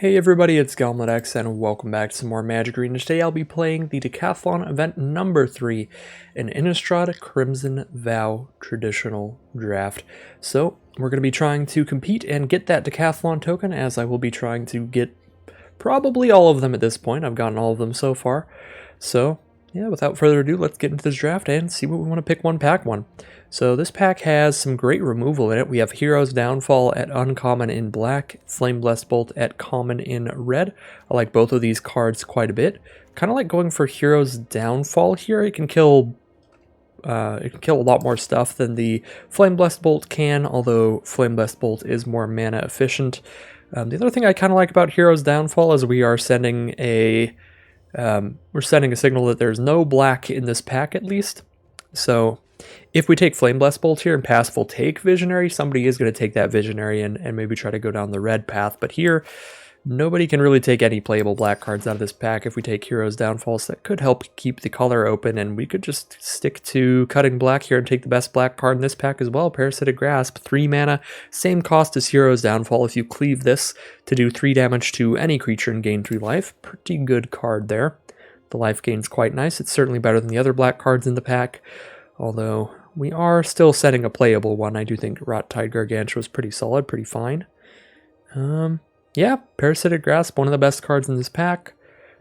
Hey everybody, it's Gluttonous and welcome back to some more Magic Arena. Today I'll be playing the Decathlon Event number 3, an Innistrad Crimson Vow Traditional Draft. So, we're going to be trying to compete and get that Decathlon token, as I will be trying to get probably all of them at this point. I've gotten all of them so far. So, yeah, without further ado, let's get into this draft and see what we want to pick one pack one. So this pack has some great removal in it. We have Hero's Downfall at uncommon in black, Flame Blessed Bolt at common in red. I like both of these cards quite a bit. Kind of like going for Hero's Downfall here. It can kill a lot more stuff than the Flame Blessed Bolt can, although Flame Blessed Bolt is more mana efficient. The other thing I kind of like about Hero's Downfall is we are sending a signal that there's no black in this pack at least. So if we take Flame Blessed Bolt here and pass will take Visionary, somebody is going to take that Visionary and maybe try to go down the red path. But here, nobody can really take any playable black cards out of this pack if we take Hero's Downfall, so that could help keep the color open, and we could just stick to cutting black here and take the best black card in this pack as well, Parasitic Grasp, 3 mana, same cost as Hero's Downfall. If you cleave this to do 3 damage to any creature and gain 3 life, pretty good card there. The life gain's quite nice. It's certainly better than the other black cards in the pack, although we are still setting a playable one. I do think Rot-Tide Gargantua was pretty solid, pretty fine. Yeah, Parasitic Grasp, one of the best cards in this pack.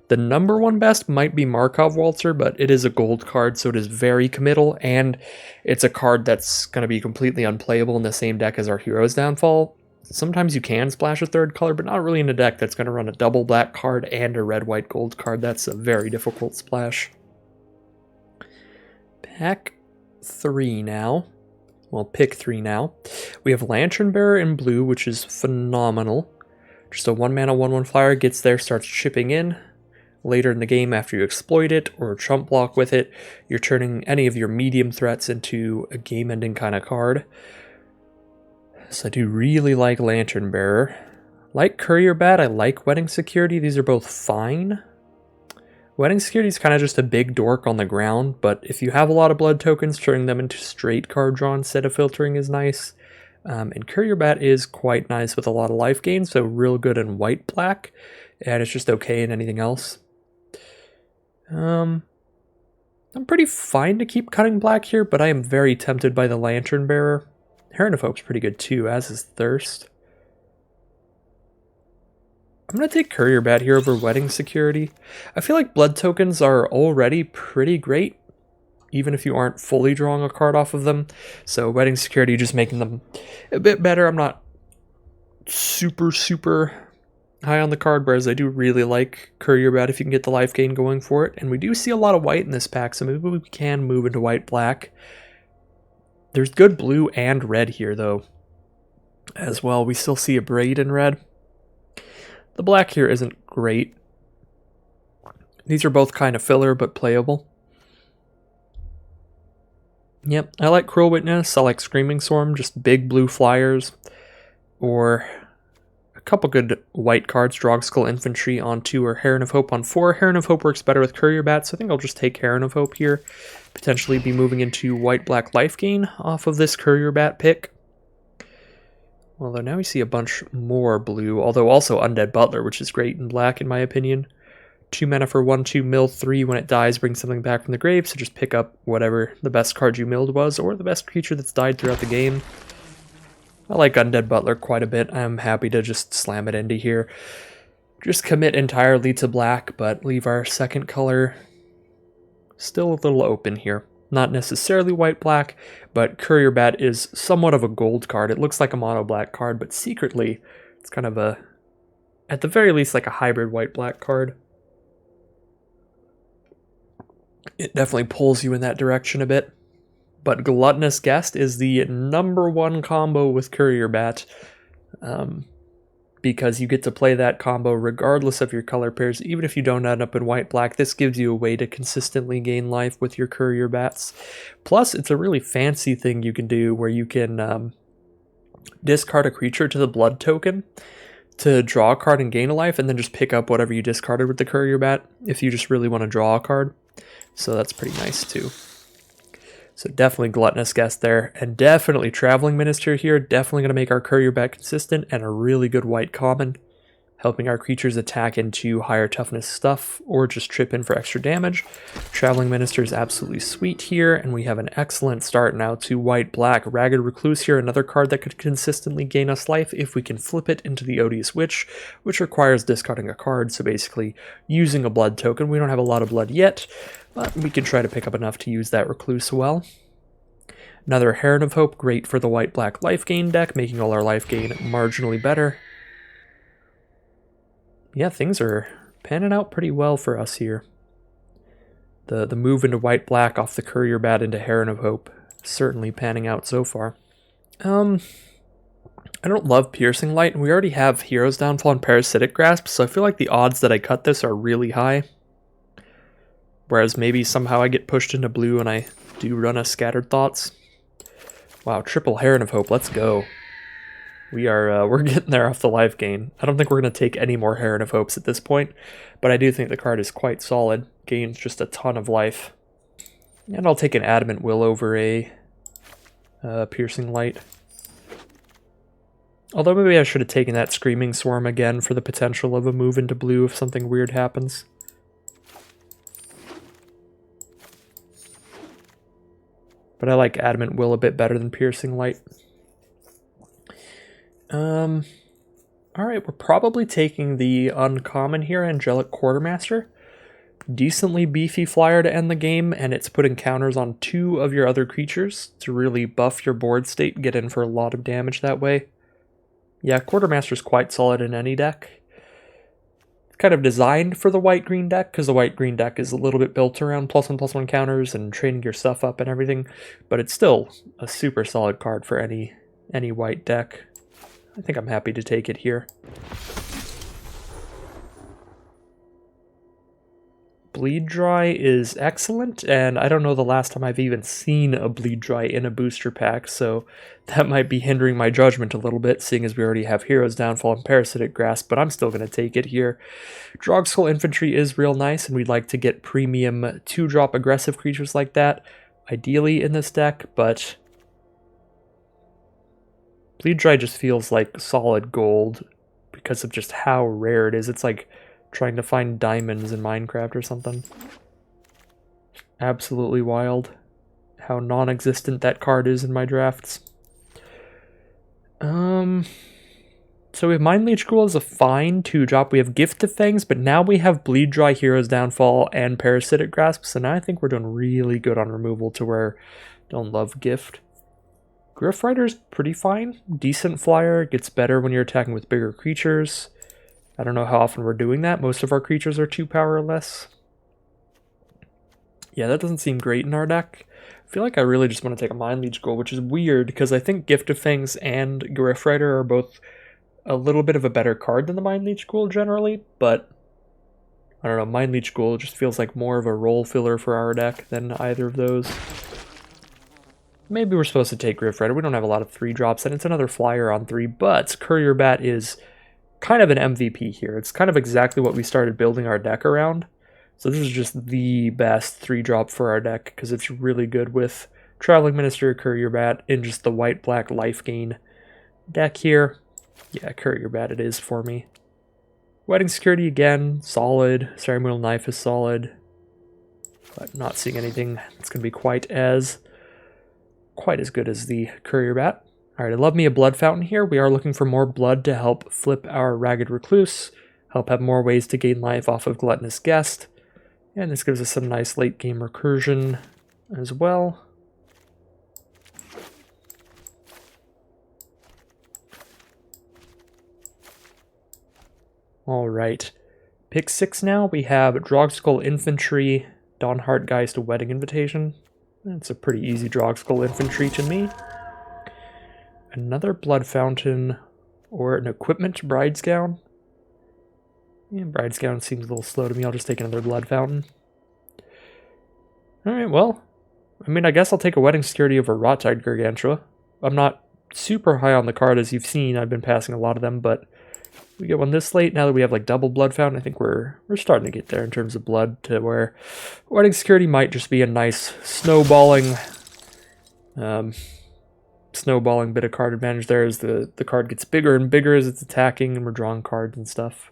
The number 1 best might be Markov Waltzer, but it is a gold card, so it is very committal, and it's a card that's going to be completely unplayable in the same deck as our Hero's Downfall. Sometimes you can splash a third color, but not really in a deck that's going to run a double black card and a red, white, gold card. That's a very difficult splash. Pack 3 now. Well, pick 3 now. We have Lantern Bearer in blue, which is phenomenal. Just a 1 mana 1/1 flyer, gets there, starts chipping in. Later in the game, after you exploit it or chump block with it, you're turning any of your medium threats into a game-ending kind of card. So I do really like Lantern Bearer. Like Courier Bat, I like Wedding Security. These are both fine. Wedding Security is kind of just a big dork on the ground, but if you have a lot of blood tokens, turning them into straight card draw instead of filtering is nice. And Courier Bat is quite nice with a lot of life gain, so real good in white-black, and it's just okay in anything else. I'm pretty fine to keep cutting black here, but I am very tempted by the Lantern Bearer. Heron of Hope's pretty good too, as is Thirst. I'm going to take Courier Bat here over Wedding Security. I feel like blood tokens are already pretty great, even if you aren't fully drawing a card off of them. So Wedding Security, just making them a bit better. I'm not super high on the card, whereas I do really like Courier Bat if you can get the life gain going for it. And we do see a lot of white in this pack, so maybe we can move into white-black. There's good blue and red here, though, as well. We still see a Braid in red. The black here isn't great. These are both kind of filler, but playable. Yep, I like Cruel Witness, I like Screaming Storm, just big blue flyers, or a couple good white cards, Drogskull Infantry on 2 or Heron of Hope on 4. Heron of Hope works better with Courier Bat, so I think I'll just take Heron of Hope here. Potentially be moving into white-black life gain off of this Courier Bat pick. Although now we see a bunch more blue, although also Undead Butler, which is great in black in my opinion. 2 mana for 1/2, mill 3 when it dies, bring something back from the grave, so just pick up whatever the best card you milled was, or the best creature that's died throughout the game. I like Undead Butler quite a bit. I'm happy to just slam it into here. Just commit entirely to black, but leave our second color still a little open here. Not necessarily white-black, but Courier Bat is somewhat of a gold card. It looks like a mono-black card, but secretly it's kind of a, at the very least, like a hybrid white-black card. It definitely pulls you in that direction a bit. But Gluttonous Guest is the number 1 combo with Courier Bat, because you get to play that combo regardless of your color pairs. Even if you don't end up in white-black, this gives you a way to consistently gain life with your Courier Bats. Plus, it's a really fancy thing you can do where you can discard a creature to the blood token to draw a card and gain a life, and then just pick up whatever you discarded with the Courier Bat if you just really want to draw a card. So that's pretty nice too. So definitely Gluttonous Guest there, and definitely Traveling Minister here. Definitely going to make our Courier Bat consistent, and a really good white common. helping our creatures attack into higher toughness stuff or just chip in for extra damage. Traveling Minister is absolutely sweet here, and we have an excellent start now to white-black. Ragged Recluse here, another card that could consistently gain us life if we can flip it into the Odious Witch, which requires discarding a card, so basically using a blood token. We don't have a lot of blood yet, but we can try to pick up enough to use that Recluse well. Another Heron of Hope, great for the white-black life gain deck, making all our life gain marginally better. Yeah, things are panning out pretty well for us here. The move into white-black off the Courier Bat into Heron of Hope, certainly panning out so far. I don't love Piercing Light, and we already have Hero's Downfall and Parasitic Grasp, so I feel like the odds that I cut this are really high. Whereas maybe somehow I get pushed into blue and I do run a Scattered Thoughts. Wow, triple Heron of Hope, let's go. We're getting there off the life gain. I don't think we're going to take any more Heron of Hopes at this point, but I do think the card is quite solid. Gains just a ton of life. And I'll take an Adamant Will over a Piercing Light. Although maybe I should have taken that Screaming Swarm again for the potential of a move into blue if something weird happens. But I like Adamant Will a bit better than Piercing Light. Alright, we're probably taking the uncommon here, Angelic Quartermaster. Decently beefy flyer to end the game, and it's putting counters on 2 of your other creatures to really buff your board state and get in for a lot of damage that way. Yeah, Quartermaster's quite solid in any deck. It's kind of designed for the white-green deck, because the white-green deck is a little bit built around +1/+1 counters and training your stuff up and everything, but it's still a super solid card for any white deck. I think I'm happy to take it here. Bleed Dry is excellent, and I don't know the last time I've even seen a Bleed Dry in a booster pack, so that might be hindering my judgment a little bit, seeing as we already have Hero's Downfall and Parasitic Grasp, but I'm still going to take it here. Drogskull Infantry is real nice, and we'd like to get premium 2-drop aggressive creatures like that, ideally in this deck, but Bleed Dry just feels like solid gold because of just how rare it is. It's like trying to find diamonds in Minecraft or something. Absolutely wild how non-existent that card is in my drafts. So we have Mind Leech Ghoul as a fine 2-drop. We have Gift of Fangs, but now we have Bleed Dry, Hero's Downfall, and Parasitic Grasp. So now I think we're doing really good on removal to where I don't love Gift. Griff Rider's pretty fine. Decent flyer. Gets better when you're attacking with bigger creatures. I don't know how often we're doing that. Most of our creatures are 2 power or less. Yeah, that doesn't seem great in our deck. I feel like I really just want to take a Mind Leech Ghoul, which is weird because I think Gift of Fangs and Griff Rider are both a little bit of a better card than the Mind Leech Ghoul generally, but I don't know, Mind Leech Ghoul just feels like more of a role filler for our deck than either of those. Maybe we're supposed to take Griff Rider. We don't have a lot of 3-drops, and it's another flyer on 3, but Courier Bat is kind of an MVP here. It's kind of exactly what we started building our deck around. So this is just the best 3-drop for our deck, because it's really good with Traveling Minister, Courier Bat, in just the white-black life gain deck here. Yeah, Courier Bat it is for me. Wedding Security again, solid. Ceremonial Knife is solid. But not seeing anything that's going to be quite as good as the Courier Bat. Alright, I love me a Blood Fountain here. We are looking for more blood to help flip our Ragged Recluse, help have more ways to gain life off of Gluttonous Guest, and this gives us some nice late game recursion as well. Alright, pick 6 now. We have Drogskull Infantry, Dawnheart Geist, Wedding Invitation. That's a pretty easy Drogskull Infantry to me. Another Blood Fountain, or an Equipment Bride's Gown. Yeah, Bride's Gown seems a little slow to me. I'll just take another Blood Fountain. Alright, well, I mean, I guess I'll take a Wedding Security over Rot-Tide Gargantua. I'm not super high on the card, as you've seen. I've been passing a lot of them, but we get one this late. Now that we have like double Blood Fountain, I think we're starting to get there in terms of blood, to where Wedding Security might just be a nice snowballing bit of card advantage there as the card gets bigger and bigger as it's attacking and we're drawing cards and stuff.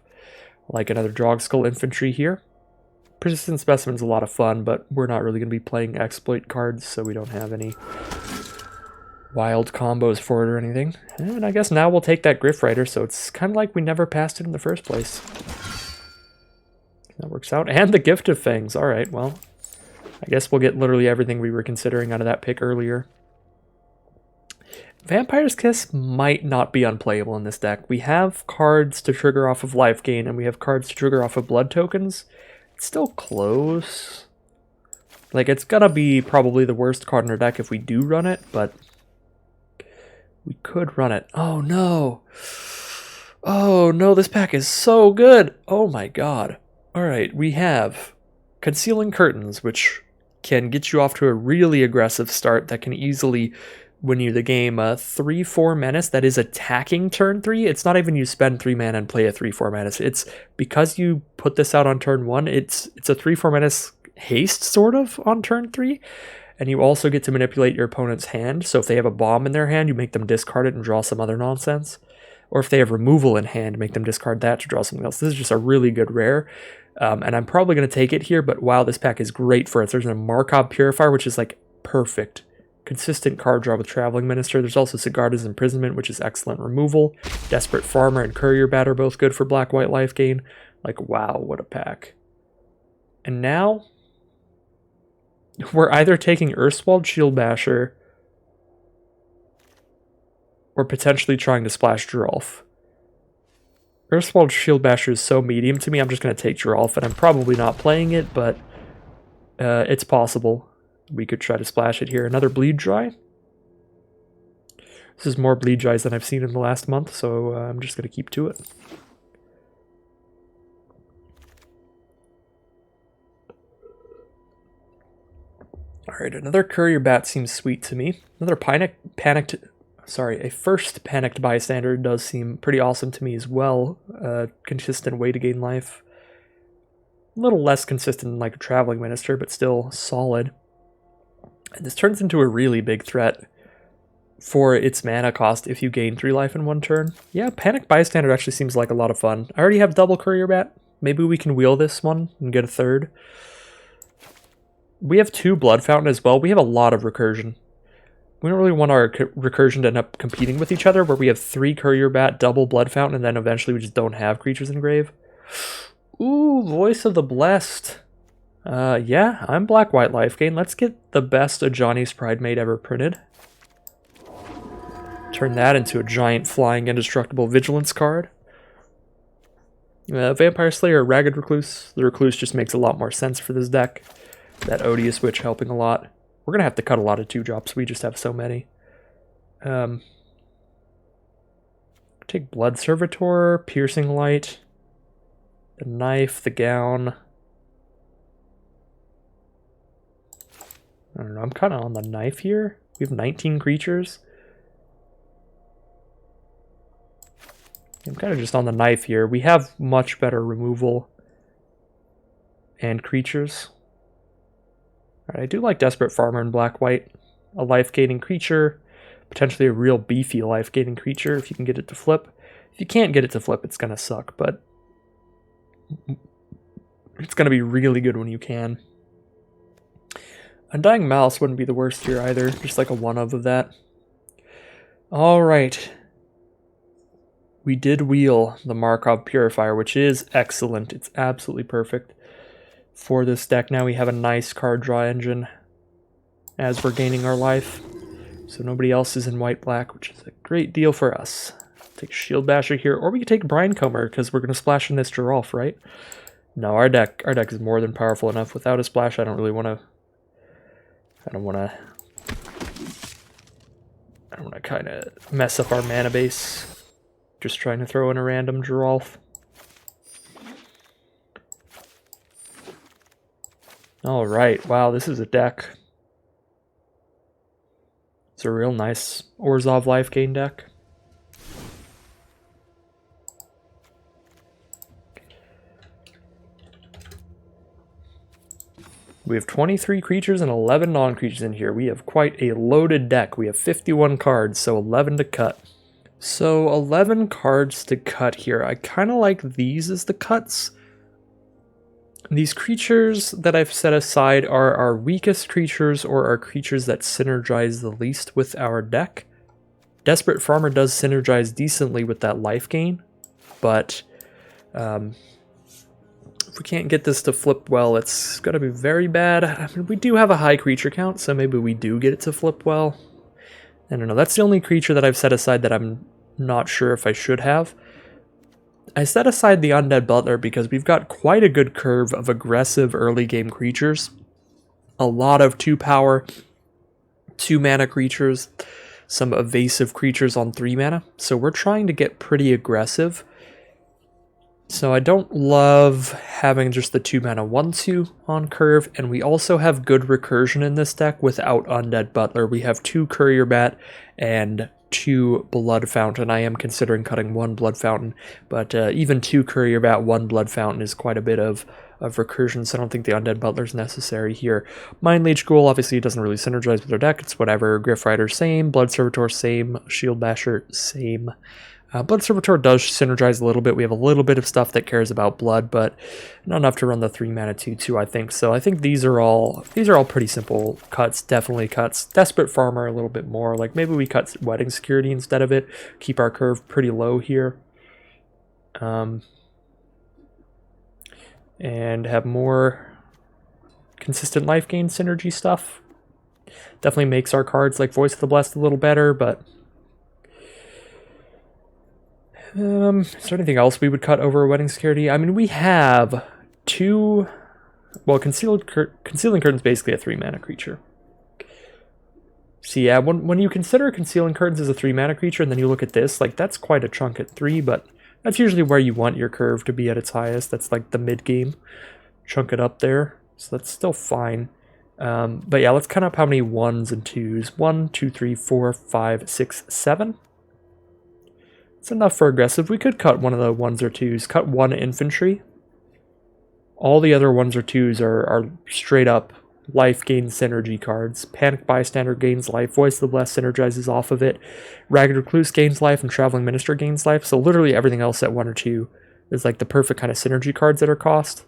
Like another Drogskull Infantry here. Persistent Specimen's a lot of fun, but we're not really going to be playing exploit cards, so we don't have any wild combos for it or anything. And I guess now we'll take that Griff Rider, so it's kind of like we never passed it in the first place. That works out. And the Gift of Fangs. Alright, well, I guess we'll get literally everything we were considering out of that pick earlier. Vampire's Kiss might not be unplayable in this deck. We have cards to trigger off of life gain, and we have cards to trigger off of blood tokens. It's still close. Like, it's gonna be probably the worst card in our deck if we do run it, but we could run it. Oh no! Oh no, this pack is so good! Oh my god. Alright, we have Concealing Curtains, which can get you off to a really aggressive start that can easily win you the game. 3/4 Menace that is attacking turn 3. It's not even you spend 3 mana and play a 3/4 Menace. It's because you put this out on turn 1, it's a 3/4 Menace haste sort of on turn 3. And you also get to manipulate your opponent's hand. So if they have a bomb in their hand, you make them discard it and draw some other nonsense. Or if they have removal in hand, make them discard that to draw something else. This is just a really good rare. And I'm probably going to take it here, but wow, this pack is great for us. There's a Markov Purifier, which is like perfect. Consistent card draw with Traveling Minister. There's also Sigarda's Imprisonment, which is excellent removal. Desperate Farmer and Courier Bat are both good for black-white life gain. Like, wow, what a pack. And now, we're either taking Earthswald Shield Basher or potentially trying to splash Geralf. Earthswald Shield Basher is so medium to me, I'm just going to take Geralf, and I'm probably not playing it, but it's possible. We could try to splash it here. Another Bleed Dry. This is more Bleed Dries than I've seen in the last month, so I'm just going to keep to it. Alright, another Courier Bat seems sweet to me. Another a first Panicked Bystander does seem pretty awesome to me as well. Consistent way to gain life. A little less consistent than like a Traveling Minister, but still solid. And this turns into a really big threat for its mana cost if you gain 3 life in one turn. Yeah, Panic Bystander actually seems like a lot of fun. I already have double Courier Bat. Maybe we can wheel this one and get a third. We have 2 Blood Fountain as well. We have a lot of recursion. We don't really want our recursion to end up competing with each other, where we have 3 Courier Bat, double Blood Fountain, and then eventually we just don't have creatures in grave. Ooh, Voice of the Blessed. Yeah, I'm black-white life gain. Let's get the best Ajani's Pridemate ever printed. Turn that into a giant flying indestructible vigilance card. Vampire Slayer, Ragged Recluse. The Recluse just makes a lot more sense for this deck. That Odious Witch helping a lot. We're going to have to cut a lot of 2-drops. We just have so many. Take Blood Servitor, Piercing Light, the Knife, the Gown. I don't know, I'm kind of on the Knife here. We have 19 creatures. I'm kind of just on the Knife here. We have much better removal and creatures. Alright, I do like Desperate Farmer in black-white. A life-gaining creature. Potentially a real beefy life-gaining creature if you can get it to flip. If you can't get it to flip, it's going to suck, but it's going to be really good when you can. Undying Malice wouldn't be the worst here either, just like a one-of that. Alright. We did wheel the Markov Purifier, which is excellent. It's absolutely perfect for this deck. Now we have a nice card draw engine as we're gaining our life. So nobody else is in white-black, which is a great deal for us. Take Shield Basher here, or we could take Brinecomber, because we're going to splash in this Geralf, right? No, our deck is more than powerful enough. Without a splash, I don't want to kind of mess up our mana base. Just trying to throw in a random Geralf. Alright, wow, this is a deck. It's a real nice Orzhov life gain deck. We have 23 creatures and 11 non-creatures in here. We have quite a loaded deck. We have 51 cards, so 11 to cut. So 11 cards to cut here. I kind of like these as the cuts. These creatures that I've set aside are our weakest creatures or our creatures that synergize the least with our deck. Desperate Farmer does synergize decently with that life gain, but if we can't get this to flip well, it's going to be very bad. I mean, we do have a high creature count, so maybe we do get it to flip well. I don't know. That's the only creature that I've set aside that I'm not sure if I should have. I set aside the Undead Butler because we've got quite a good curve of aggressive early game creatures. A lot of 2-power, 2-mana creatures, some evasive creatures on 3 mana. So we're trying to get pretty aggressive. So I don't love having just the 2-mana 1/2 on curve, and we also have good recursion in this deck without Undead Butler. We have 2 Courier Bat and 2 Blood Fountain. I am considering cutting 1 Blood Fountain, but even 2 Courier Bat, 1 Blood Fountain is quite a bit of recursion, so I don't think the Undead Butler is necessary here. Mind Leech Ghoul obviously doesn't really synergize with our deck, it's whatever. Griff Rider, same. Blood Servitor, same. Shield Basher, same. Blood Servitor does synergize a little bit. We have a little bit of stuff that cares about blood, but not enough to run the 3-mana 2/2, I think. So I think these are all pretty simple cuts, definitely cuts. Desperate Farmer a little bit more. Like maybe we cut Wedding Security instead of it. Keep our curve pretty low here. And have more consistent life gain synergy stuff. Definitely makes our cards like Voice of the Blessed a little better, but is there anything else we would cut over Wedding Security? I mean, we have 2... Well, Concealing Curtain is basically a 3-mana creature. So yeah, when you consider Concealing Curtains as a 3-mana creature, and then you look at this, like, that's quite a chunk at 3, but that's usually where you want your curve to be at its highest. That's like the mid-game. Chunk it up there. So that's still fine. But yeah, let's count up how many 1s and 2s. 1, 2, 3, 4, 5, 6, 7. It's enough for aggressive. We could cut one of the 1s or 2s. Cut 1 infantry. All the other 1s or 2s are straight up life gain synergy cards. Panic Bystander gains life. Voice of the Blessed synergizes off of it. Ragged Recluse gains life, and Traveling Minister gains life. So literally everything else at 1 or 2 is like the perfect kind of synergy cards at our cost.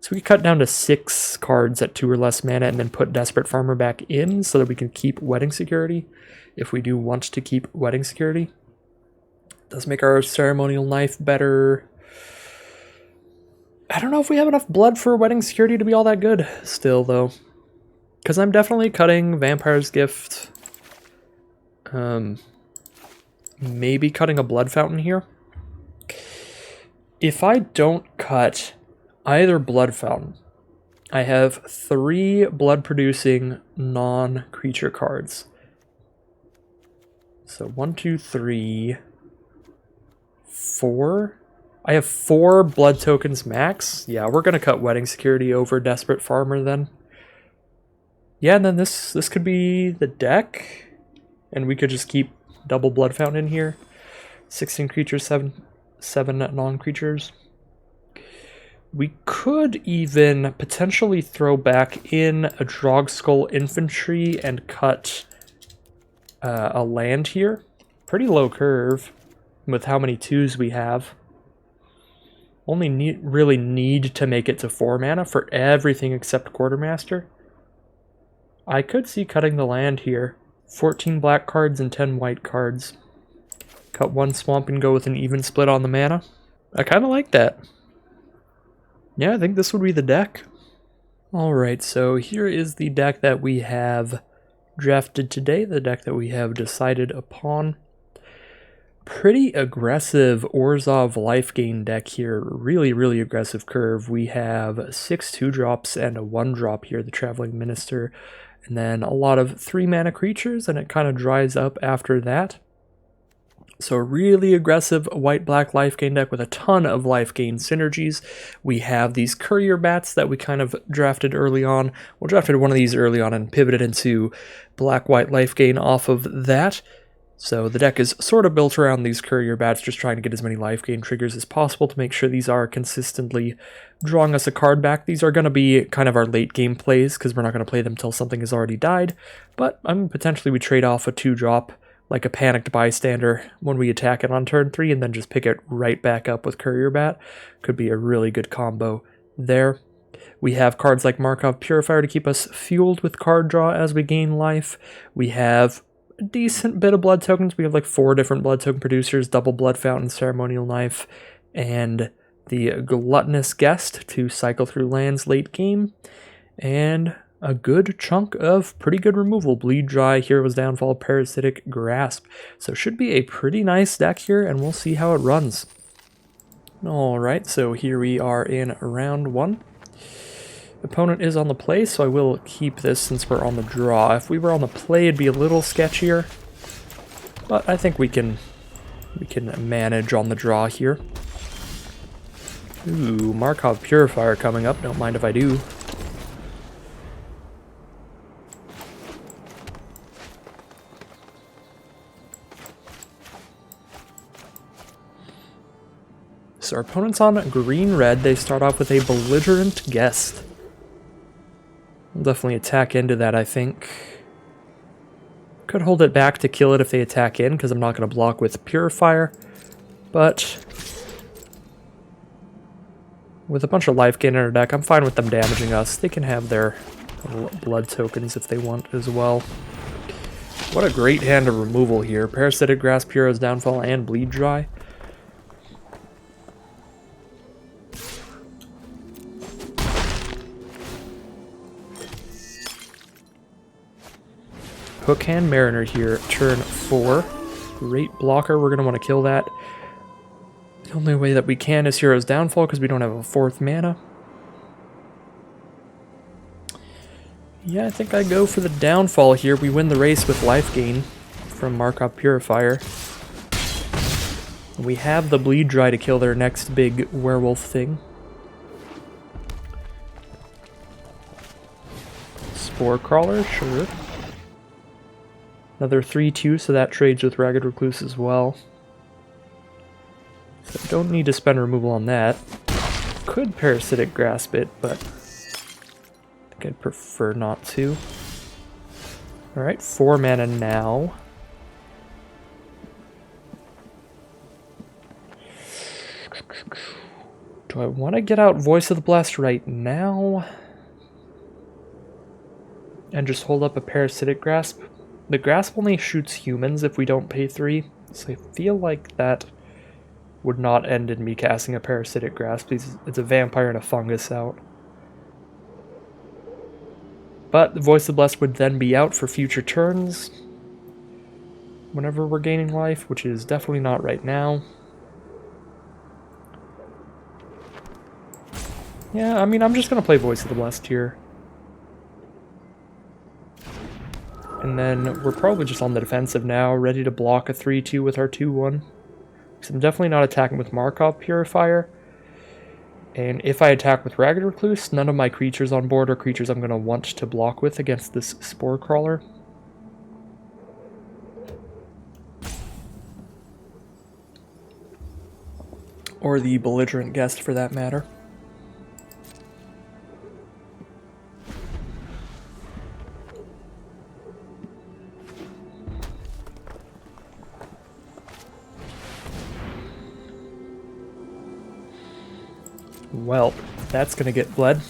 So we cut down to 6 cards at 2 or less mana and then put Desperate Farmer back in so that we can keep Wedding Security if we do want to keep Wedding Security. Does make our Ceremonial Knife better. I don't know if we have enough blood for Wedding Security to be all that good still, though. Because I'm definitely cutting Vampire's Gift. Maybe cutting a Blood Fountain here. If I don't cut either Blood Fountain, I have 3 blood-producing non-creature cards. So 1, 2, 3... 4? I have 4 blood tokens max. Yeah, we're gonna cut Wedding Security over Desperate Farmer then. Yeah, and then this could be the deck, and we could just keep double Blood Fountain in here. 16 creatures, 7 non-creatures. We could even potentially throw back in a Drogskull Infantry and cut a land here. Pretty low curve with how many 2s we have. Only really need to make it to 4 mana for everything except Quartermaster. I could see cutting the land here. 14 black cards and 10 white cards. Cut 1 swamp and go with an even split on the mana. I kind of like that. Yeah, I think this would be the deck. Alright, so here is the deck that we have drafted today, the deck that we have decided upon. Pretty aggressive Orzhov life gain deck here. Really, really aggressive curve. We have 6 2-drops and a 1-drop here, the Traveling Minister, and then a lot of 3-mana creatures, and it kind of dries up after that. So a really aggressive white-black life gain deck with a ton of life gain synergies. We have these Courier Bats that we kind of drafted early on. We drafted one of these early on and pivoted into black-white life gain off of that. So the deck is sort of built around these Courier Bats, just trying to get as many life gain triggers as possible to make sure these are consistently drawing us a card back. These are going to be kind of our late game plays, because we're not going to play them until something has already died. But potentially we trade off a 2-drop like a panicked bystander when we attack it on turn 3 and then just pick it right back up with Courier Bat. Could be a really good combo there. We have cards like Markov Purifier to keep us fueled with card draw as we gain life. We have a decent bit of blood tokens. We have like 4 different blood token producers, double blood fountain, ceremonial knife, and the Gluttonous Guest to cycle through lands late game. And a good chunk of pretty good removal. Bleed Dry, Hero's Downfall, Parasitic Grasp. So should be a pretty nice deck here, and we'll see how it runs. Alright, so here we are in round 1. Opponent is on the play, so I will keep this since we're on the draw. If we were on the play, it'd be a little sketchier, but I think we can manage on the draw here. Ooh, Markov Purifier coming up. Don't mind if I do. So our opponent's on green-red. They start off with a Belligerent Guest. We'll definitely attack into that, I think. Could hold it back to kill it if they attack in, because I'm not going to block with Purifier. But with a bunch of life gain in our deck, I'm fine with them damaging us. They can have their blood tokens if they want as well. What a great hand of removal here. Parasitic Grasp, Hero's Downfall, and Bleed Dry. Hookhand Mariner here, turn 4. Great blocker, we're going to want to kill that. The only way that we can is Hero's Downfall because we don't have a 4th mana. Yeah, I think I go for the Downfall here. We win the race with life gain from Markov Purifier. We have the Bleed Dry to kill their next big werewolf thing. Spore Crawler, sure. Another 3/2, so that trades with Ragged Recluse as well. So don't need to spend removal on that. Could Parasitic Grasp it, but I think I'd prefer not to. Alright, 4 mana now. Do I want to get out Voice of the Blessed right now? And just hold up a Parasitic Grasp? The Grasp only shoots humans if we don't pay 3, so I feel like that would not end in me casting a Parasitic Grasp. It's a vampire and a fungus out. But the Voice of the Blessed would then be out for future turns, whenever we're gaining life, which is definitely not right now. Yeah, I mean, I'm just going to play Voice of the Blessed here. And then we're probably just on the defensive now, ready to block a 3/2 with our 2/1. Because I'm definitely not attacking with Markov Purifier. And if I attack with Ragged Recluse, none of my creatures on board are creatures I'm going to want to block with against this Spore Crawler. Or the Belligerent Guest, for that matter. Well, that's going to get bled.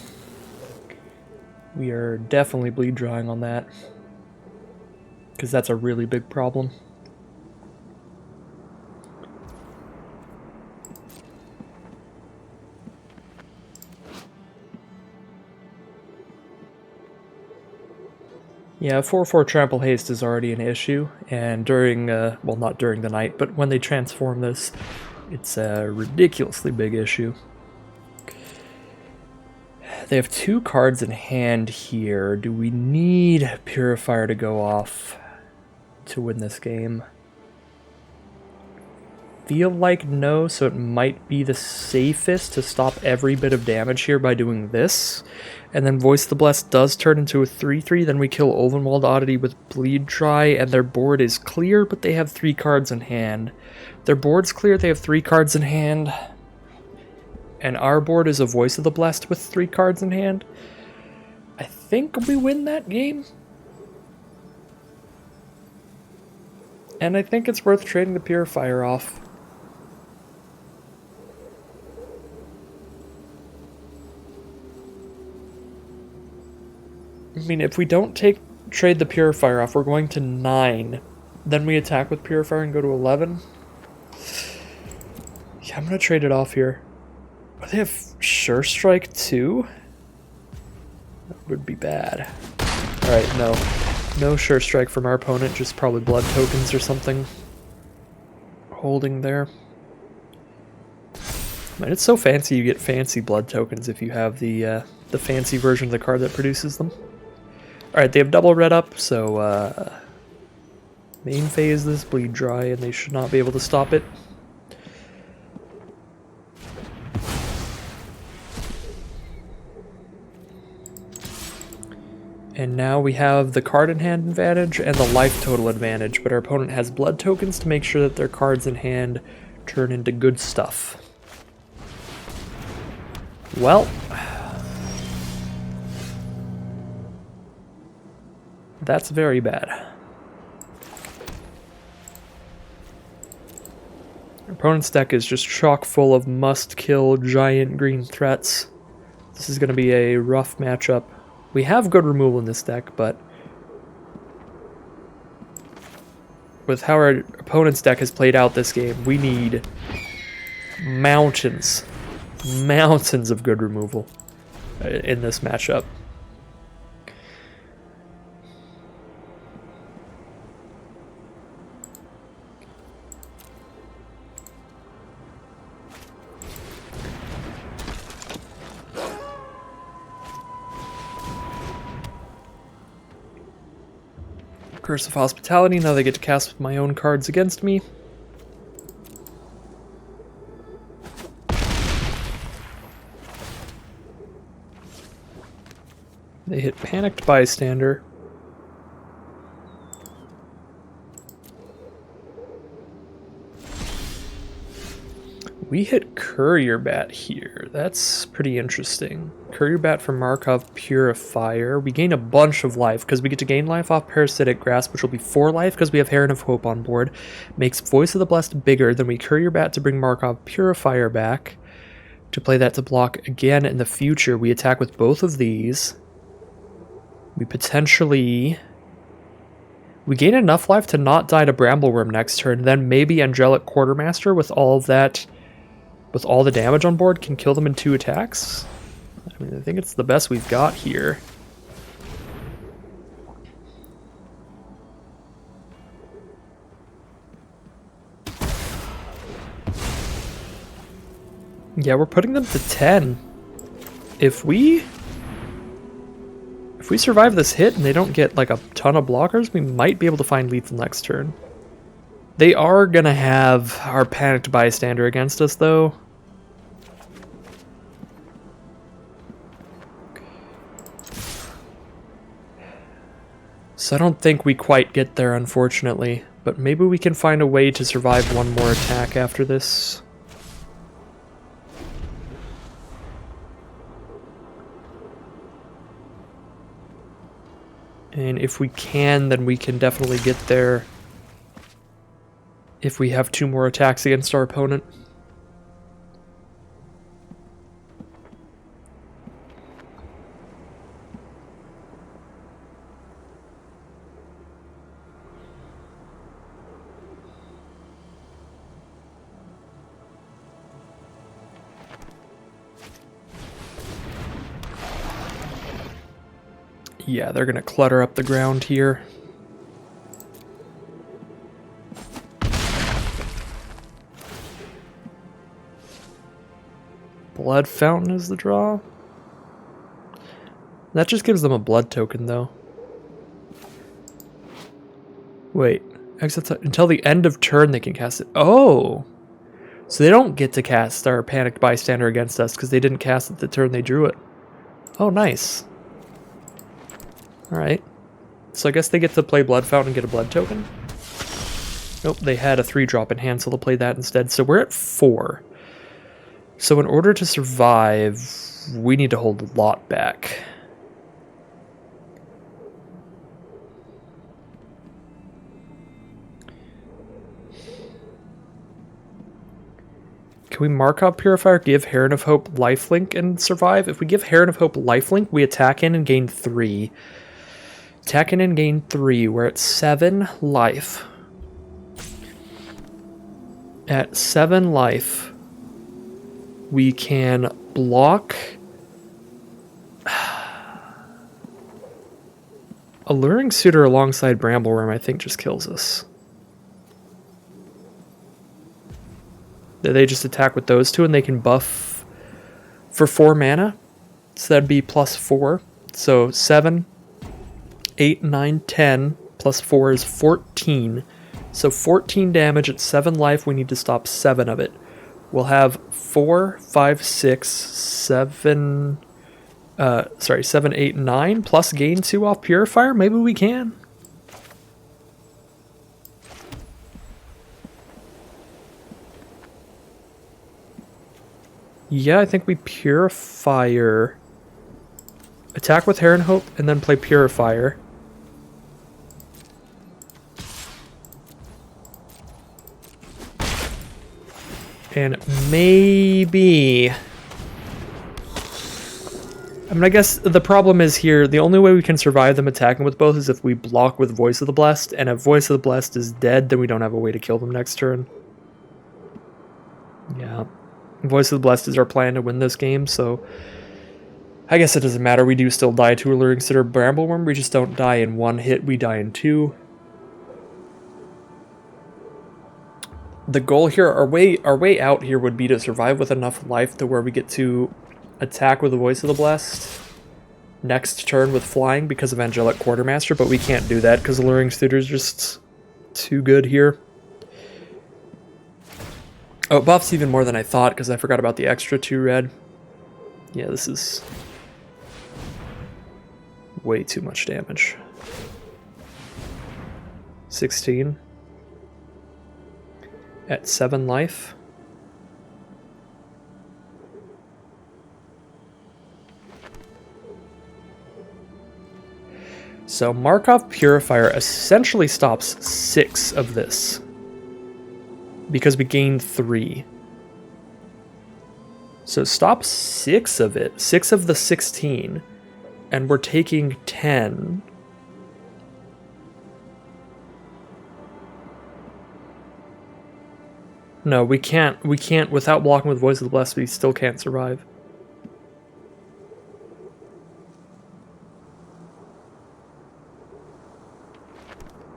We are definitely bleed drawing on that, because that's a really big problem. Yeah, 4/4 Trample Haste is already an issue, and during, well, not during the night, but when they transform this, it's a ridiculously big issue. They have 2 cards in hand here. Do we need Purifier to go off to win this game? Feel like no, so it might be the safest to stop every bit of damage here by doing this. And then Voice of the Blessed does turn into a 3/3, then we kill Ovenwald Oddity with Bleed Dry, and their board is clear, but they have 3 cards in hand. Their board's clear, they have 3 cards in hand. And our board is a Voice of the Blessed with 3 cards in hand. I think we win that game. And I think it's worth trading the Purifier off. I mean, if we don't trade the Purifier off, we're going to 9. Then we attack with Purifier and go to 11. Yeah, I'm going to trade it off here. Oh, they have Sure Strike too? That would be bad. Alright, no. No Sure Strike from our opponent, just probably blood tokens or something holding there. Man, it's so fancy you get fancy blood tokens if you have the fancy version of the card that produces them. Alright, they have double red up, so main phase this, bleed dry, and they should not be able to stop it. And now we have the card in hand advantage and the life total advantage, but our opponent has blood tokens to make sure that their cards in hand turn into good stuff. Well, that's very bad. Our opponent's deck is just chock full of must-kill giant green threats. This is going to be a rough matchup. We have good removal in this deck, but with how our opponent's deck has played out this game, we need mountains of good removal in this matchup. Curse of Hospitality, now they get to cast my own cards against me. They hit Panicked Bystander. We hit Courier Bat here. That's pretty interesting. Courier Bat from Markov Purifier. We gain a bunch of life because we get to gain life off Parasitic Grasp, which will be 4 life because we have Heron of Hope on board. Makes Voice of the Blessed bigger. Then we Courier Bat to bring Markov Purifier back. To play that to block again in the future. We attack with both of these. We potentially... We gain enough life to not die to Brambleworm next turn. Then maybe Angelic Quartermaster with all of that... With all the damage on board, can kill them in 2 attacks. I mean, I think it's the best we've got here. Yeah, we're putting them to 10. If we survive this hit and they don't get like a ton of blockers, we might be able to find lethal next turn. They are gonna have our Panicked Bystander against us though. So I don't think we quite get there, unfortunately. But maybe we can find a way to survive one more attack after this. And if we can, then we can definitely get there if we have 2 more attacks against our opponent. Yeah, they're gonna clutter up the ground here. Blood Fountain is the draw. That just gives them a blood token, though. Wait, until the end of turn they can cast it. Oh! So they don't get to cast our Panicked Bystander against us because they didn't cast it the turn they drew it. Oh, nice. Alright. So I guess they get to play Blood Fountain and get a blood token? Nope, they had a 3-drop in hand, so they'll play that instead. So we're at 4. So in order to survive, we need to hold a lot back. Can we Markov Purifier, give Heron of Hope lifelink and survive? If we give Heron of Hope lifelink, we attack in and gain 3. Attack in and gain 3. We're at 7 life. At 7 life, we can block... Alluring Suitor alongside Brambleworm, I think, just kills us. They just attack with those two, and they can buff for 4 mana. So that'd be +4. So 7, 8, 9, 10, plus 4 is 14. So 14 damage at 7 life, we need to stop 7 of it. We'll have 4, 5, 6, 7... 7, 8, 9, plus gain 2 off Purifier? Maybe we can. Yeah, I think we Purifier. Attack with Heron Hope, and then play Purifier. And maybe... I mean, I guess the problem is here, the only way we can survive them attacking with both is if we block with Voice of the Blessed, and if Voice of the Blessed is dead, then we don't have a way to kill them next turn. Yeah. Voice of the Blessed is our plan to win this game, so... I guess it doesn't matter, we do still die to Alluring Suitor Brambleworm, we just don't die in 1 hit, we die in 2. The goal here, our way out here would be to survive with enough life to where we get to attack with the Voice of the Blessed next turn with flying because of Angelic Quartermaster, but we can't do that because Alluring Suitor is just too good here. Oh, it buffs even more than I thought because I forgot about the extra 2 red. Yeah, this is way too much damage. 16 at 7 life. So Markov Purifier essentially stops 6 of this because we gain 3. So stop 6 of it, 6 of the 16, and we're taking 10. No, we can't, without blocking with Voice of the Blessed, we still can't survive.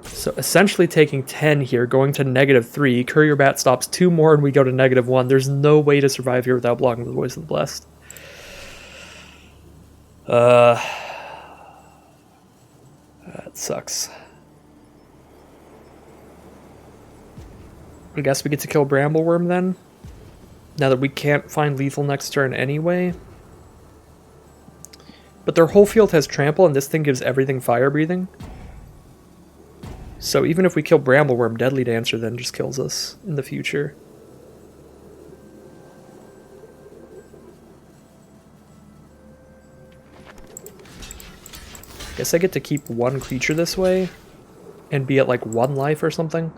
So essentially taking 10 here, going to -3. Courier Bat stops 2 more and we go to -1. There's no way to survive here without blocking with Voice of the Blessed. That sucks. I guess we get to kill Brambleworm then? Now that we can't find lethal next turn anyway. But their whole field has Trample and this thing gives everything fire breathing. So even if we kill Brambleworm, Deadly Dancer then just kills us in the future. Guess I get to keep 1 creature this way and be at like 1 life or something.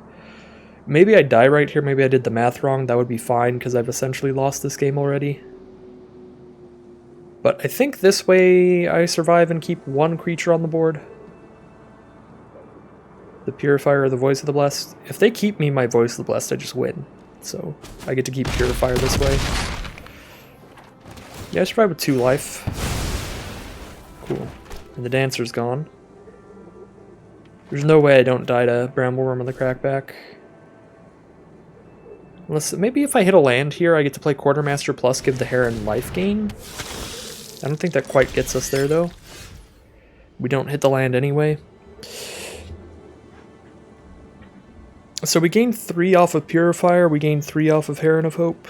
Maybe I die right here, maybe I did the math wrong, that would be fine because I've essentially lost this game already. But I think this way I survive and keep 1 creature on the board. The Purifier or the Voice of the Blessed. If they keep me my Voice of the Blessed, I just win. So I get to keep Purifier this way. Yeah, I survive with 2 life. Cool. And the Dancer's gone. There's no way I don't die to Brambleworm on the Crackback. Unless, maybe if I hit a land here, I get to play Quartermaster plus give the Heron life gain. I don't think that quite gets us there, though. We don't hit the land anyway. So we gain 3 off of Purifier, we gain 3 off of Heron of Hope.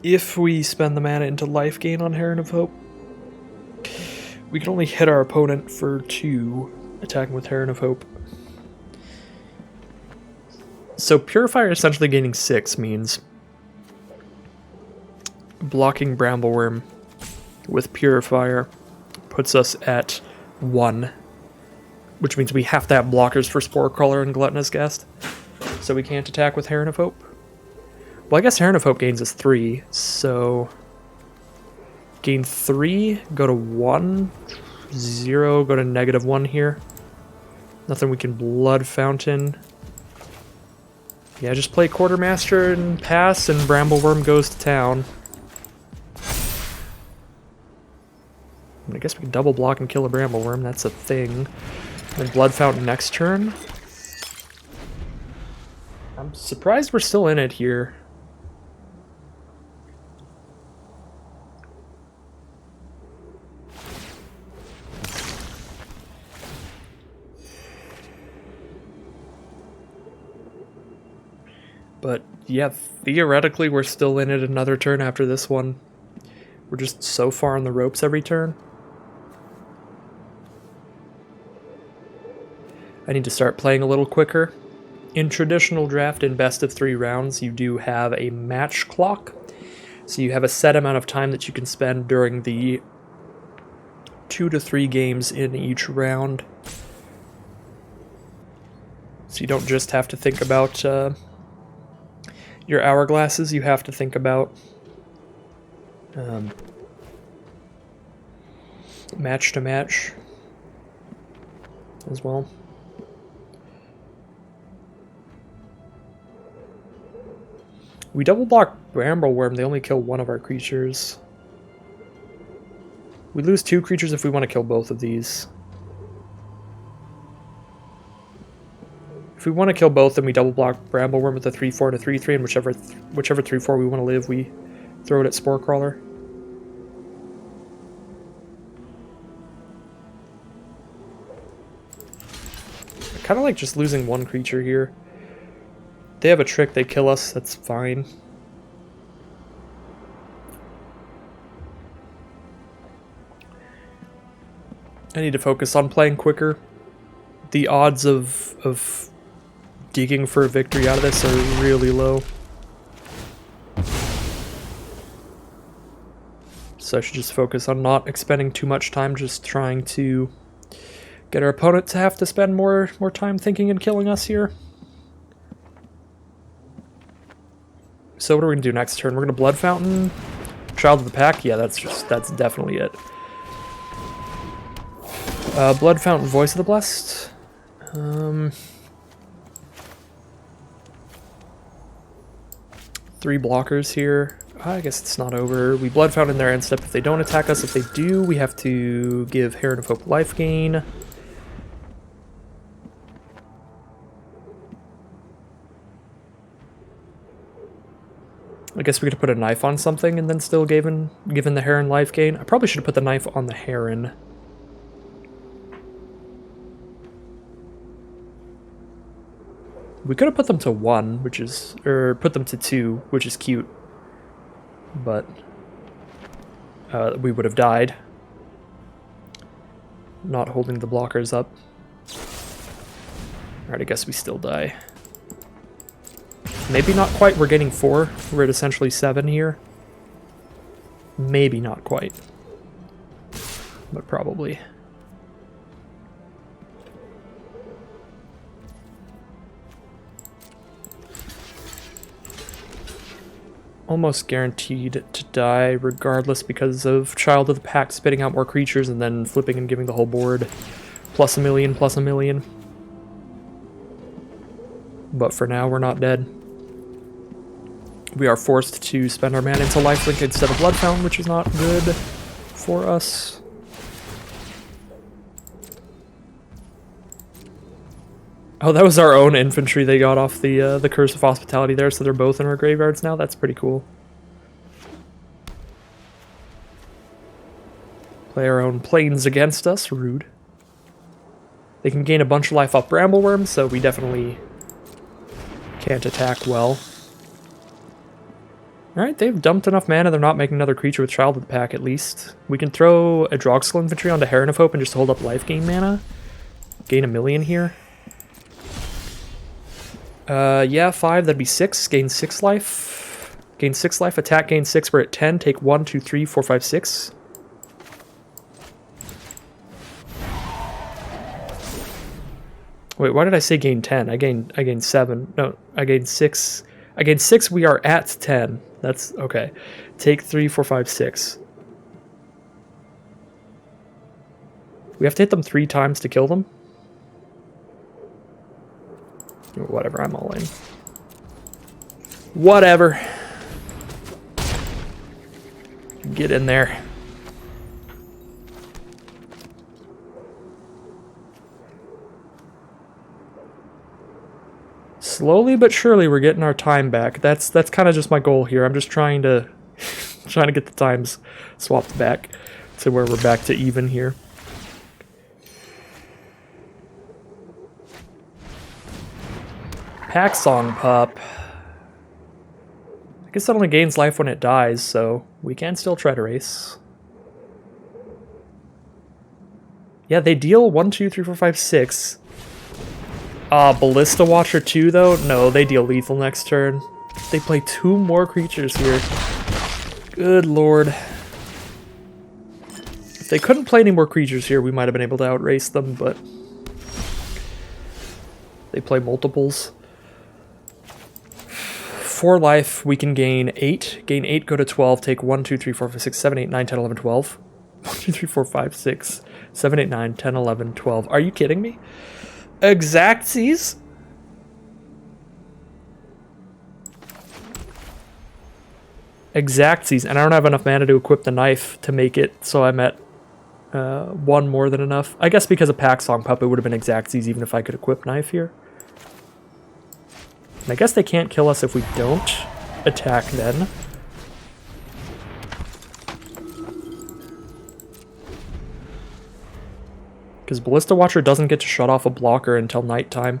If we spend the mana into life gain on Heron of Hope, we can only hit our opponent for 2, attacking with Heron of Hope. So Purifier essentially gaining 6 means blocking Brambleworm with Purifier puts us at 1. Which means we have to have blockers for Spore Crawler and Gluttonous Guest. So we can't attack with Heron of Hope. Well, I guess Heron of Hope gains us 3, so gain 3, go to 1, 0, go to -1 here. Nothing we can Blood Fountain. Yeah, just play Quartermaster and pass, and Brambleworm goes to town. I guess we can double block and kill a Brambleworm, that's a thing. And Blood Fountain next turn. I'm surprised we're still in it here. But yeah, theoretically we're still in it another turn after this one. We're just so far on the ropes every turn. I need to start playing a little quicker. In traditional draft, in best of 3 rounds, you do have a match clock. So you have a set amount of time that you can spend during the 2 to 3 games in each round. So you don't just have to think about your hourglasses, you have to think about match to match as well. We double block Brambleworm, they only kill one of our creatures. We lose 2 creatures if we want to kill both of these. If we want to kill both, then we double block Brambleworm with a 3/4 and a 3/3, and whichever 3/4 we want to live, we throw it at Sporecrawler. I kind of like just losing 1 creature here. They have a trick, they kill us, that's fine. I need to focus on playing quicker. The odds of digging for a victory out of this are really low. So I should just focus on not expending too much time, just trying to get our opponent to have to spend more time thinking and killing us here. So what are we gonna do next turn? We're gonna Blood Fountain, Child of the Pack. Yeah, that's definitely it. Blood Fountain, Voice of the Blessed. 3 blockers here. I guess it's not over. We Blood Fountain their end step if they don't attack us. If they do, we have to give Heron of Hope life gain. I guess we could put a knife on something and then still given the Heron life gain. I probably should have put the knife on the Heron. We could have put them to 1, or put them to 2, which is cute. But we would have died. Not holding the blockers up. Alright, I guess we still die. Maybe not quite, we're getting 4. We're at essentially 7 here. Maybe not quite. But probably. Almost guaranteed to die regardless because of Child of the Pack spitting out more creatures and then flipping and giving the whole board plus a million. But for now, we're not dead. We are forced to spend our mana into lifelink instead of Blood Fountain, which is not good for us. Oh, that was our own infantry they got off the Curse of Hospitality there, so they're both in our graveyards now. That's pretty cool. Play our own planes against us. Rude. They can gain a bunch of life off Brambleworm, so we definitely can't attack well. Alright, they've dumped enough mana, they're not making another creature with Child of the Pack at least. We can throw a Drogskull infantry onto Heron of Hope and just hold up life gain mana. Gain a million here. Yeah, 5, that'd be 6. Gain 6 life. Gain 6 life, attack, gain 6, we're at 10. Take 1, 2, 3, 4, 5, 6. Wait, why did I say gain 10? I gained 7. No, I gained 6. I gained 6. We are at 10. That's okay. Take 3, 4, 5, 6. We have to hit them 3 times to kill them. Whatever, I'm all in. Whatever. Get in there. Slowly but surely we're getting our time back. That's kind of just my goal here. I'm just trying to get the times swapped back to where we're back to even here. Pack Song Pup. I guess that only gains life when it dies, so we can still try to race. Yeah, they deal 1, 2, 3, 4, 5, 6. Ballista Watcher 2, though? No, they deal lethal next turn. They play 2 more creatures here. Good lord. If they couldn't play any more creatures here, we might have been able to outrace them, but they play multiples. 4 life, we can gain 8. Gain 8, go to 12, take 1, 2, 3, 4, 5, 6, 7, 8, 9, 10, 11, 12. 1, 2, 3, 4, 5, 6, 7, 8, 9, 10, 11, 12. Are you kidding me? Exactsies? Exactsies, and I don't have enough mana to equip the knife to make it so I'm at 1 more than enough. I guess because of Pack Song Pup, it would have been Exactsies even if I could equip knife here. And I guess they can't kill us if we don't attack then. Because Ballista Watcher doesn't get to shut off a blocker until nighttime.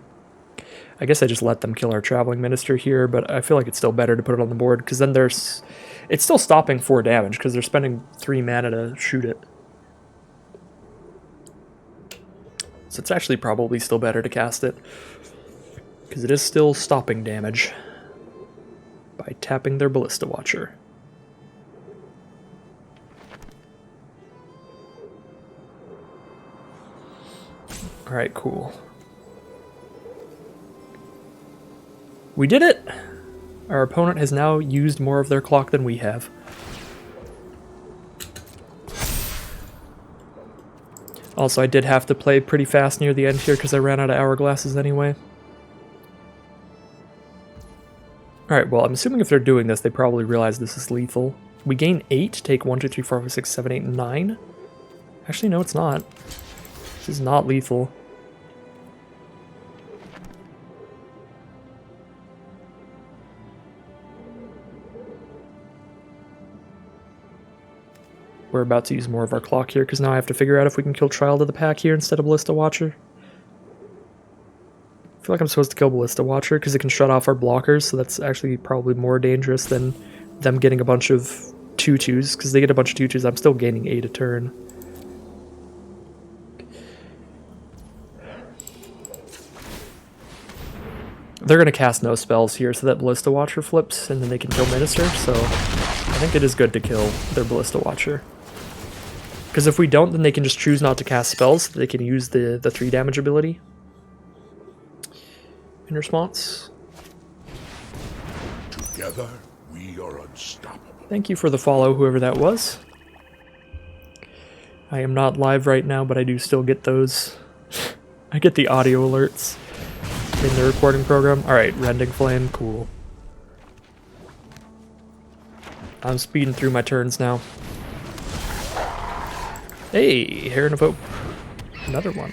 I guess I just let them kill our Traveling Minister here, but I feel like it's still better to put it on the board, because then it's still stopping 4 damage, because they're spending 3 mana to shoot it. So it's actually probably still better to cast it, because it is still stopping damage by tapping their Ballista Watcher. Alright, cool. We did it! Our opponent has now used more of their clock than we have. Also, I did have to play pretty fast near the end here because I ran out of hourglasses anyway. Alright, well, I'm assuming if they're doing this, they probably realize this is lethal. We gain 8, take 1, 2, 3, 4, 5, 6, 7, 8, 9. Actually, no, it's not. This is not lethal. We're about to use more of our clock here, because now I have to figure out if we can kill Child of the Pack here instead of Ballista Watcher. I feel like I'm supposed to kill Ballista Watcher, because it can shut off our blockers, so that's actually probably more dangerous than them getting a bunch of 2/2s, because they get a bunch of 2/2s, I'm still gaining 8 a turn. They're going to cast no spells here, so that Ballista Watcher flips, and then they can kill Minister, so I think it is good to kill their Ballista Watcher. Because if we don't, then they can just choose not to cast spells, so they can use the 3 damage ability in response. Together, we are unstoppable. Thank you for the follow, whoever that was. I am not live right now, but I do still get those. I get the audio alerts in the recording program. Alright, Rending Flame, cool. I'm speeding through my turns now. Hey, Heron of Hope. Another one.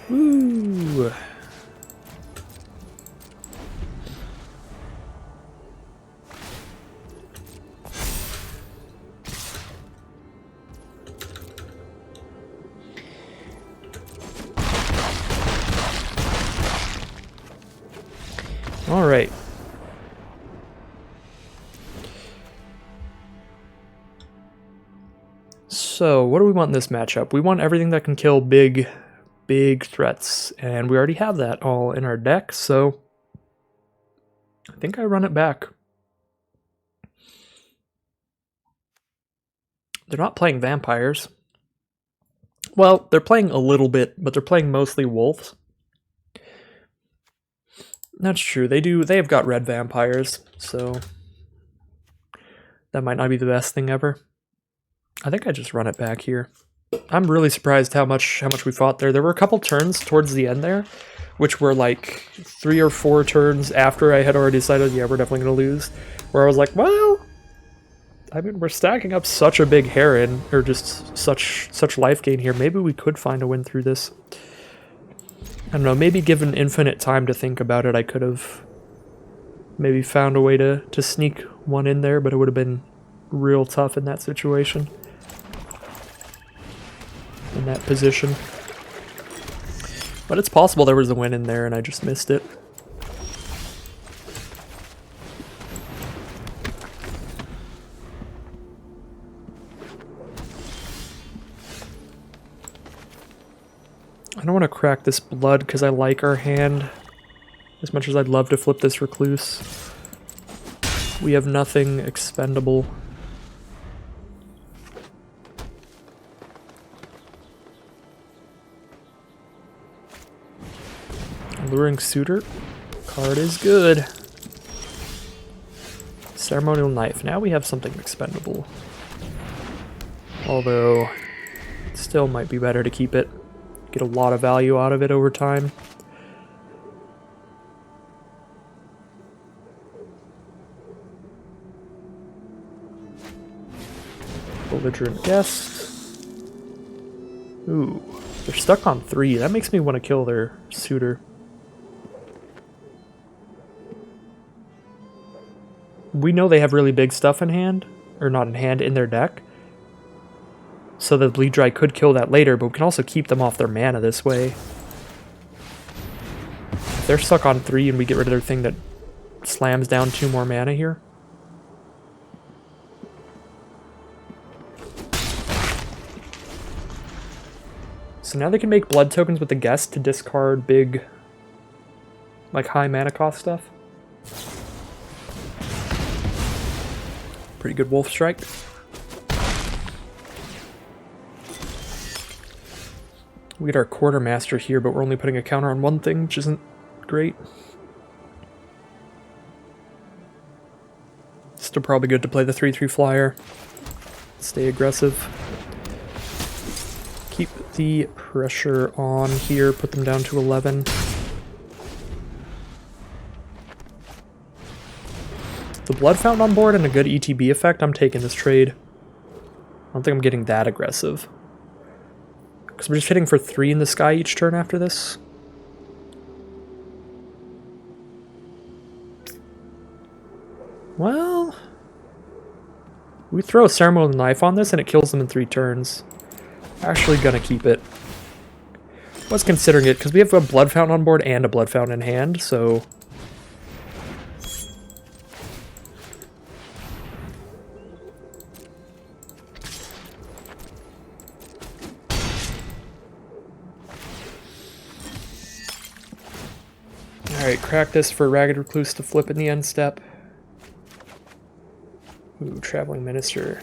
Woo! All right. So, what do we want in this matchup? We want everything that can kill big threats, and we already have that all in our deck, so I think I run it back. They're not playing vampires. Well, they're playing a little bit, but they're playing mostly wolves. That's true. They have got red vampires, so that might not be the best thing ever. I think I just run it back here. I'm really surprised how much we fought there. There were a couple turns towards the end there, which were like 3 or 4 turns after I had already decided, yeah, we're definitely gonna lose. Where I was like, well, I mean, we're stacking up such a big Heron, or just such life gain here. Maybe we could find a win through this. I don't know, maybe given infinite time to think about it, I could have maybe found a way to sneak one in there, but it would have been real tough in that situation. In that position. But it's possible there was a win in there and I just missed it. I don't want to crack this blood because I like our hand as much as I'd love to flip this recluse. We have nothing expendable. Alluring Suitor. Card is good. Ceremonial Knife. Now we have something expendable. Although, it still might be better to keep it. Get a lot of value out of it over time. Belligerent Guest. Ooh, they're stuck on 3. That makes me want to kill their Suitor. We know they have really big stuff in hand, or not in hand, in their deck. So the Bleed Dry could kill that later, but we can also keep them off their mana this way. If they're stuck on 3 and we get rid of their thing that slams down 2 more mana here. So now they can make blood tokens with the Guest to discard big, like high mana cost stuff. Pretty good Wolf Strike. We get our Quartermaster here, but we're only putting a counter on one thing, which isn't great. Still probably good to play the 3/3 flyer. Stay aggressive. Keep the pressure on here, put them down to 11. The Blood Fountain on board and a good ETB effect, I'm taking this trade. I don't think I'm getting that aggressive. Because we're just hitting for 3 in the sky each turn after this. Well, we throw a Ceremonial Knife on this and it kills them in 3 turns. Actually gonna keep it. Was considering it because we have a Blood Fountain on board and a Blood Fountain in hand, so... Alright, crack this for Ragged Recluse to flip in the end step. Ooh, Traveling Minister.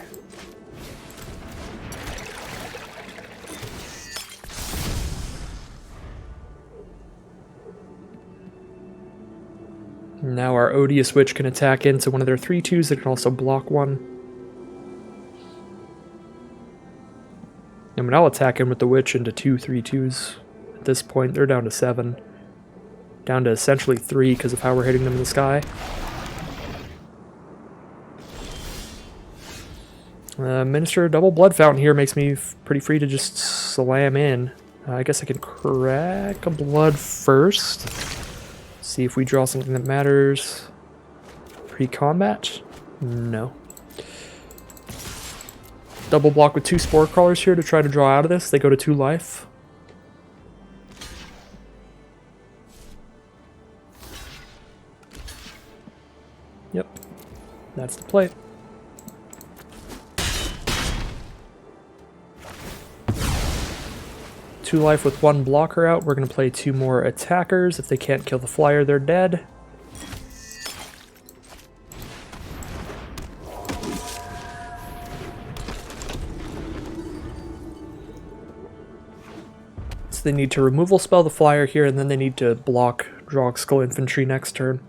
Now our Odious Witch can attack into one of their 3/2s that can also block one. I mean, I'll attack in with the Witch into 2 3/2s. At this point, they're down to 7. Down to essentially 3 because of how we're hitting them in the sky. Minister double Blood Fountain here makes me pretty free to just slam in. I guess I can crack a blood first. See if we draw something that matters. Pre-combat? No. Double block with 2 Spore Crawlers here to try to draw out of this. They go to 2 life. Yep. That's the play. Two life with 1 blocker out. We're going to play 2 more attackers. If they can't kill the flyer, they're dead. So they need to removal spell the flyer here, and then they need to block Drogskell infantry next turn.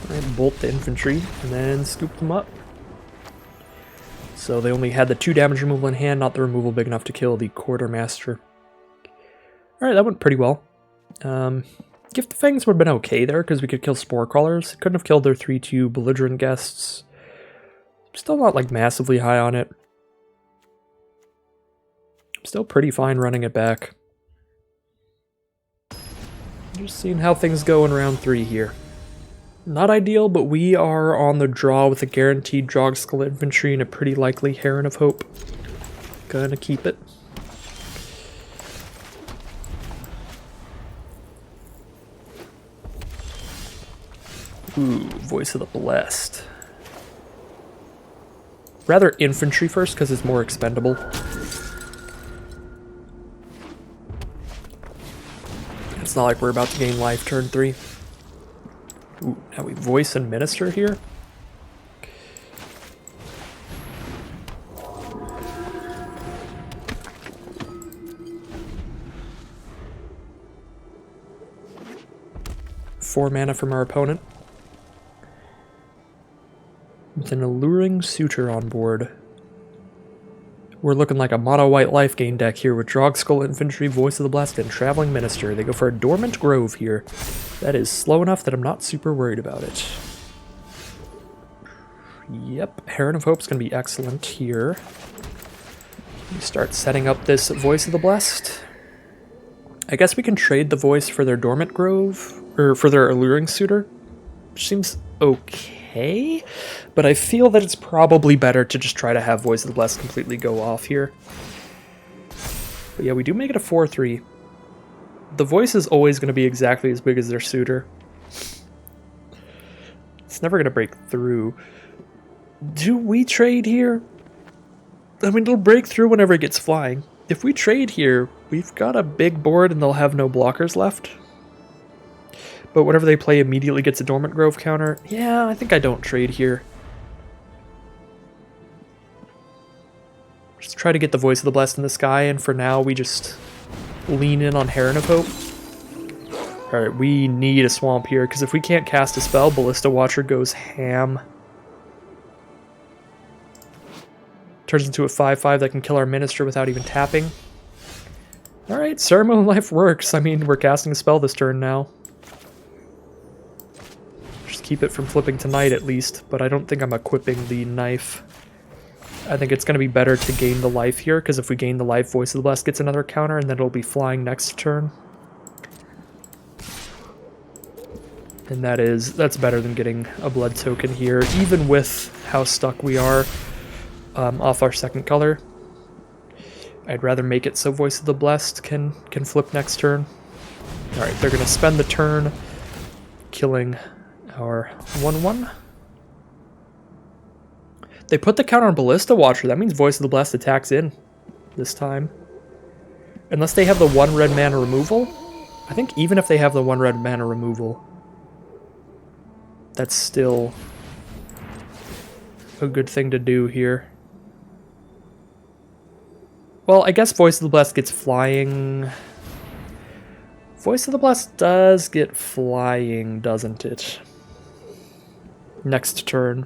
Alright, bolt the infantry and then scoop them up. So they only had the 2 damage removal in hand, not the removal big enough to kill the Quartermaster. Alright, that went pretty well. Gift of Fangs would have been okay there, because we could kill Spore Crawlers. Couldn't have killed their 3-2 Belligerent Guests. Still not, like, massively high on it. Still pretty fine running it back. Just seeing how things go in round 3 here. Not ideal, but we are on the draw with a guaranteed Drogskell infantry and a pretty likely Heron of Hope. Gonna keep it. Ooh, Voice of the Blessed. Rather infantry first, because it's more expendable. It's not like we're about to gain life turn 3. Ooh, now we voice and minister here. Four mana from our opponent. With an Alluring Suitor on board. We're looking like a mono-white life gain deck here with Drogskell Infantry, Voice of the Blessed, and Traveling Minister. They go for a Dormant Grove here. That is slow enough that I'm not super worried about it. Yep, Heron of Hope's going to be excellent here. We start setting up this Voice of the Blessed. I guess we can trade the Voice for their Dormant Grove, or for their Alluring Suitor, which seems okay, but I feel that it's probably better to just try to have Voice of the Blessed completely go off here. But yeah, we do make it a 4-3. The Voice is always going to be exactly as big as their Suitor. It's never going to break through. Do we trade here? I mean, it'll break through whenever it gets flying. If we trade here, we've got a big board and they'll have no blockers left. But whatever they play immediately gets a Dormant Grove counter. Yeah, I think I don't trade here. Just try to get the Voice of the Blessed in the sky, and for now we just lean in on Heron of Hope. Alright, we need a swamp here, because if we can't cast a spell, Ballista Watcher goes ham. Turns into a 5-5 that can kill our Minister without even tapping. Alright, Ceremonial Life works. I mean, we're casting a spell this turn now. Just keep it from flipping to Knight at least, but I don't think I'm equipping the Knife. I think it's going to be better to gain the life here, because if we gain the life, Voice of the Blessed gets another counter, and then it'll be flying next turn. And that's better than getting a blood token here, even with how stuck we are off our second color. I'd rather make it so Voice of the Blessed can flip next turn. Alright, they're going to spend the turn killing our 1-1. They put the counter on Ballista Watcher. That means Voice of the Blessed attacks in this time. Unless they have the 1 red mana removal. I think even if they have the 1 red mana removal, that's still a good thing to do here. Well, I guess Voice of the Blessed gets flying. Voice of the Blessed does get flying, doesn't it? Next turn.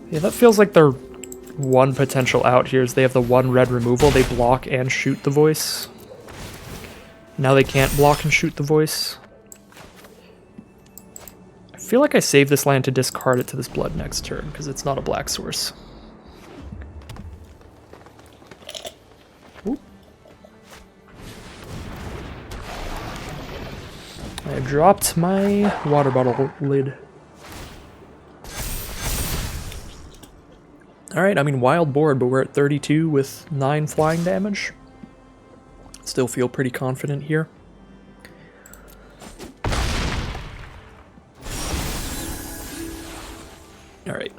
Yeah, that feels like their one potential out here is they have the 1 red removal. They block and shoot the Voice. Now they can't block and shoot the Voice. I feel like I save this land to discard it to this blood next turn, because it's not a black source. Ooh. I dropped my water bottle lid. Alright, I mean, wild board, but we're at 32 with 9 flying damage. Still feel pretty confident here. Alright.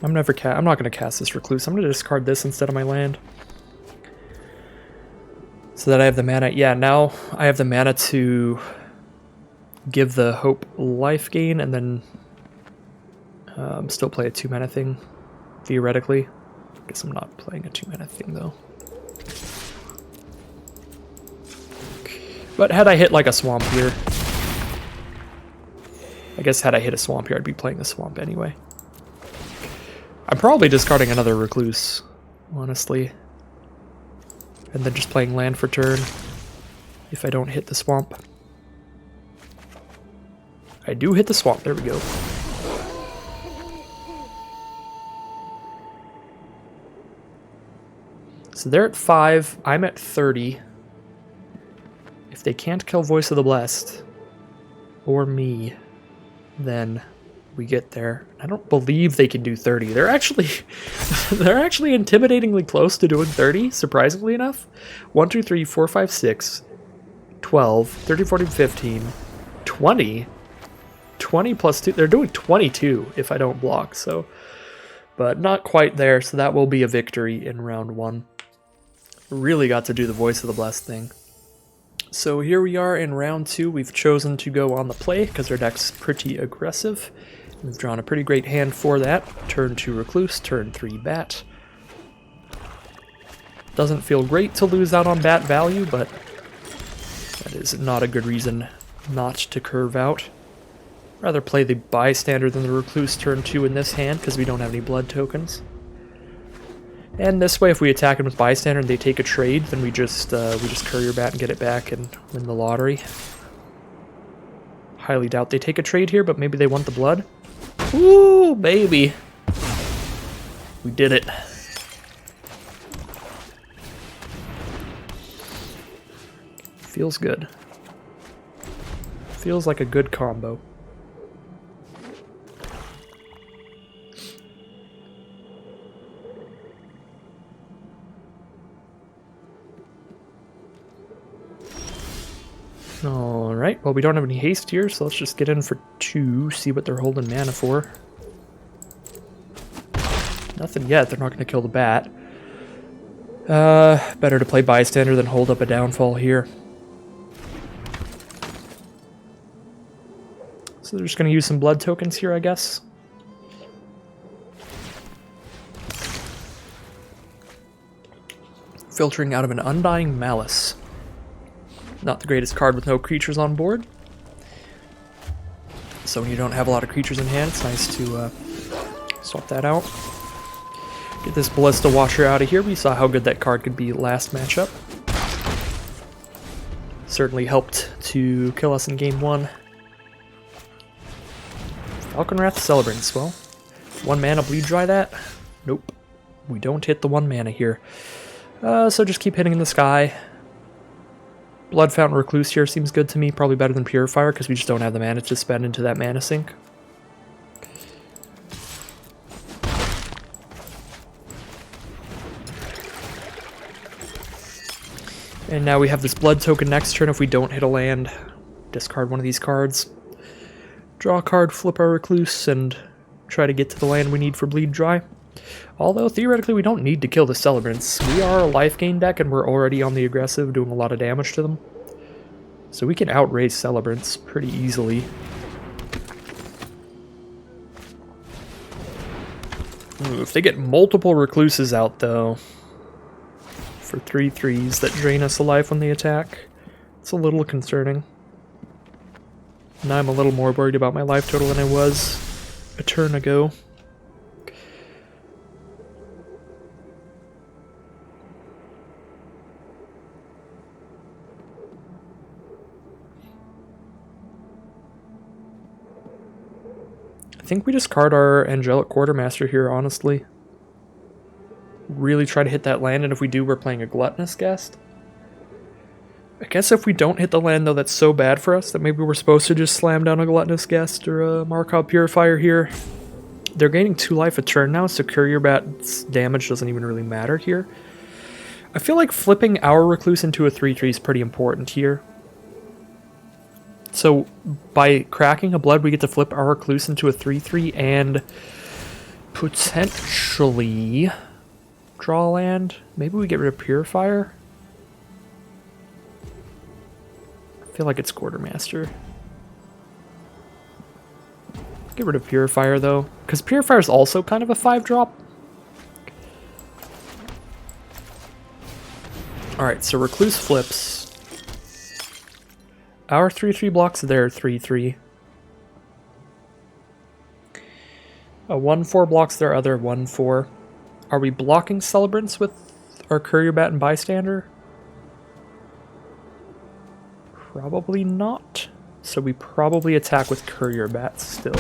I'm not gonna cast this Recluse. I'm gonna discard this instead of my land. So that I have the mana. Yeah, now I have the mana to give the Hope life gain and then still play a 2-mana thing, theoretically. Guess I'm not playing a 2-mana thing though. But had I hit like a swamp here, I guess had I hit a swamp here, I'd be playing the swamp anyway. I'm probably discarding another Recluse, honestly. And then just playing land for turn if I don't hit the swamp. I do hit the swamp, there we go. So they're at 5, I'm at 30. If they can't kill Voice of the Blessed, or me, then we get there. I don't believe they can do 30. They're actually intimidatingly close to doing 30, surprisingly enough. 1, 2, 3, 4, 5, 6, 12, 13, 14, 15, 20. 20 plus 2. They're doing 22 if I don't block, so. But not quite there, so that will be a victory in round 1. Really got to do the Voice of the Blessed thing. So here we are in round 2. We've chosen to go on the play because our deck's pretty aggressive. We've drawn a pretty great hand for that. Turn 2 Recluse, turn 3 Bat. Doesn't feel great to lose out on Bat value, but that is not a good reason not to curve out. Rather play the Bystander than the Recluse turn 2 in this hand because we don't have any blood tokens. And this way, if we attack them with Bystander and they take a trade, then we just Courier Bat and get it back and win the lottery. Highly doubt they take a trade here, but maybe they want the blood. Ooh, baby. We did it. Feels good. Feels like a good combo. Alright, well we don't have any haste here, so let's just get in for 2, see what they're holding mana for. Nothing yet, they're not going to kill the bat. Better to play Bystander than hold up a downfall here. So they're just going to use some blood tokens here, I guess. Filtering out of an Undying Malice. Not the greatest card with no creatures on board. So when you don't have a lot of creatures in hand, it's nice to swap that out. Get this Ballista Watcher out of here. We saw how good that card could be last matchup. Certainly helped to kill us in game 1. Falconwrath Celebrants. Well, 1 mana bleed dry that? Nope. We don't hit the 1 mana here. So just keep hitting in the sky. Blood Fountain Recluse here seems good to me, probably better than Purifier because we just don't have the mana to spend into that mana sink. And now we have this blood token next turn. If we don't hit a land, discard one of these cards. Draw a card, flip our Recluse, and try to get to the land we need for Bleed Dry. Although, theoretically, we don't need to kill the Celebrants. We are a life gain deck, and we're already on the aggressive, doing a lot of damage to them. So we can outrace Celebrants pretty easily. Ooh, if they get multiple Recluses out, though, for 3/3s that drain us alive when they attack, it's a little concerning. Now I'm a little more worried about my life total than I was a turn ago. I think we discard our Angelic Quartermaster here, honestly. Really try to hit that land, and if we do, we're playing a Gluttonous Guest. I guess if we don't hit the land, though, that's so bad for us that maybe we're supposed to just slam down a Gluttonous Guest or a Markov Purifier here. They're gaining 2 life a turn now, so Courier Bat's damage doesn't even really matter here. I feel like flipping our Recluse into a 3/3 is pretty important here. So by cracking a blood, we get to flip our Recluse into a 3/3 and potentially draw land. Maybe we get rid of Purifier. I feel like it's Quartermaster. Get rid of Purifier though, because Purifier is also kind of a 5-drop. Alright, so Recluse flips. Our 3/3 blocks their 3/3. A 1/4 blocks their other 1/4. Are we blocking Celebrants with our Courier Bat and Bystander? Probably not. So we probably attack with Courier Bats still.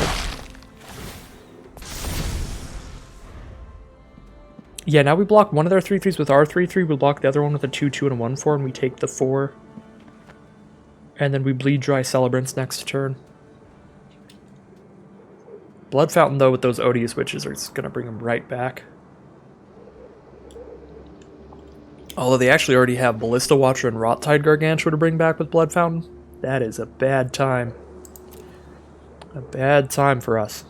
Yeah, now we block one of their 3/3s with our 3/3. We block the other one with a 2/2 and a 1/4, and we take the 4. And then we bleed dry Celebrants next turn. Blood Fountain, though, with those Odious Witches are going to bring them right back. Although they actually already have Ballista Watcher and Rot-Tide Gargantua to bring back with Blood Fountain. That is a bad time. A bad time for us.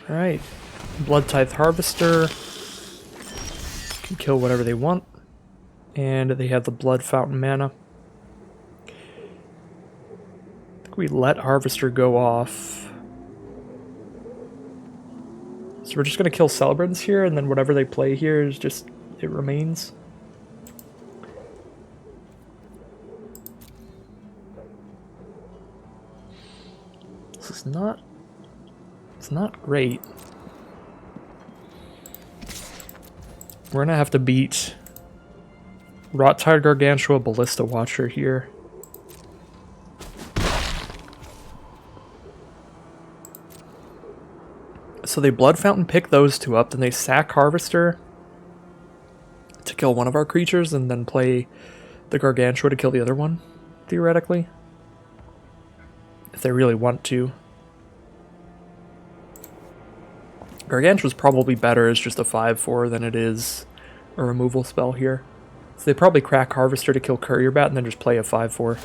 Alright, Blood Tithe Harvester can kill whatever they want, and they have the Blood Fountain mana. I think we let Harvester go off. So we're just going to kill Celebrants here, and then whatever they play here is just, it remains. This is not... It's not great. We're gonna have to beat Rot-Tide Gargantua, Ballista Watcher here. So they Blood Fountain pick those two up, then they sack Harvester to kill one of our creatures, and then play the Gargantua to kill the other one, theoretically. If they really want to. Gargantua's probably better as just a 5/4 than it is a removal spell here. So they probably crack Harvester to kill Courier Bat and then just play a 5/4.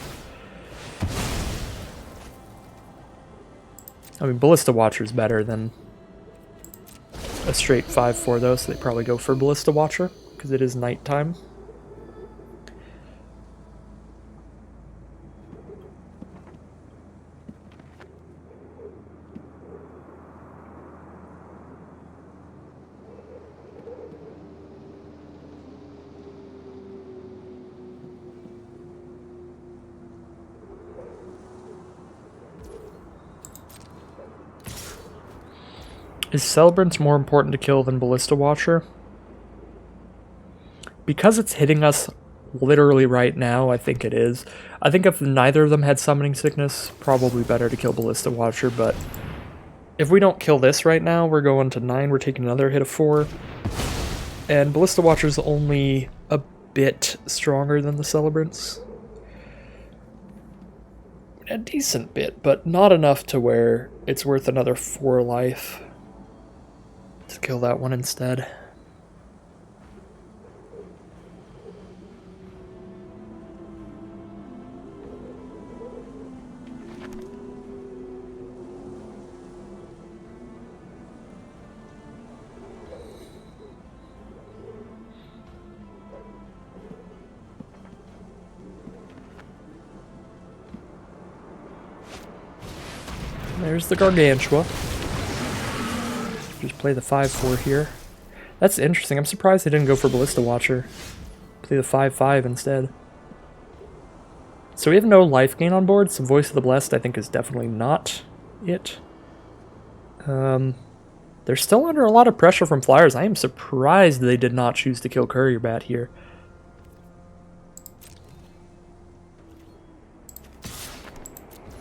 I mean, Ballista Watcher's better than a straight 5/4 though, so they probably go for Ballista Watcher, because it is nighttime. Is Celebrants more important to kill than Ballista Watcher? Because it's hitting us literally right now, I think it is. I think if neither of them had Summoning Sickness, probably better to kill Ballista Watcher, but if we don't kill this right now, we're going to 9, we're taking another hit of 4. And Ballista Watcher's only a bit stronger than the Celebrants. A decent bit, but not enough to where it's worth another 4 life. Let's kill that one instead. There's the Gargantua. Just play the 5/4 here. That's interesting. I'm surprised they didn't go for Ballista Watcher. Play the 5/5 instead. So we have no life gain on board, so Voice of the Blessed I think is definitely not it. They're still under a lot of pressure from Flyers. I am surprised they did not choose to kill Courier Bat here.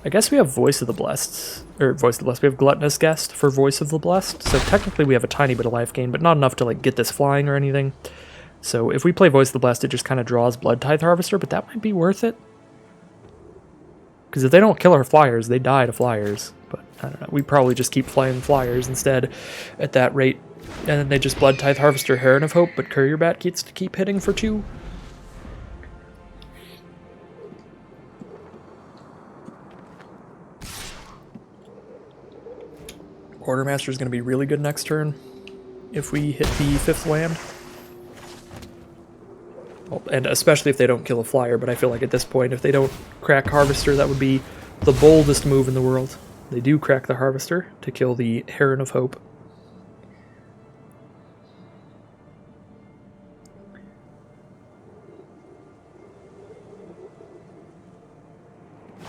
I guess we have Voice of the Blessed, or Voice of the Blessed. We have Gluttonous Guest for Voice of the Blessed, so technically we have a tiny bit of life gain, but not enough to like get this flying or anything. So if we play Voice of the Blessed, it just kind of draws Blood Tithe Harvester, but that might be worth it. Because if they don't kill our flyers, they die to flyers. But I don't know, we probably just keep flying flyers instead at that rate. And then they just Blood Tithe Harvester Heron of Hope, but Courier Bat gets to keep hitting for 2. Quartermaster is going to be really good next turn if we hit the 5th land. Well, and especially if they don't kill a flyer, but I feel like at this point, if they don't crack Harvester, that would be the boldest move in the world. They do crack the Harvester to kill the Heron of Hope.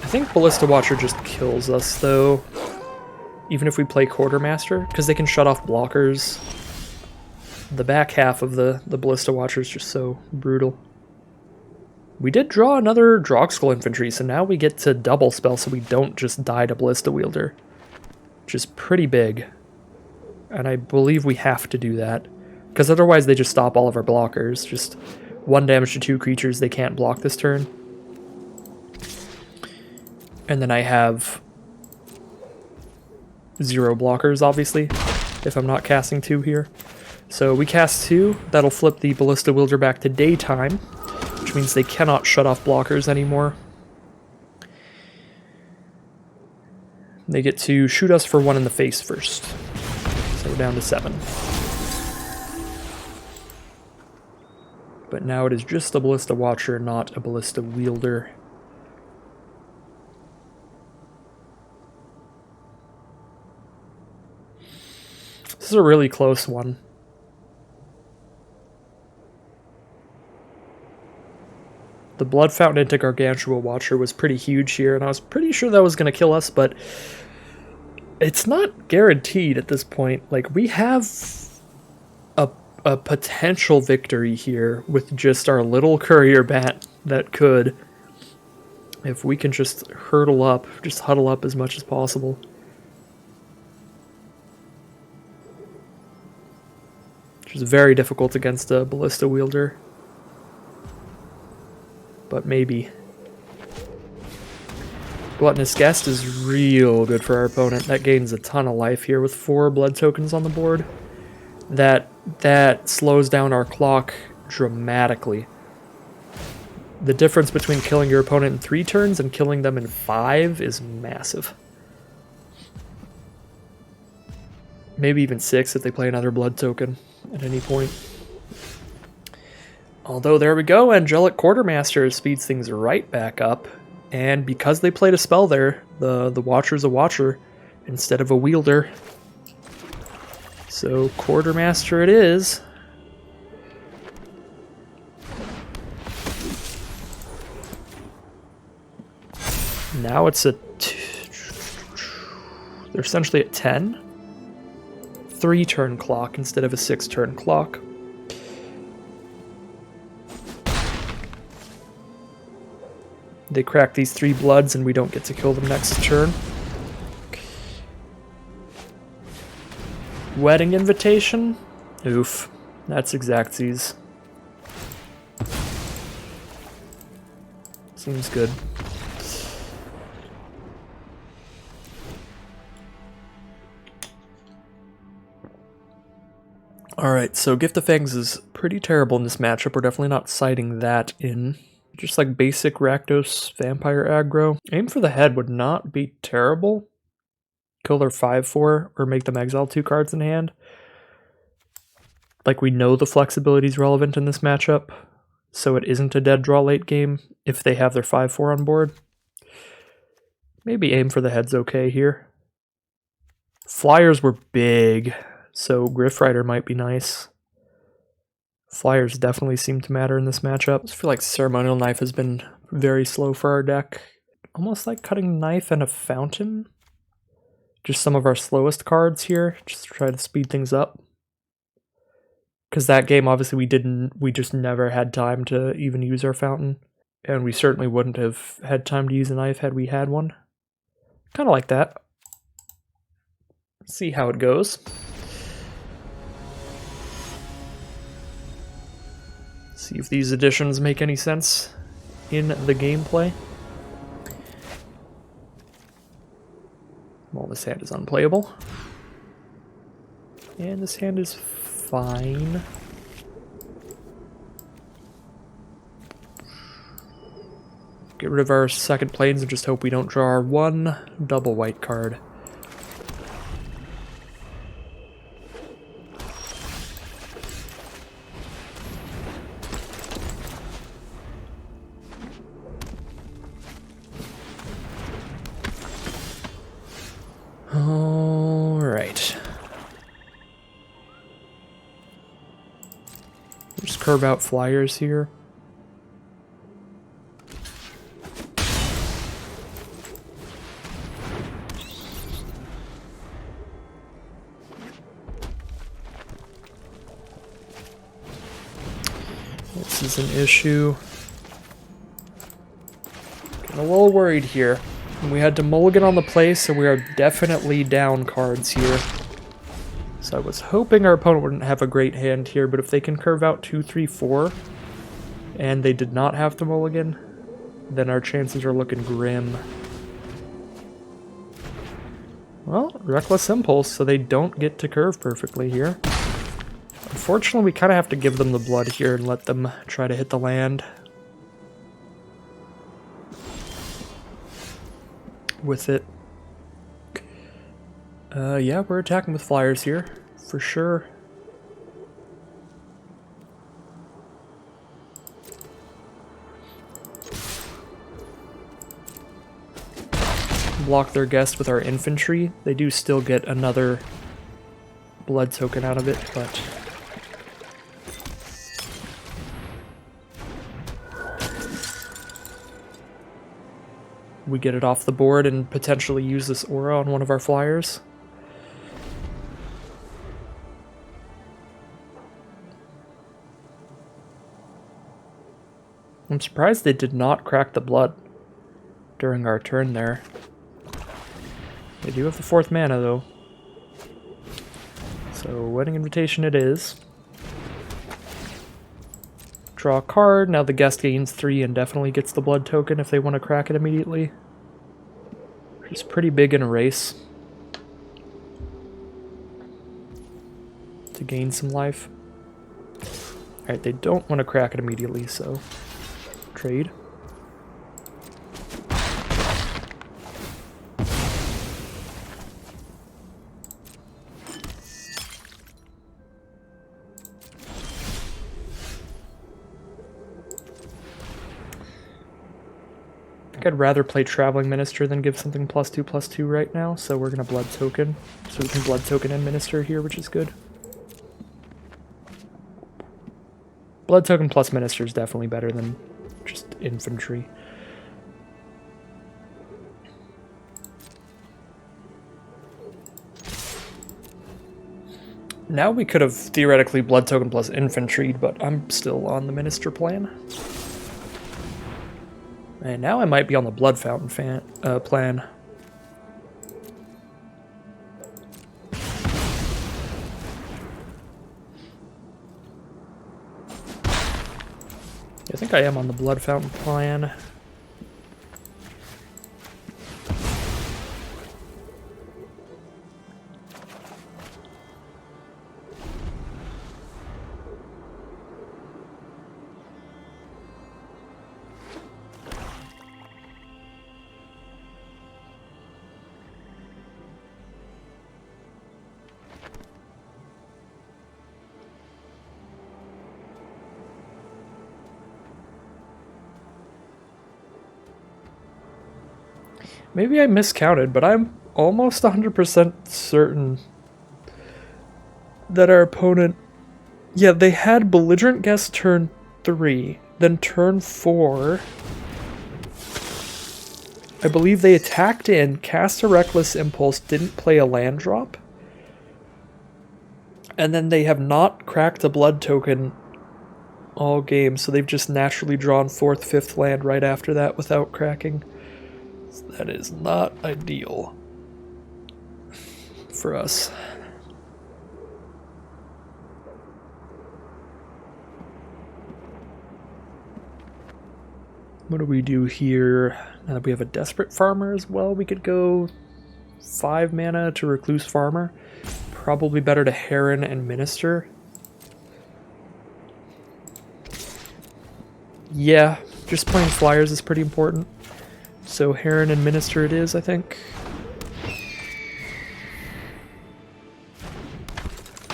I think Ballista Watcher just kills us, though. Even if we play Quartermaster, because they can shut off blockers. The back half of the Ballista Watcher is just so brutal. We did draw another Drogskull Infantry, so now we get to double spell so we don't just die to Ballista Wielder. Which is pretty big. And I believe we have to do that. Because otherwise they just stop all of our blockers. Just 1 damage to 2 creatures they can't block this turn. And then I have 0 blockers, obviously, if I'm not casting 2 here. So we cast 2, that'll flip the Ballista Wielder back to daytime, which means they cannot shut off blockers anymore. They get to shoot us for 1 in the face first. So we're down to 7. But now it is just a Ballista Watcher, not a Ballista Wielder. This is a really close one. The Blood Fountain into Gargantua Watcher was pretty huge here, and I was pretty sure that was going to kill us, but it's not guaranteed at this point. Like, we have a potential victory here with just our little Courier Bat that could, if we can just huddle up as much as possible. Which is very difficult against a Ballista Wielder. But maybe. Gluttonous Guest is real good for our opponent. That gains a ton of life here with 4 blood tokens on the board. That slows down our clock dramatically. The difference between killing your opponent in 3 turns and killing them in 5 is massive. Maybe even 6 if they play another blood token at any point. Although, there we go, Angelic Quartermaster speeds things right back up, and because they played a spell there, the Watcher's a Watcher instead of a Wielder. So, Quartermaster it is. Now it's they're essentially at 10. 3-turn clock instead of a 6-turn clock. They crack these 3 bloods and we don't get to kill them next turn. Wedding Invitation? Oof. That's Exactsies. Seems good. Alright, so Gift of Fangs is pretty terrible in this matchup. We're definitely not citing that in. Just like basic Rakdos Vampire aggro. Aim for the Head would not be terrible. Kill their 5/4 or make them exile 2 cards in hand. Like, we know the flexibility is relevant in this matchup, so it isn't a dead draw late game if they have their 5/4 on board. Maybe Aim for the Head's okay here. Flyers were big, so Griff Rider might be nice. Flyers definitely seem to matter in this matchup. I just feel like Ceremonial Knife has been very slow for our deck. Almost like Cutting Knife and a Fountain. Just some of our slowest cards here, just to try to speed things up. Because that game, obviously, we just never had time to even use our Fountain. And we certainly wouldn't have had time to use a knife had we had one. Kind of like that. Let's see how it goes. See if these additions make any sense in the gameplay. Well, this hand is unplayable. And this hand is fine. Get rid of our second planes and just hope we don't draw our one double white card. Alright. Just curve out flyers here. This is an issue. Getting a little worried here. We had to mulligan on the play, so we are definitely down cards here. So I was hoping our opponent wouldn't have a great hand here, but if they can curve out 2, 3, 4, and they did not have to mulligan, then our chances are looking grim. Well, Reckless Impulse, so they don't get to curve perfectly here. Unfortunately, we kind of have to give them the blood here and let them try to hit the land with it. Yeah, we're attacking with flyers here, for sure. Block their guest with our infantry. They do still get another blood token out of it, but we get it off the board and potentially use this aura on one of our flyers. I'm surprised they did not crack the blood during our turn there. They do have the 4th mana though. So Wedding Invitation it is. Draw a card. Now the guest gains 3 and definitely gets the blood token if they want to crack it immediately. Which is pretty big in a race. To gain some life. Alright, they don't want to crack it immediately, so trade. I think I'd rather play Traveling Minister than give something +2/+2 right now, so we're going to Blood Token. So we can Blood Token and Minister here, which is good. Blood Token plus Minister is definitely better than just Infantry. Now we could have theoretically Blood Token plus Infantry, but I'm still on the Minister plan. And now I might be on the Blood Fountain plan. I think I am on the Blood Fountain plan. Maybe I miscounted, but I'm almost 100% certain that our opponent... Yeah, they had Belligerent Guest turn 3, then turn 4. I believe they attacked in, cast a Reckless Impulse, didn't play a land drop. And then they have not cracked a blood token all game, so they've just naturally drawn 4th, 5th land right after that without cracking. That is not ideal for us. What do we do here? Now that we have a Desperate Farmer as well, we could go 5 mana to Recluse Farmer. Probably better to Heron and Minister. Yeah, just playing flyers is pretty important. So Heron and Minister it is, I think.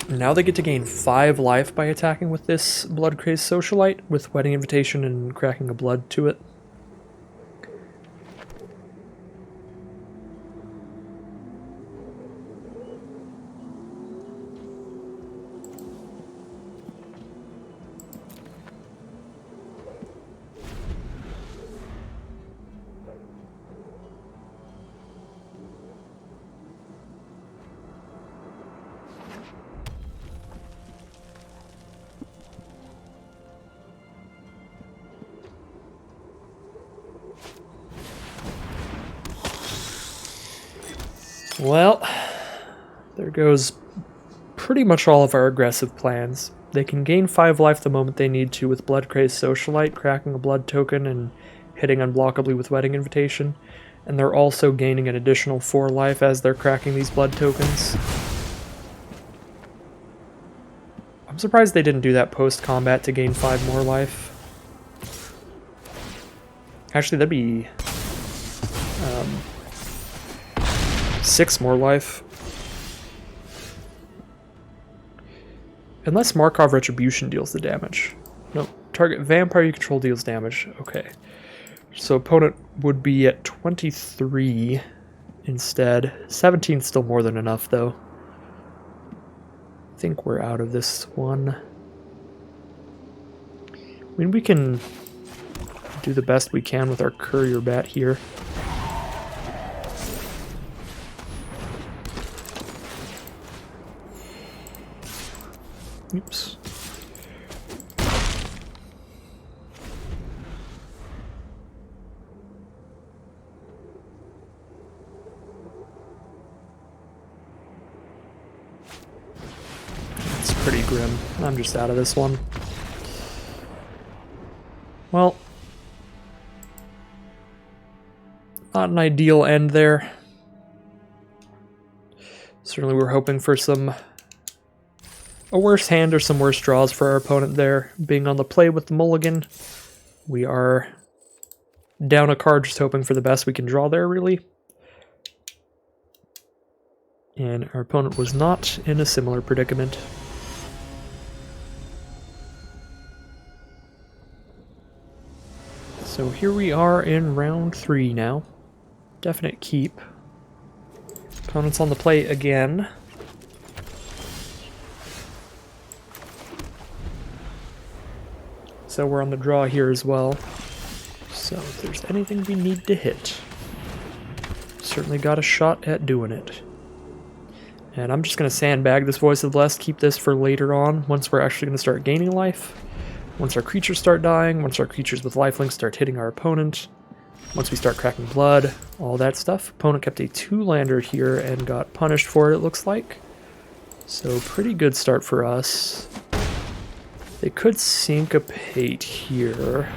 Now they get to gain 5 life by attacking with this Blood Crazed Socialite, with Wedding Invitation and cracking a blood to it. Well, there goes pretty much all of our aggressive plans. They can gain 5 life the moment they need to with Blood Crazed Socialite, cracking a blood token and hitting unblockably with Wedding Invitation. And they're also gaining an additional 4 life as they're cracking these blood tokens. I'm surprised they didn't do that post-combat to gain 5 more life. Actually, that'd be 6 more life. Unless Markov Retribution deals the damage. No, target vampire you control deals damage. Okay. So opponent would be at 23 instead. 17 is still more than enough, though. I think we're out of this one. I mean, we can do the best we can with our Courier Bat here. Oops. It's pretty grim. I'm just out of this one. Well, not an ideal end there. Certainly we're hoping for a worse hand or some worse draws for our opponent there. Being on the play with the mulligan, we are down a card, just hoping for the best we can draw there, really. And our opponent was not in a similar predicament. So here we are in round 3 now. Definite keep. Opponent's on the play again. So we're on the draw here as well. So if there's anything we need to hit, certainly got a shot at doing it. And I'm just going to sandbag this Voice of the Blessed, keep this for later on, once we're actually going to start gaining life. Once our creatures start dying, once our creatures with lifelink start hitting our opponent, once we start cracking blood, all that stuff. Opponent kept a 2-lander here and got punished for it, it looks like. So pretty good start for us. They could syncopate here,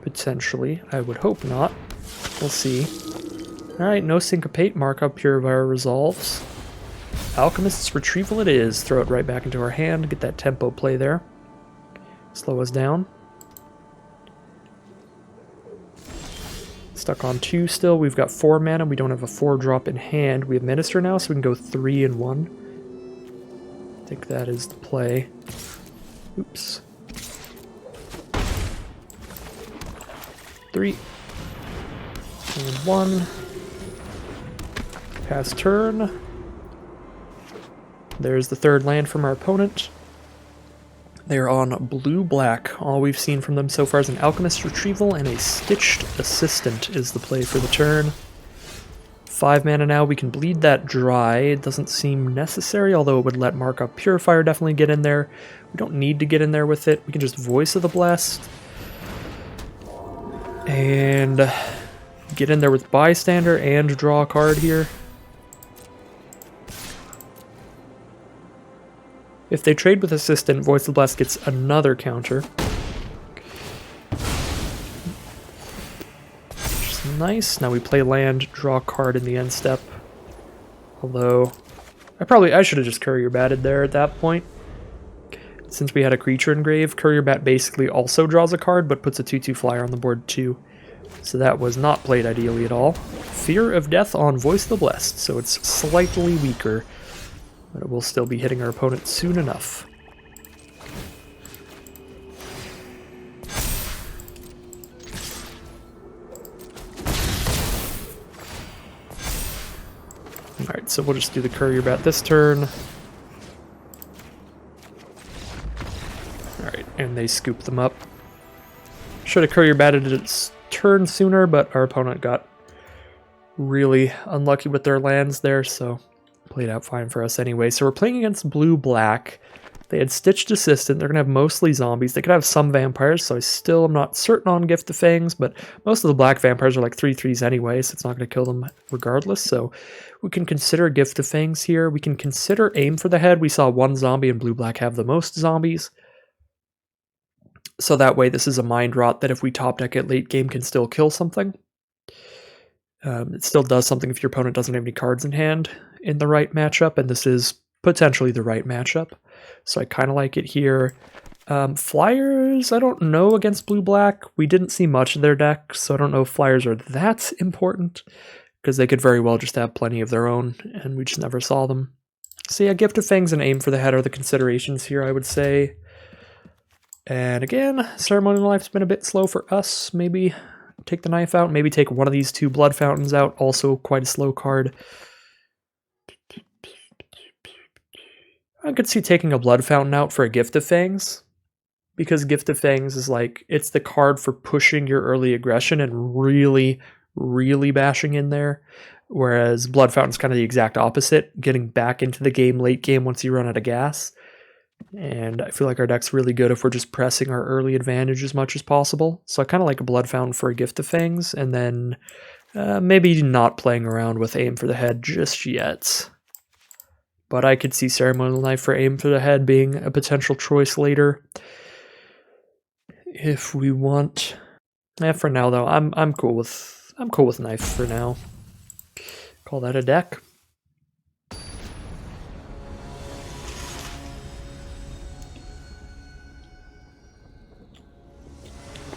potentially. I would hope not. We'll see. Alright, no syncopate. Markup Purifier resolves. Alchemist's Retrieval it is. Throw it right back into our hand. Get that tempo play there. Slow us down. Stuck on 2 still. We've got 4 mana. We don't have a 4-drop in hand. We have Minister now, so we can go 3 in 1. I think that is the play. Oops. 3. And 1. Pass turn. There's the 3rd land from our opponent. They're on blue-black. All we've seen from them so far is an Alchemist's Retrieval and a Stitched Assistant is the play for the turn. 5 mana now. We can bleed that dry. It doesn't seem necessary, although it would let Markup Purifier definitely get in there. We don't need to get in there with it. We can just Voice of the Blessed. And get in there with Bystander and draw a card here. If they trade with Assistant, Voice of the Blessed gets another counter. Nice. Now we play land, draw a card in the end step. Although, I should have just Courier Batted there at that point. Since we had a creature engraved, Courier Bat basically also draws a card, but puts a 2/2 flyer on the board too. So that was not played ideally at all. Fear of Death on Voice of the Blessed, so it's slightly weaker, but it will still be hitting our opponent soon enough. Alright, so we'll just do the Courier Bat this turn. Alright, and they scoop them up. Should have Courier Batted its turn sooner, but our opponent got really unlucky with their lands there, so played out fine for us anyway. So we're playing against blue-black. They had Stitched Assistant. They're going to have mostly zombies. They could have some vampires, so I still am not certain on Gift of Fangs, but most of the black vampires are like 3/3s anyway, so it's not going to kill them regardless. So we can consider Gift of Fangs here. We can consider Aim for the Head. We saw one zombie and blue-black have the most zombies. So that way this is a mind rot that if we top deck it late game can still kill something. It still does something if your opponent doesn't have any cards in hand in the right matchup, and this is potentially the right matchup. So I kind of like it here. Flyers, I don't know against blue-black. We didn't see much of their deck, so I don't know if flyers are that important, because they could very well just have plenty of their own, and we just never saw them. So yeah, Gift of Fangs and Aim for the Head are the considerations here, I would say. And again, Ceremonial Life's been a bit slow for us. Maybe take the knife out, maybe take one of these two Blood Fountains out, also quite a slow card. I could see taking a Blood Fountain out for a Gift of Fangs, because Gift of Fangs is like, it's the card for pushing your early aggression and really, really bashing in there, whereas Blood Fountain's kind of the exact opposite, getting back into the game late game once you run out of gas. And I feel like our deck's really good if we're just pressing our early advantage as much as possible. So I kind of like a Blood Fountain for a Gift of Fangs, and then maybe not playing around with Aim for the Head just yet. But I could see Ceremonial Knife for Aim for the Head being a potential choice later, if we want. Yeah, for now though, I'm cool with Knife for now. Call that a deck.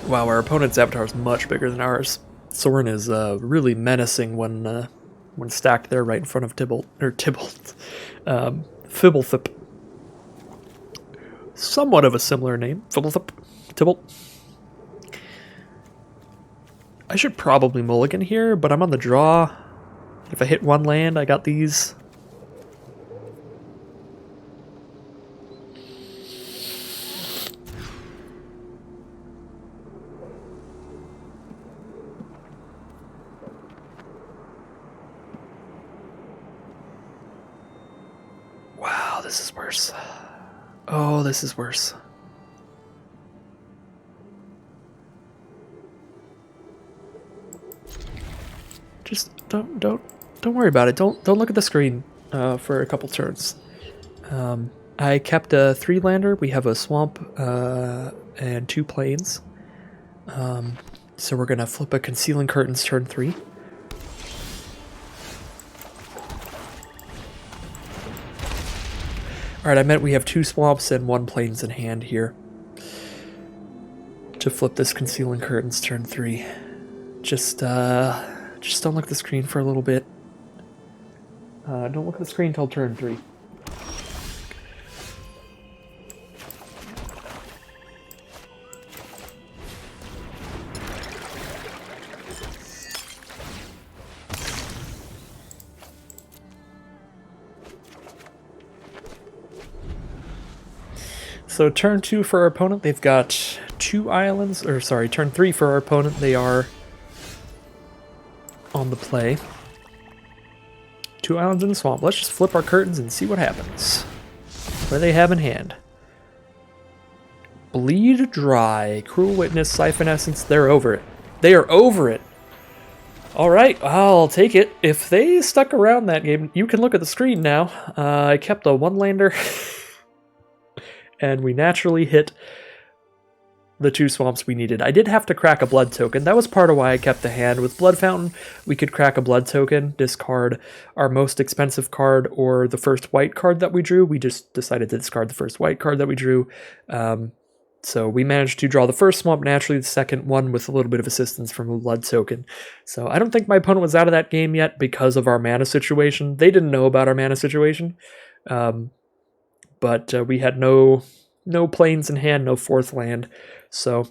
Wow, our opponent's avatar is much bigger than ours. Soren is really menacing when stacked there right in front of Fibblethip. Somewhat of a similar name, Fibblethip, Tibble. I should probably mulligan here, but I'm on the draw. If I hit one land, I got these. Wow, this is worse. Oh, this is worse. Just don't worry about it. Don't look at the screen for a couple turns. I kept a 3-lander. We have a swamp and 2 plains. So we're gonna flip a Concealing Curtains turn 3. Alright, I meant we have 2 swamps and 1 plains in hand here to flip this Concealing Curtains turn 3. Just don't look at the screen for a little bit. Don't look at the screen until turn 3. So turn 2 for our opponent, they've got 2 islands, or sorry, turn 3 for our opponent, they are on the play. 2 islands in the swamp. Let's just flip our curtains and see what happens. What do they have in hand? Bleed Dry, Cruel Witness, Siphon Essence, they're over it. They are over it! Alright, I'll take it. If they stuck around that game, you can look at the screen now. I kept a 1-lander. And we naturally hit the 2 swamps we needed. I did have to crack a blood token. That was part of why I kept the hand. With Blood Fountain, we could crack a blood token, discard our most expensive card or the first white card that we drew. We just decided to discard the first white card that we drew. So we managed to draw the first swamp naturally, the second one with a little bit of assistance from a blood token. So I don't think my opponent was out of that game yet because of our mana situation. They didn't know about our mana situation. But we had no planes in hand, no 4th land. So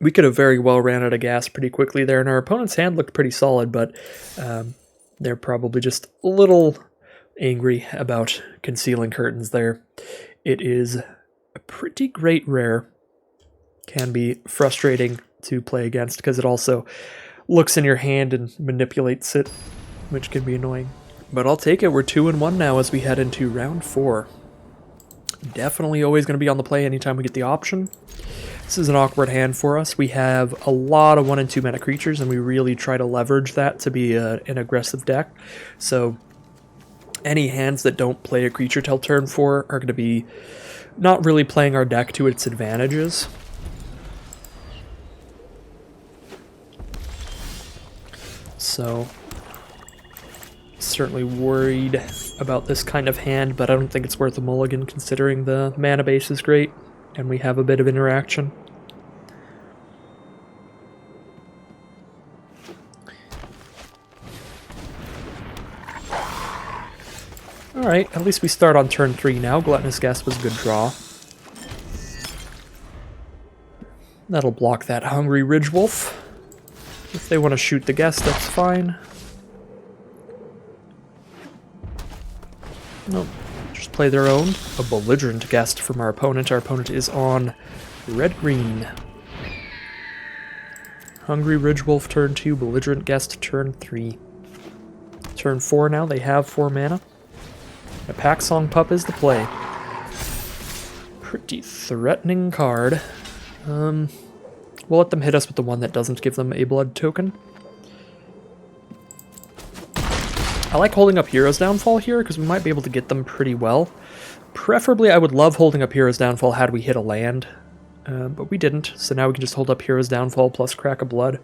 we could have very well ran out of gas pretty quickly there. And our opponent's hand looked pretty solid, but they're probably just a little angry about concealing curtains there. It is a pretty great rare. Can be frustrating to play against because it also looks in your hand and manipulates it, which can be annoying. But I'll take it. We're 2-1 now as we head into round 4. Definitely always going to be on the play anytime we get the option. This is an awkward hand for us. We have a lot of 1 and 2 mana creatures, and we really try to leverage that to be an aggressive deck. So any hands that don't play a creature till turn 4 are going to be not really playing our deck to its advantages. So certainly worried about this kind of hand, but I don't think it's worth a mulligan considering the mana base is great and we have a bit of interaction. Alright, at least we start on turn 3 now. Gluttonous Guest was a good draw. That'll block that Hungry Ridgewolf. If they want to shoot the guest, that's fine. Nope, just play their own. A Belligerent Guest from our opponent. Our opponent is on red-green. Hungry Ridgewolf turn 2, Belligerent Guest turn 3. Turn 4 now, they have 4 mana. A Pack Song Pup is the play. Pretty threatening card. We'll let them hit us with the one that doesn't give them a blood token. I like holding up Hero's Downfall here because we might be able to get them pretty well. Preferably, I would love holding up Hero's Downfall had we hit a land, but we didn't, so now we can just hold up Hero's Downfall plus crack a blood.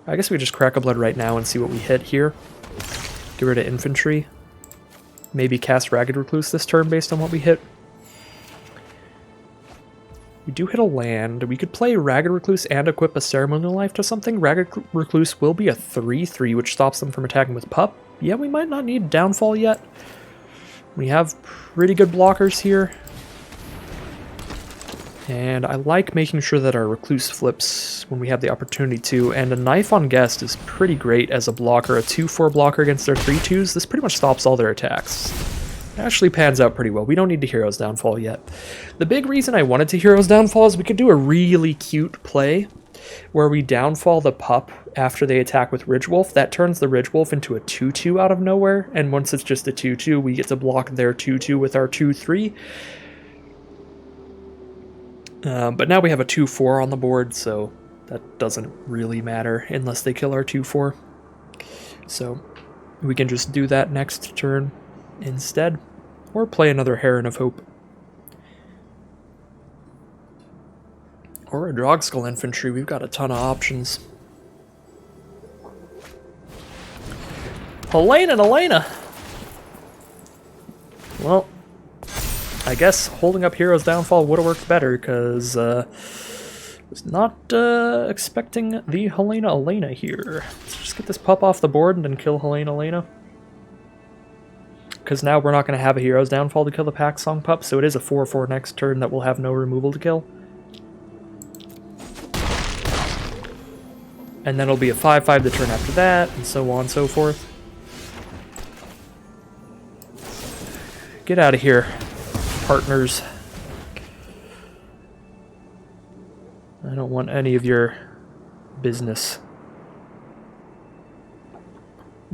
I guess we just crack a blood right now and see what we hit here. Get rid of infantry. Maybe cast Ragged Recluse this turn based on what we hit. We do hit a land. We could play Ragged Recluse and equip a Ceremonial Life to something. Ragged Recluse will be a 3/3, which stops them from attacking with Pup. Yeah, we might not need Downfall yet. We have pretty good blockers here. And I like making sure that our Recluse flips when we have the opportunity to. And a Knife on Guest is pretty great as a blocker. A 2/4 blocker against their 3/2s. This pretty much stops all their attacks. It actually pans out pretty well. We don't need to Hero's Downfall yet. The big reason I wanted to Hero's Downfall is we could do a really cute play where we downfall the Pup after they attack with Ridgewolf. That turns the Ridgewolf into a 2/2 out of nowhere. And once it's just a 2/2, we get to block their 2/2 with our 2/3. But now we have a 2/4 on the board, so that doesn't really matter unless they kill our 2/4. So we can just do that next turn instead, or play another Heron of Hope. Or a Drogskull Infantry. We've got a ton of options. Helena and Elena! Well, I guess holding up Hero's Downfall would have worked better, because was not expecting the Helena here. Let's just get this Pup off the board and then kill Helena. Because now we're not going to have a Hero's Downfall to kill the Pack Song Pup, so it is a 4/4 next turn that will have no removal to kill. And then it'll be a 5/5 the turn after that, and so on and so forth. Get out of here, partners. I don't want any of your business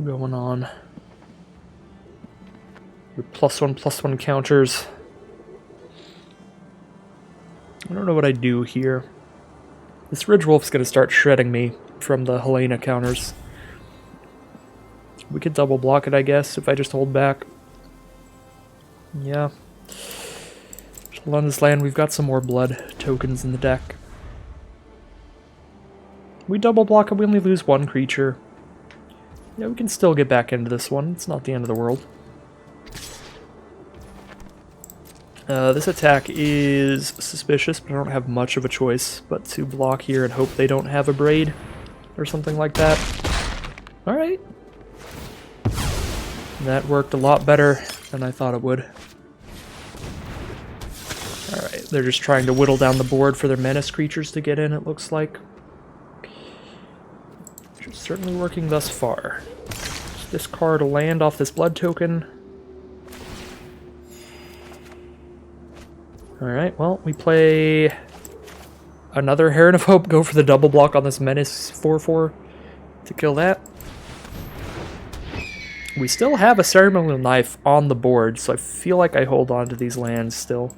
going on. Your +1/+1 counters. I don't know what I do here. This Ridgewolf's going to start shredding me from the Helena counters. We could double block it, I guess, if I just hold back. Yeah. Well, on this land, we've got some more blood tokens in the deck. We double block and we only lose one creature. Yeah, we can still get back into this one. It's not the end of the world. This attack is suspicious, but I don't have much of a choice but to block here and hope they don't have a braid or something like that. Alright. That worked a lot better than I thought it would. Alright, they're just trying to whittle down the board for their menace creatures to get in, it looks like. Which is certainly working thus far. Just discard a land off this blood token. Alright, well, we play another Heron of Hope, go for the double block on this Menace 4/4 to kill that. We still have a Ceremonial Knife on the board, so I feel like I hold on to these lands still.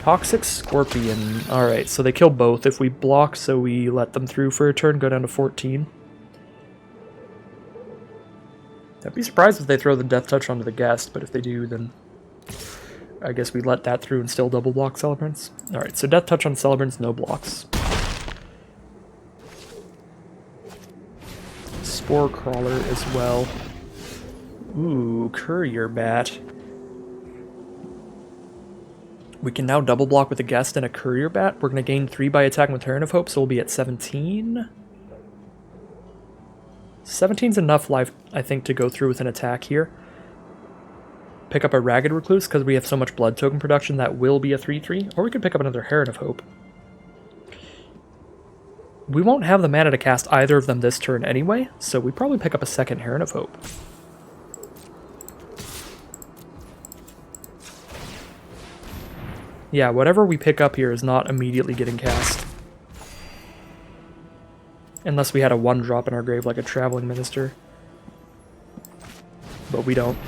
Toxic Scorpion. Alright, so they kill both. If we block, so we let them through for a turn, go down to 14. I'd be surprised if they throw the Death Touch onto the guest, but if they do, then I guess we let that through and still double block Celebrants. Alright, so Death Touch on Celebrants, no blocks. Spore Crawler as well. Ooh, Courier Bat. We can now double block with a guest and a Courier Bat. We're going to gain 3 by attacking with Heron of Hope, so we'll be at 17. 17's enough life, I think, to go through with an attack here. Pick up a Ragged Recluse, because we have so much blood token production, that will be a 3/3. Or we could pick up another Heron of Hope. We won't have the mana to cast either of them this turn anyway, so we probably pick up a second Heron of Hope. Yeah, whatever we pick up here is not immediately getting cast. Unless we had a 1-drop in our grave like a Traveling Minister. But we don't.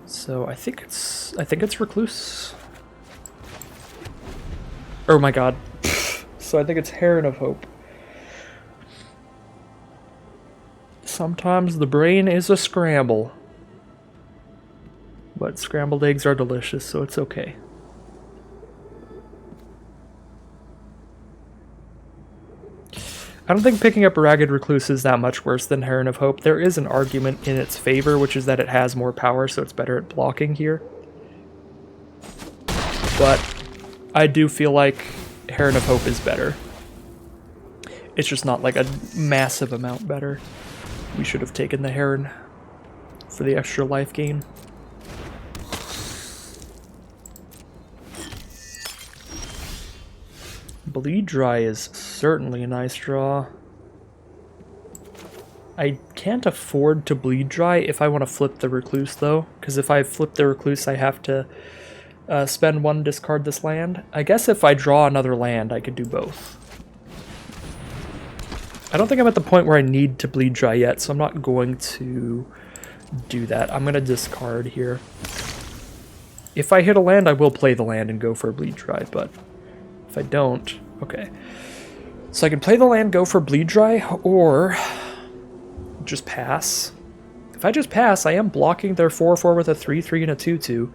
So I think it's Recluse. Oh my god. So I think it's Heron of Hope. Sometimes the brain is a scramble. But scrambled eggs are delicious, so it's okay. I don't think picking up a Ragged Recluse is that much worse than Heron of Hope. There is an argument in its favor, which is that it has more power, so it's better at blocking here. But I do feel like Heron of Hope is better. It's just not like a massive amount better. We should have taken the Heron for the extra life gain. Bleed Dry is certainly a nice draw. I can't afford to Bleed Dry if I want to flip the Recluse, though, because if I flip the Recluse, I have to spend 1, discard this land. I guess if I draw another land, I could do both. I don't think I'm at the point where I need to Bleed Dry yet, so I'm not going to do that. I'm going to discard here. If I hit a land, I will play the land and go for a Bleed Dry, but if I don't... Okay. So I can play the land, go for Bleed Dry, or just pass. If I just pass, I am blocking their 4/4 with a 3/3 and a 2/2.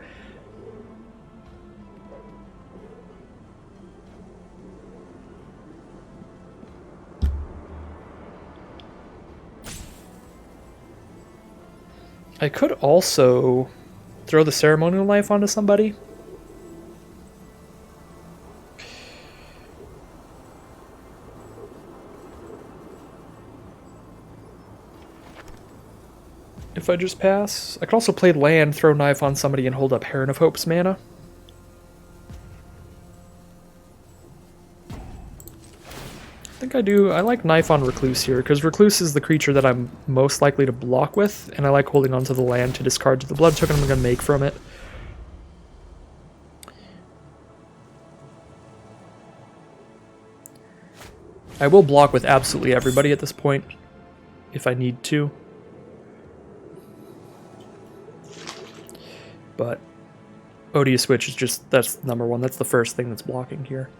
I could also throw the Ceremonial Knife onto somebody. If I just pass. I could also play land, throw knife on somebody, and hold up Heron of Hope's mana. I think I do. I like knife on Recluse here, because Recluse is the creature that I'm most likely to block with, and I like holding onto the land to discard to the blood token I'm going to make from it. I will block with absolutely everybody at this point, if I need to. But Odious Switch is just, that's #1. That's the first thing that's blocking here.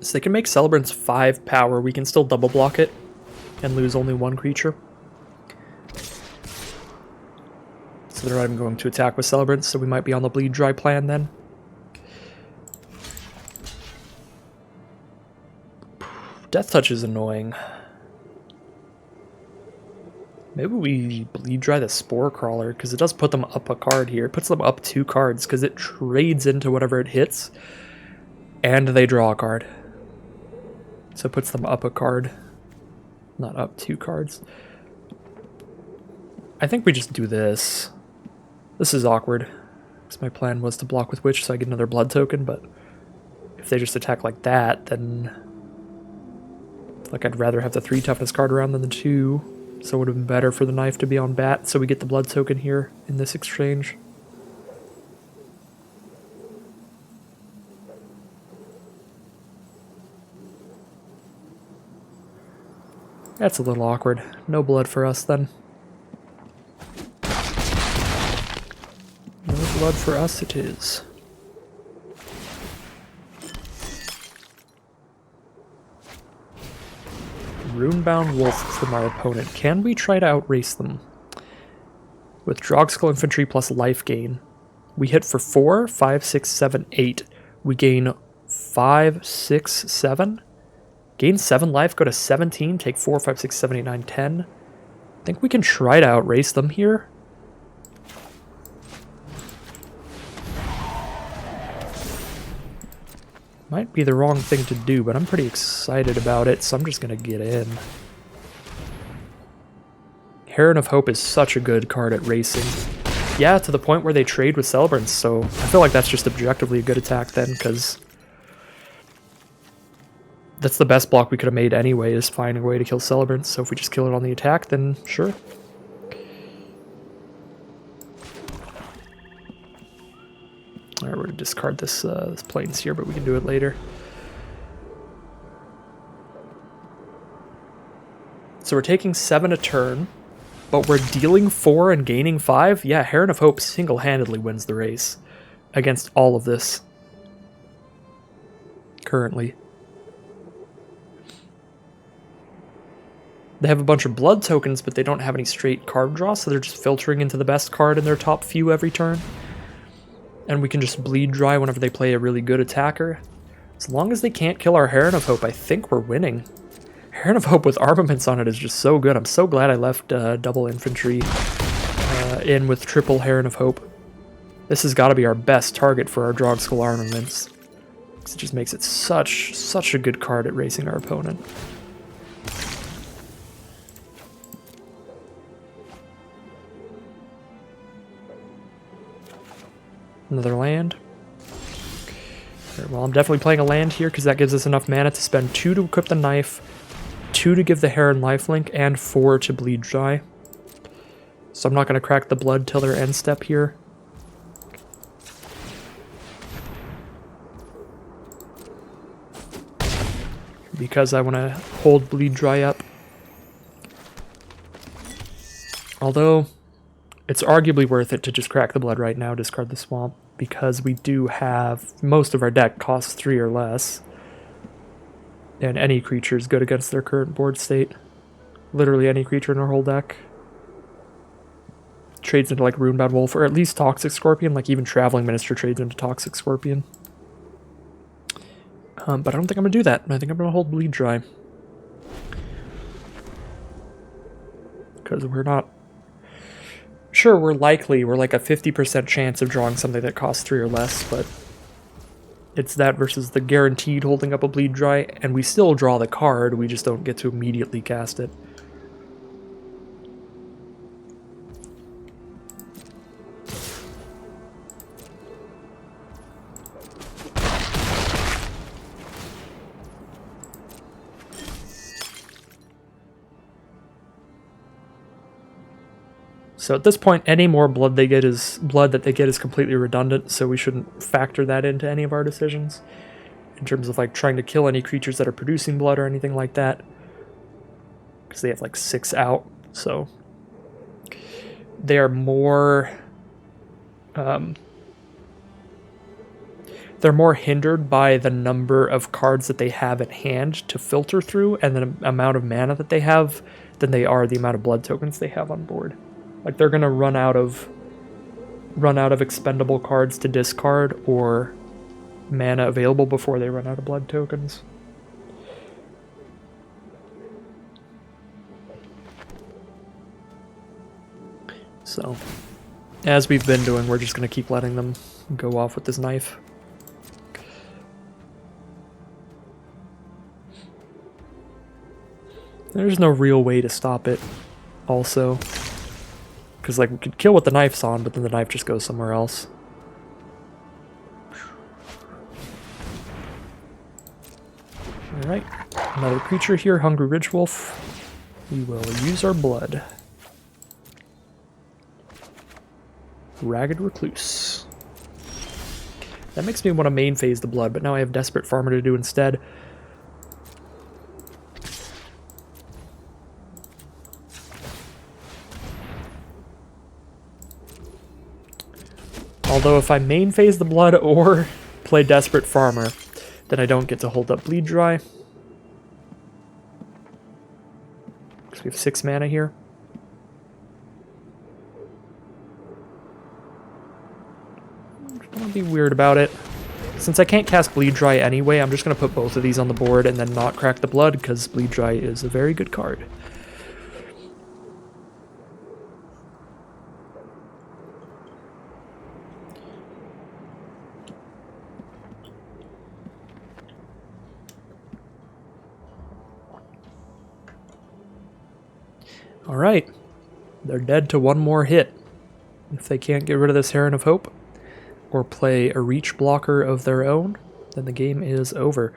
So they can make Celebrant's 5 power. We can still double block it and lose only 1 creature. So they're not even going to attack with Celebrant, so we might be on the bleed dry plan then. Death Touch is annoying. Maybe we bleed dry the Spore Crawler, because it does put them up a card here. It puts them up 2 cards, because it trades into whatever it hits, and they draw a card. So it puts them up a card, not up 2 cards. I think we just do this. This is awkward, because my plan was to block with Witch so I get another blood token, but if they just attack like that, then like I'd rather have the 3 toughness card around than the 2. So it would have been better for the knife to be on bat, so we get the blood token here in this exchange. That's a little awkward. No blood for us then. No blood for us it is. Runebound Wolf from our opponent. Can we try to outrace them? With Drogskull Infantry plus life gain. We hit for 4, 5, 6, 7, 8. We gain 5, 6, 7. Gain 7 life, go to 17, take 4, 5, 6, 7, 8, 9, 10. I think we can try to outrace them here. Might be the wrong thing to do, but I'm pretty excited about it, so I'm just going to get in. Heron of Hope is such a good card at racing. Yeah, to the point where they trade with Celebrants, so I feel like that's just objectively a good attack then, because that's the best block we could have made anyway, is finding a way to kill Celebrants, so if we just kill it on the attack, then sure. Alright, we're going to discard this, this Plains here, but we can do it later. So we're taking 7 a turn, but we're dealing 4 and gaining 5? Yeah, Heron of Hope single-handedly wins the race against all of this. Currently. They have a bunch of blood tokens, but they don't have any straight card draw, so they're just filtering into the best card in their top few every turn. And we can just bleed dry whenever they play a really good attacker. As long as they can't kill our Heron of Hope, I think we're winning. Heron of Hope with armaments on it is just so good. I'm so glad I left double infantry in with triple Heron of Hope. This has got to be our best target for our Drogskull armaments. It just makes it such a good card at racing our opponent. Another land. Right, well, I'm definitely playing a land here because that gives us enough mana to spend 2 to equip the knife, 2 to give the Heron lifelink, and 4 to bleed dry. So I'm not going to crack the blood till their end step here. Because I want to hold bleed dry up. Although it's arguably worth it to just crack the blood right now, discard the swamp, because we do have, most of our deck costs 3 or less. And any creature is good against their current board state. Literally any creature in our whole deck. Trades into like Runebound Wolf, or at least Toxic Scorpion, like even Traveling Minister trades into Toxic Scorpion. But I don't think I'm going to do that. I think I'm going to hold bleed dry. Because we're not... Sure, we're like a 50% chance of drawing something that costs 3 or less, but it's that versus the guaranteed holding up a bleed dry, and we still draw the card, we just don't get to immediately cast it. So at this point, any more blood that they get is completely redundant, so we shouldn't factor that into any of our decisions. In terms of like trying to kill any creatures that are producing blood or anything like that. Because they have like 6 out, so they are more they're more hindered by the number of cards that they have in hand to filter through and the amount of mana that they have than they are the amount of blood tokens they have on board. Like they're gonna run out of expendable cards to discard or mana available before they run out of blood tokens. So, as we've been doing, we're just going to keep letting them go off with this knife. There's no real way to stop it, also. Because, like, we could kill what the knife's on, but then the knife just goes somewhere else. Alright, another creature here, Hungry Ridge Wolf. We will use our blood. Ragged Recluse. That makes me want to main phase the blood, but now I have Desperate Farmer to do instead. Although if I main phase the blood or play Desperate Farmer, then I don't get to hold up Bleed Dry. Because we have 6 mana here. Don't be weird about it. Since I can't cast Bleed Dry anyway, I'm just going to put both of these on the board and then not crack the blood, because Bleed Dry is a very good card. Alright, they're dead to one more hit. If they can't get rid of this Heron of Hope, or play a reach blocker of their own, then the game is over.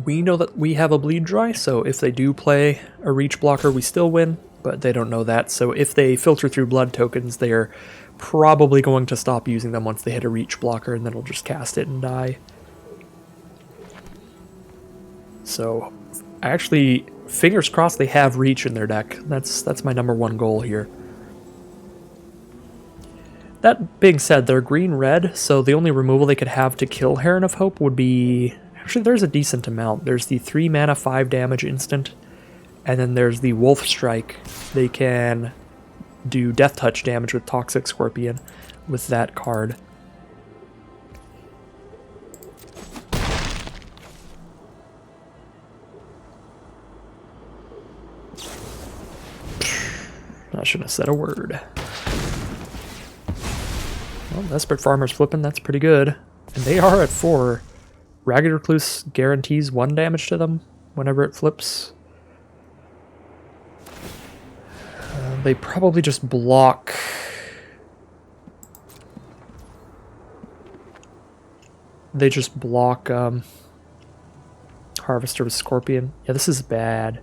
We know that we have a Bleed Dry, so if they do play a reach blocker, we still win, but they don't know that, so if they filter through blood tokens, they're probably going to stop using them once they hit a reach blocker, and then we'll just cast it and die. So, actually, fingers crossed they have reach in their deck. That's my #1 goal here. That being said, they're green-red, so the only removal they could have to kill Heron of Hope would be... Actually, there's a decent amount. There's the 3 mana, 5 damage instant, and then there's the Wolf Strike. They can do Death Touch damage with Toxic Scorpion with that card. I shouldn't have said a word. Well, Desperate Farmer's flipping, that's pretty good. And they are at 4. Ragged Recluse guarantees 1 damage to them whenever it flips. They probably just block... They just block Harvester with Scorpion. Yeah, this is bad.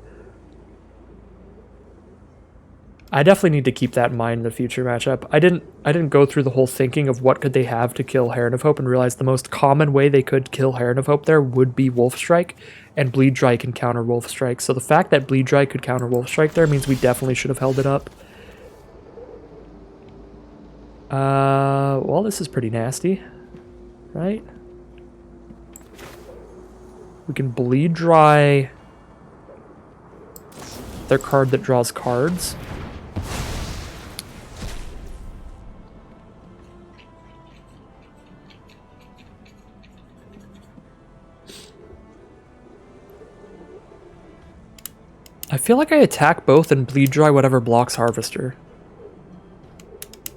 I definitely need to keep that in mind in the future matchup. I didn't go through the whole thinking of what could they have to kill Heron of Hope and realize the most common way they could kill Heron of Hope there would be Wolf Strike, and Bleed Dry can counter Wolf Strike. So the fact that Bleed Dry could counter Wolf Strike there means we definitely should have held it up. Well, this is pretty nasty, right? We can Bleed Dry their card that draws cards. I feel like I attack both and Bleed Dry whatever blocks Harvester.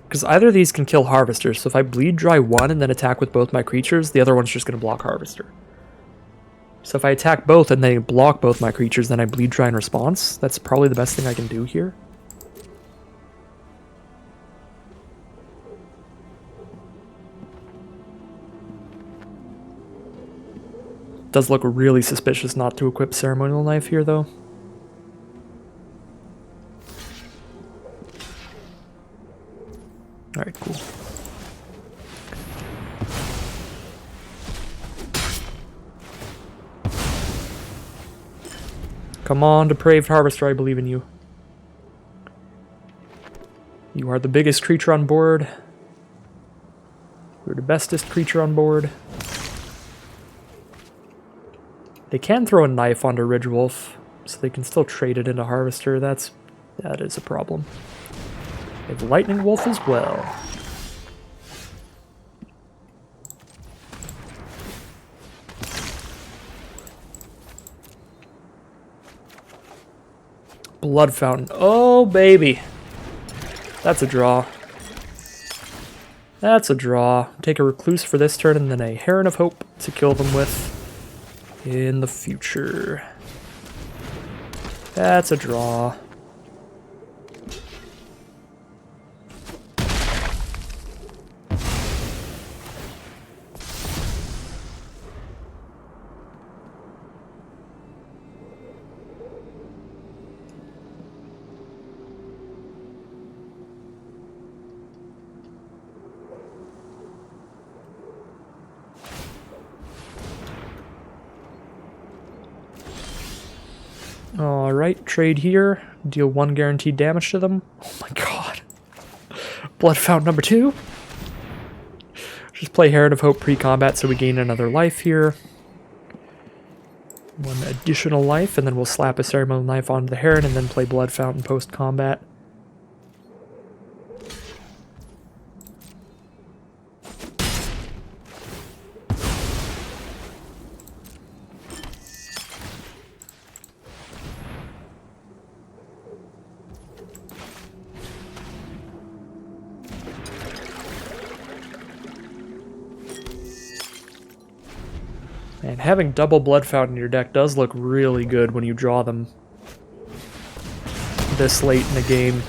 Because either of these can kill Harvester, so if I Bleed Dry one and then attack with both my creatures, the other one's just going to block Harvester. So if I attack both and they block both my creatures, then I Bleed Dry in response. That's probably the best thing I can do here. Does look really suspicious not to equip Ceremonial Knife here, though. Alright, cool. Come on, Depraved Harvester, I believe in you. You are the biggest creature on board. We're the bestest creature on board. They can throw a knife onto Ridgewolf, so they can still trade it into Harvester. That is a problem. They have Lightning Wolf as well. Blood Fountain. Oh, baby. That's a draw. That's a draw. Take a Recluse for this turn and then a Heron of Hope to kill them with in the future. That's a draw. Alright, trade here. Deal 1 guaranteed damage to them. Oh my god. Blood Fountain number 2. Just play Heron of Hope pre-combat so we gain another life here. 1 additional life, and then we'll slap a Ceremonial Knife onto the Heron and then play Blood Fountain post-combat. And having double Blood Fountain in your deck does look really good when you draw them this late in the game.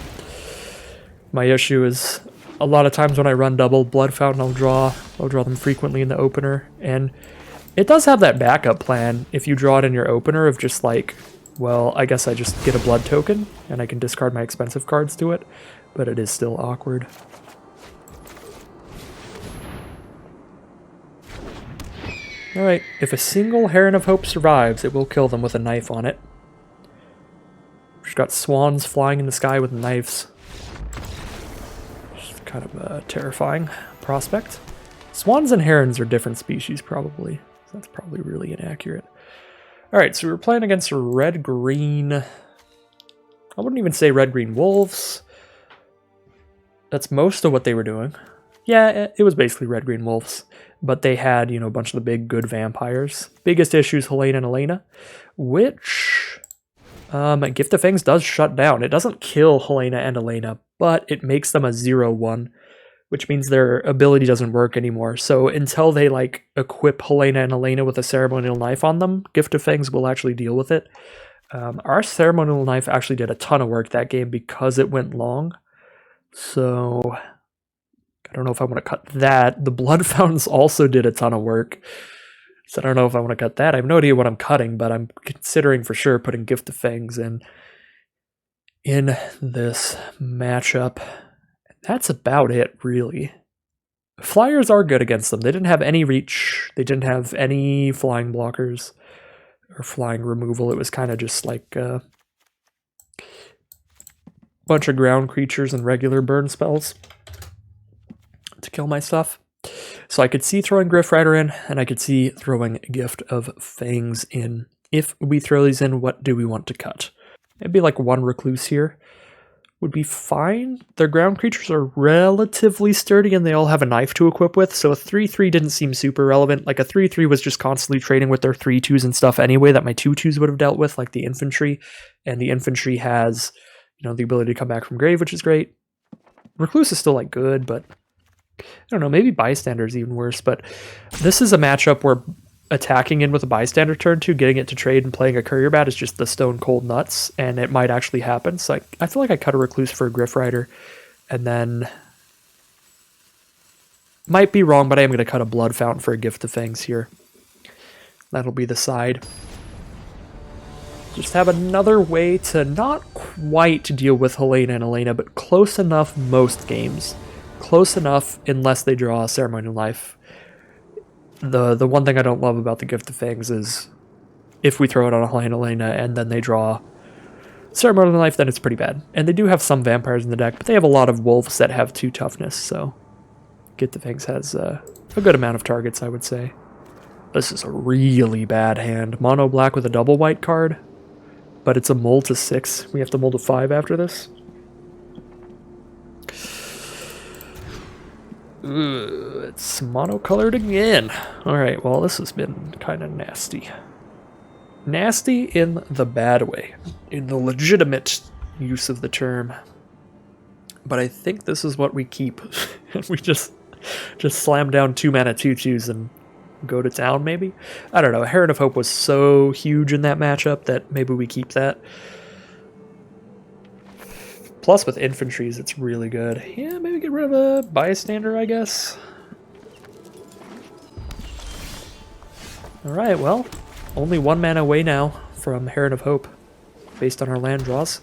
My issue is a lot of times when I run double Blood Fountain, I'll draw them frequently in the opener, and it does have that backup plan if you draw it in your opener of just like, well, I guess I just get a blood token and I can discard my expensive cards to it, but it is still awkward. Alright, if a single Heron of Hope survives, it will kill them with a knife on it. We've got swans flying in the sky with knives. Just kind of a terrifying prospect. Swans and herons are different species, probably. So that's probably really inaccurate. Alright, so we're playing against red-green... I wouldn't even say red-green wolves. That's most of what they were doing. Yeah, it was basically red-green wolves. But they had, you know, a bunch of the big, good vampires. Biggest issue is Helena and Elena, which Gift of Fangs does shut down. It doesn't kill Helena and Elena, but it makes them a 0/1, which means their ability doesn't work anymore. So until they, like, equip Helena and Elena with a Ceremonial Knife on them, Gift of Fangs will actually deal with it. Our Ceremonial Knife actually did a ton of work that game because it went long. So... I don't know if I want to cut that. The Blood Fountains also did a ton of work. So I don't know if I want to cut that. I have no idea what I'm cutting, but I'm considering for sure putting Gift of Fangs in this matchup. That's about it, really. Flyers are good against them. They didn't have any reach. They didn't have any flying blockers or flying removal. It was kind of just like a bunch of ground creatures and regular burn spells to kill my stuff. So I could see throwing Griff Rider in, and I could see throwing Gift of Fangs in. If we throw these in, what do we want to cut? It'd be like 1 Recluse here. Would be fine. Their ground creatures are relatively sturdy, and they all have a knife to equip with, so a 3/3 didn't seem super relevant. Like a 3/3 was just constantly trading with their 3/2s and stuff anyway that my 2/2s would have dealt with, like the infantry. And the infantry has, you know, the ability to come back from grave, which is great. Recluse is still like good, but I don't know, maybe Bystander is even worse, but this is a matchup where attacking in with a Bystander turn 2, getting it to trade and playing a Courier Bat is just the stone cold nuts, and it might actually happen. So I feel like I cut a Recluse for a Griff Rider, and then... Might be wrong, but I am going to cut a Blood Fountain for a Gift of Fangs here. That'll be the side. Just have another way to not quite deal with Helena and Elena, but close enough most games. Close enough unless they draw a Ceremonial Knife. The one thing I don't love about the Gift of Fangs is if we throw it on a Helena and Elena and then they draw Ceremonial Knife, then it's pretty bad. And they do have some vampires in the deck, but they have a lot of wolves that have 2 toughness, so Get the Things has a good amount of targets, I would say. This is a really bad hand. Mono black with a double white card, but it's a mold to 6. We have to mold to 5 after this. It's mono-colored again. Alright, well, this has been kind of nasty. Nasty in the bad way. In the legitimate use of the term. But I think this is what we keep. We just slam down 2 mana 2/2s and go to town, maybe? I don't know. Heron of Hope was so huge in that matchup that maybe we keep that. Plus, with infantries, it's really good. Yeah, maybe get rid of a bystander, I guess. Alright, well, only 1 mana away now from Heron of Hope, based on our land draws.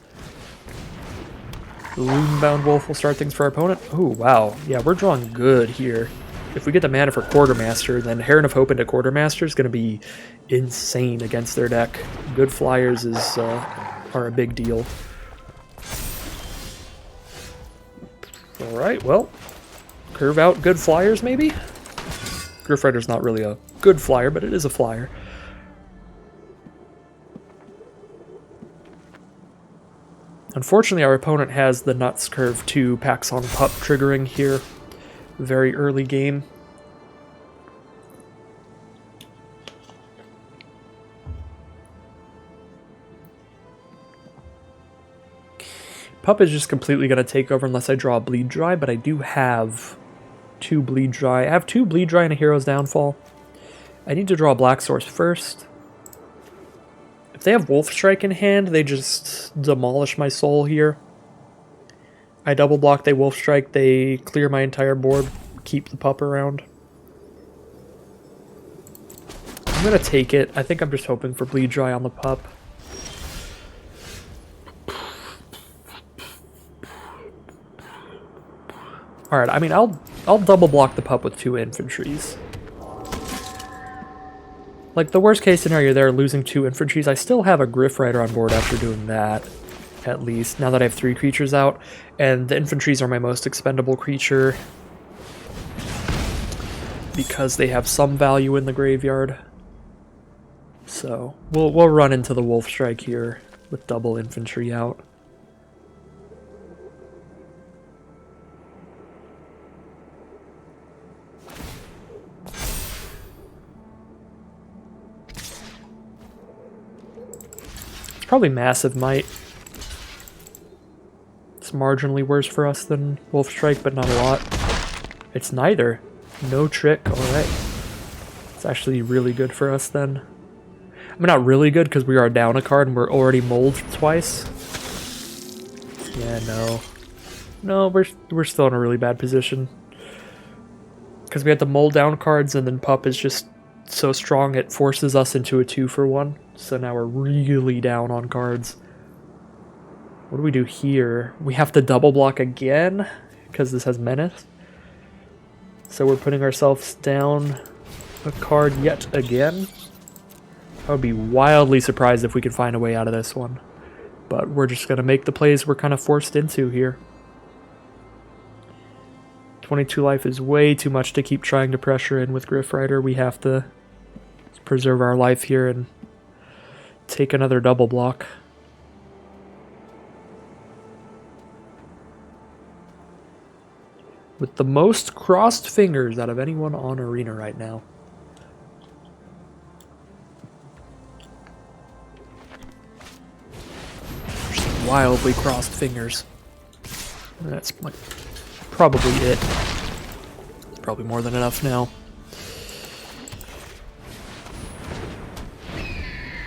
Loonbound Wolf will start things for our opponent. Oh, wow. Yeah, we're drawing good here. If we get the mana for Quartermaster, then Heron of Hope into Quartermaster is going to be insane against their deck. Good flyers are a big deal. Alright, well, curve out good flyers, maybe? Griff Rider's not really a good flyer, but it is a flyer. Unfortunately, our opponent has the Nuts Curve 2 Paxon Pup triggering here. Very early game. Pup is just completely going to take over unless I draw a Bleed Dry, but I do have 2 Bleed Dry. I have 2 Bleed Dry and a Hero's Downfall. I need to draw a Black Source first. If they have Wolf Strike in hand, they just demolish my soul here. I double block, they Wolf Strike, they clear my entire board, keep the Pup around. I'm going to take it. I think I'm just hoping for Bleed Dry on the Pup. Alright, I mean, I'll double block the Pup with 2 infantries. Like, the worst case scenario there, losing 2 infantries, I still have a Griff Rider on board after doing that, at least, now that I have 3 creatures out, and the infantries are my most expendable creature, because they have some value in the graveyard. So, we'll run into the Wolf Strike here, with double infantry out. Probably Massive Might. It's marginally worse for us than Wolf Strike, but not a lot. It's neither. No Trick, alright. It's actually really good for us then. I mean, not really good because we are down a card and we're already molded twice. Yeah, no. No, we're still in a really bad position. Because we had the mold down cards and then Pup is just so strong it forces us into a 2-for-1. So now we're really down on cards. What do we do here? We have to double block again because this has Menace. So we're putting ourselves down a card yet again. I would be wildly surprised if we could find a way out of this one. But we're just going to make the plays we're kind of forced into here. 22 life is way too much to keep trying to pressure in with Griff Rider. We have to preserve our life here and take another double block. With the most crossed fingers out of anyone on Arena right now. Just wildly crossed fingers. That's like probably it. It's probably more than enough now.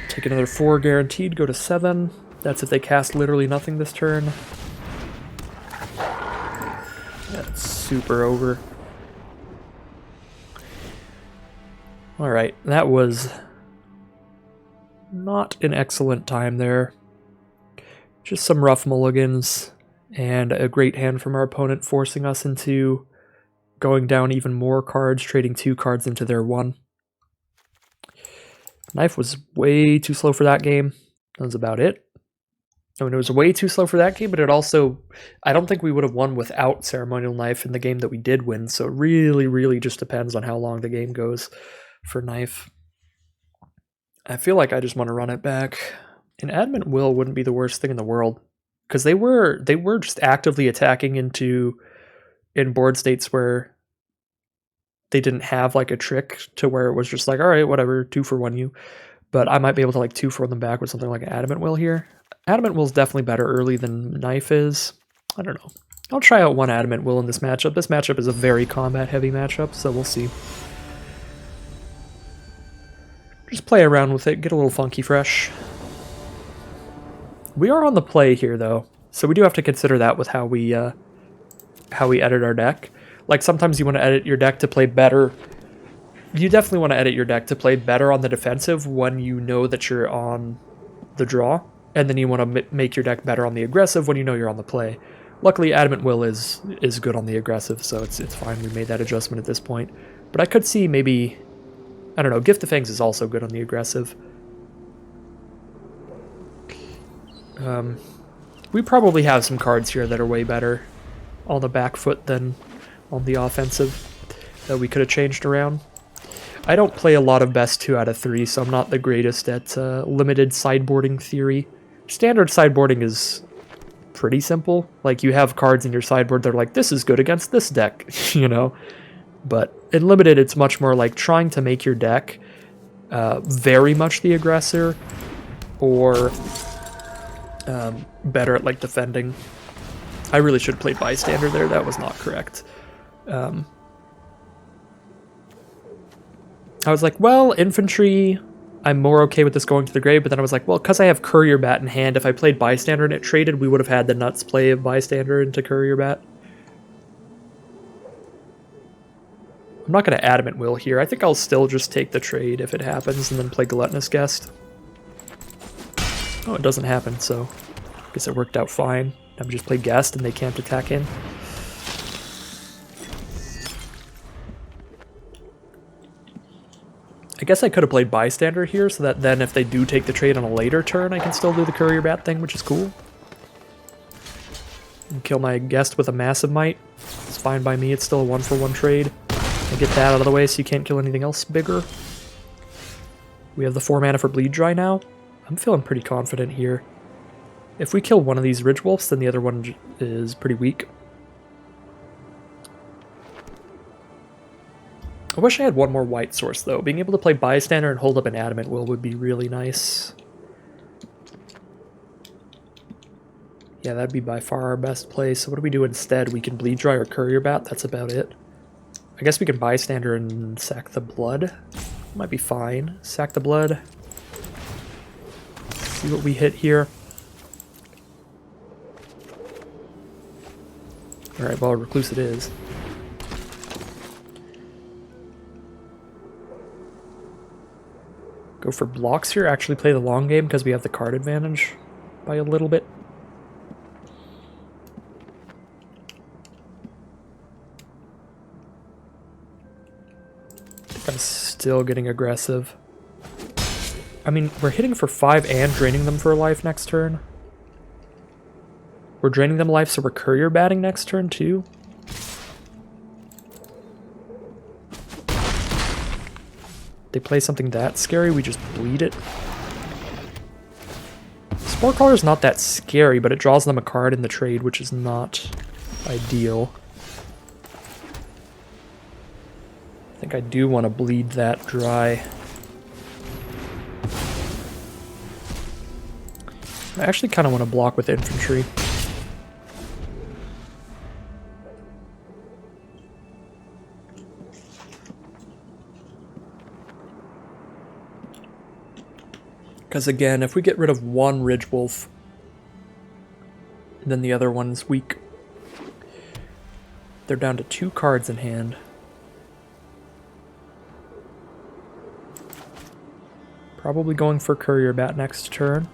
Take another 4 guaranteed, go to 7. That's if they cast literally nothing this turn. That's super over. Alright, that was not an excellent time there. Just some rough mulligans, and a great hand from our opponent forcing us into going down even more cards, trading 2 cards into their 1. Knife was way too slow for that game. That was about it. I mean, it was way too slow for that game, but it also, I don't think we would have won without Ceremonial Knife in the game that we did win, so it really, really just depends on how long the game goes for Knife. I feel like I just want to run it back. An Adamant Will wouldn't be the worst thing in the world, because they were just actively attacking in board states where they didn't have like a trick to where it was just like, all right, whatever, 2 for 1 you. But I might be able to like 2 for them back with something like an Adamant Will here. Adamant Will is definitely better early than Knife is. I don't know. I'll try out 1 Adamant Will in this matchup. This matchup is a very combat-heavy matchup, so we'll see. Just play around with it, get a little funky fresh. We are on the play here, though, so we do have to consider that with how we edit our deck. Like, sometimes you want to edit your deck to play better. You definitely want to edit your deck to play better on the defensive when you know that you're on the draw, and then you want to make your deck better on the aggressive when you know you're on the play. Luckily, Adamant Will is good on the aggressive, so it's fine. We made that adjustment at this point. But I could see maybe, I don't know, Gift of Fangs is also good on the aggressive. We probably have some cards here that are way better on the back foot than on the offensive that we could have changed around. I don't play a lot of best 2 out of 3, so I'm not the greatest at limited sideboarding theory. Standard sideboarding is pretty simple. Like, you have cards in your sideboard that are like, this is good against this deck, you know? But in limited, it's much more like trying to make your deck very much the aggressor, or better at like defending. I really should have played Bystander there. That was not correct. I was like, well, infantry, I'm more okay with this going to the grave, but then I was like, well, because I have Courier Bat in hand, if I played Bystander and it traded, we would have had the nuts play of Bystander into Courier Bat. I'm not going to Adamant Will here. I think I'll still just take the trade if it happens and then play Gluttonous Guest. Oh, it doesn't happen, so I guess it worked out fine. Now we just play Guest and they can't attack in. I guess I could have played Bystander here, so that then if they do take the trade on a later turn, I can still do the Courier Bat thing, which is cool. And kill my Guest with a Massive Might. It's fine by me, it's still a 1-for-1 trade. I get that out of the way so you can't kill anything else bigger. We have the 4 mana for Bleed Dry now. I'm feeling pretty confident here. If we kill one of these Ridge Wolves, then the other one is pretty weak. I wish I had one more white source, though. Being able to play Bystander and hold up an Adamant Will would be really nice. Yeah, that'd be by far our best play. So what do we do instead? We can Bleed Dry or Courier Bat. That's about it. I guess we can Bystander and sack the blood. Might be fine. Sack the blood. See what we hit here. Alright, well, Recluse it is. Go for blocks here, actually play the long game because we have the card advantage by a little bit. I think I'm still getting aggressive. I mean, we're hitting for 5 and draining them for a life next turn. We're draining them life, so we're Courier Batting next turn too. They play something that scary, we just bleed it. Spore Caller is not that scary, but it draws them a card in the trade, which is not ideal. I think I do want to bleed that dry. I actually kind of want to block with infantry. Because again, if we get rid of one Ridge Wolf, and then the other one's weak, they're down to 2 cards in hand. Probably going for Courier Bat next turn.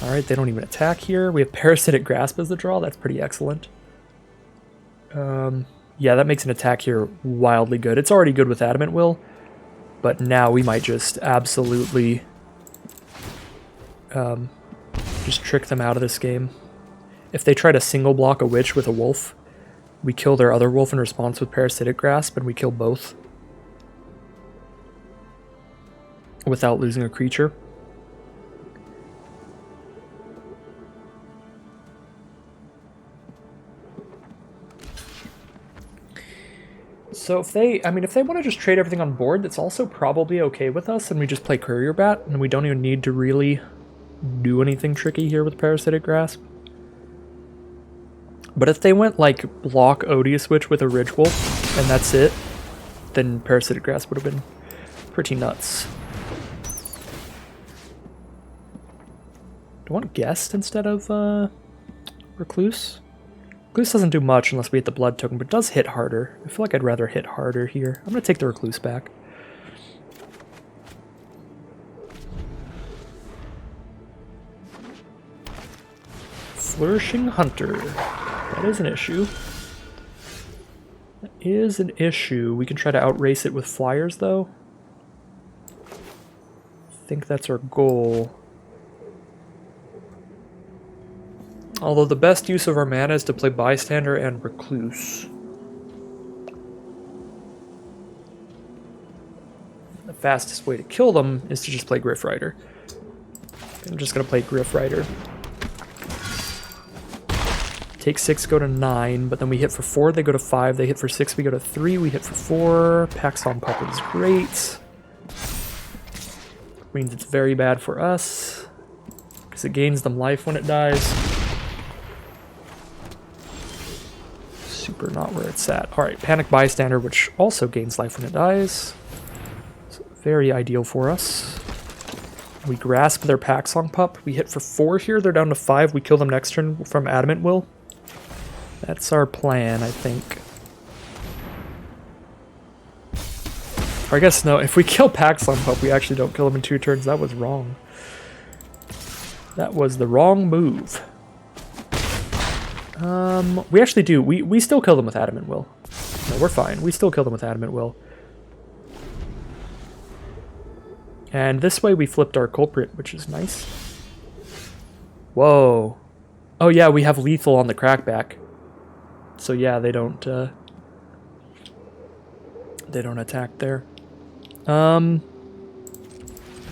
Alright, they don't even attack here. We have Parasitic Grasp as the draw. That's pretty excellent. Yeah, that makes an attack here wildly good. It's already good with Adamant Will, but now we might just absolutely Just trick them out of this game. If they try to single block a witch with a wolf, we kill their other wolf in response with Parasitic Grasp, and we kill both without losing a creature. So if they want to just trade everything on board, that's also probably okay with us, and we just play Courier Bat, and we don't even need to really do anything tricky here with Parasitic Grasp. But if they went like block Odious Witch with a Ridge Wolf, and that's it, then Parasitic Grasp would have been pretty nuts. Do I want Guest instead of Recluse? Recluse doesn't do much unless we hit the Blood Token, but it does hit harder. I feel like I'd rather hit harder here. I'm going to take the Recluse back. Flourishing Hunter. That is an issue. That is an issue. We can try to outrace it with flyers, though. I think that's our goal. Although the best use of our mana is to play Bystander and Recluse. The fastest way to kill them is to just play Griff Rider. I'm just going to play Griff Rider. Take 6, go to 9, but then we hit for 4, they go to 5, they hit for 6, we go to 3, we hit for 4. Paxton Pup is great. Means it's very bad for us, because it gains them life when it dies. Super not where it's at. Alright, Panic Bystander, which also gains life when it dies. So very ideal for us. We grasp their Paxton Pup. We hit for 4 here, they're down to 5, we kill them next turn from Adamant Will. That's our plan, I think. Or I guess no, if we kill Paxton Pup, we actually don't kill him in 2 turns. That was wrong. That was the wrong move. We actually do. We still kill them with Adamant Will. No, we're fine. We still kill them with Adamant Will. And this way we flipped our culprit, which is nice. Whoa. Oh yeah, we have lethal on the crackback. So yeah, they don't attack there.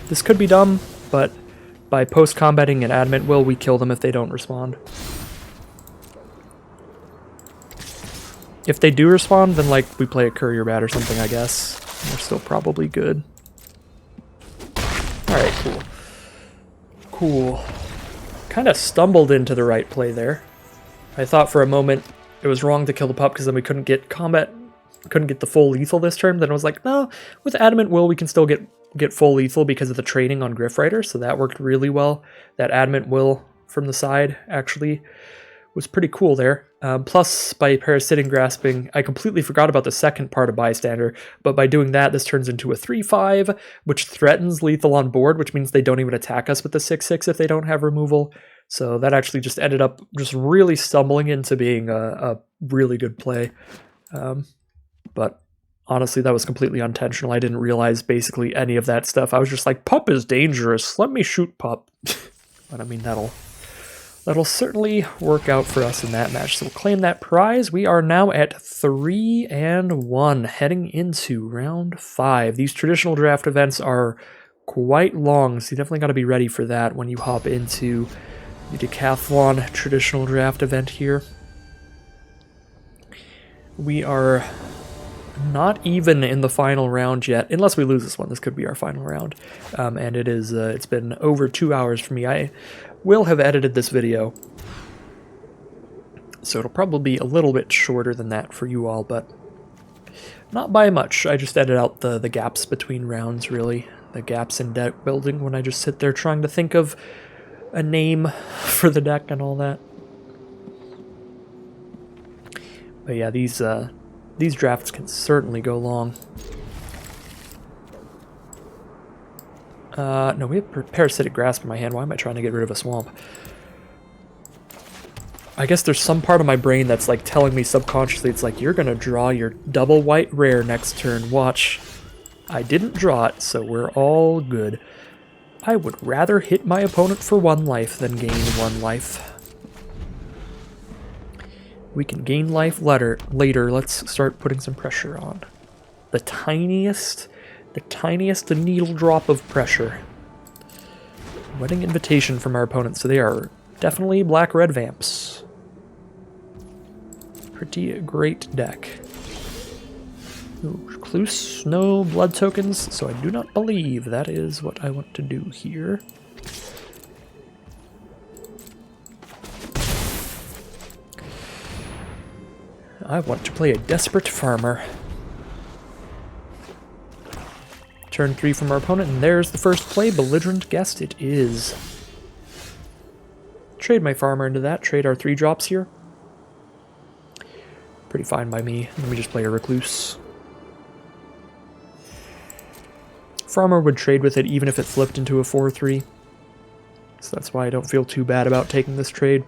This could be dumb, but by post-combating an Adamant Will, we kill them if they don't respond. If they do respond, then like we play a Courier Bat or something, I guess. We're still probably good. Alright, cool. Cool. Kind of stumbled into the right play there. I thought for a moment it was wrong to kill the pup because then we couldn't get the full lethal this turn. Then I was like, no, with Adamant Will we can still get full lethal because of the training on Griff Rider, so that worked really well. That Adamant Will from the side actually was pretty cool there. Plus, by Parasitic Grasping, I completely forgot about the second part of Bystander, but by doing that, this turns into a 3/5, which threatens lethal on board, which means they don't even attack us with the 6/6 if they don't have removal. So that actually just ended up just really stumbling into being a really good play. But honestly, that was completely unintentional. I didn't realize basically any of that stuff. I was just like, Pup is dangerous. Let me shoot Pup. But I mean, that'll certainly work out for us in that match. So we'll claim that prize. We are now at 3-1, heading into round 5. These traditional draft events are quite long, so you definitely got to be ready for that when you hop into the Decathlon traditional draft event here. We are not even in the final round yet, unless we lose this one. This could be our final round, and it is. It's been over 2 hours for me. I will have edited this video, so it'll probably be a little bit shorter than that for you all, but not by much. I just edit out the gaps between rounds, really. The gaps in deck building when I just sit there trying to think of a name for the deck and all that. But yeah, these drafts can certainly go long. No, we have Parasitic Grasp in my hand. Why am I trying to get rid of a swamp? I guess there's some part of my brain that's like telling me subconsciously, it's like, you're gonna draw your double white rare next turn. Watch. I didn't draw it, so we're all good. I would rather hit my opponent for 1 life than gain 1 life. We can gain life later. Let's start putting some pressure on. The tiniest needle drop of pressure. Wedding invitation from our opponents, so they are definitely black-red vamps. Pretty great deck. Ooh, recluse, no blood tokens, so I do not believe that is what I want to do here. I want to play a desperate farmer. Turn 3 from our opponent, and there's the first play. Belligerent guest it is. Trade my farmer into that. Trade our 3 drops here. Pretty fine by me. Let me just play a recluse. Farmer would trade with it even if it flipped into a 4-3. So that's why I don't feel too bad about taking this trade.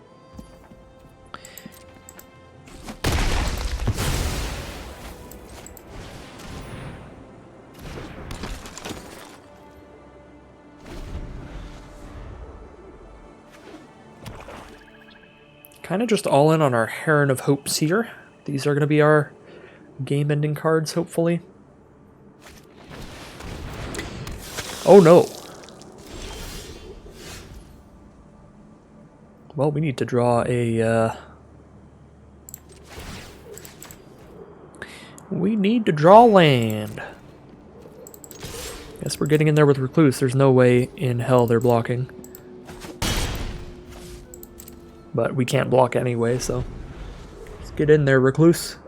Kind of just all in on our Heron of Hopes here. These are going to be our game-ending cards, hopefully. Oh no! Well, we need to draw a... We need to draw land. Guess we're getting in there with Recluse. There's no way in hell they're blocking. But we can't block anyway, so let's get in there, Recluse.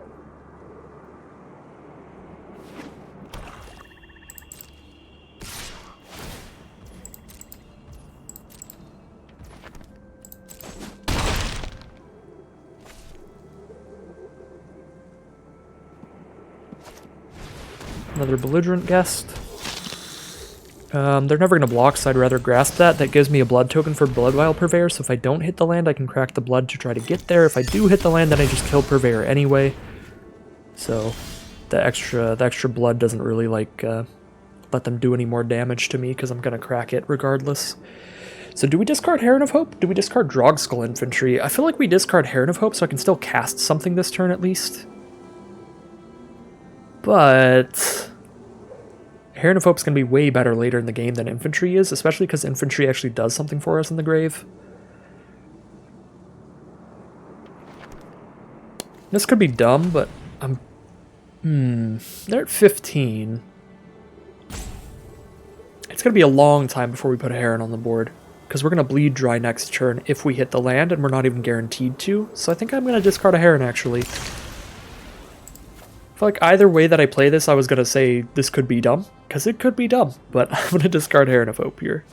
Another belligerent guest. They're never going to block, so I'd rather grasp that. That gives me a blood token for Bloodvial Purveyor, so if I don't hit the land, I can crack the blood to try to get there. If I do hit the land, then I just kill Purveyor anyway. So the extra blood doesn't really, like, let them do any more damage to me, because I'm going to crack it regardless. So do we discard Heron of Hope? Do we discard Drogskull Infantry? I feel like we discard Heron of Hope, so I can still cast something this turn at least. But... Heron of Hope's going to be way better later in the game than Infantry is, especially because Infantry actually does something for us in the grave. This could be dumb, but I'm... They're at 15. It's going to be a long time before we put a Heron on the board, because we're going to bleed dry next turn if we hit the land, and we're not even guaranteed to. So I think I'm going to discard a Heron, actually. I feel like either way that I play this, I was going to say this could be dumb, because it could be dumb, but I'm going to discard Heron of Hope here.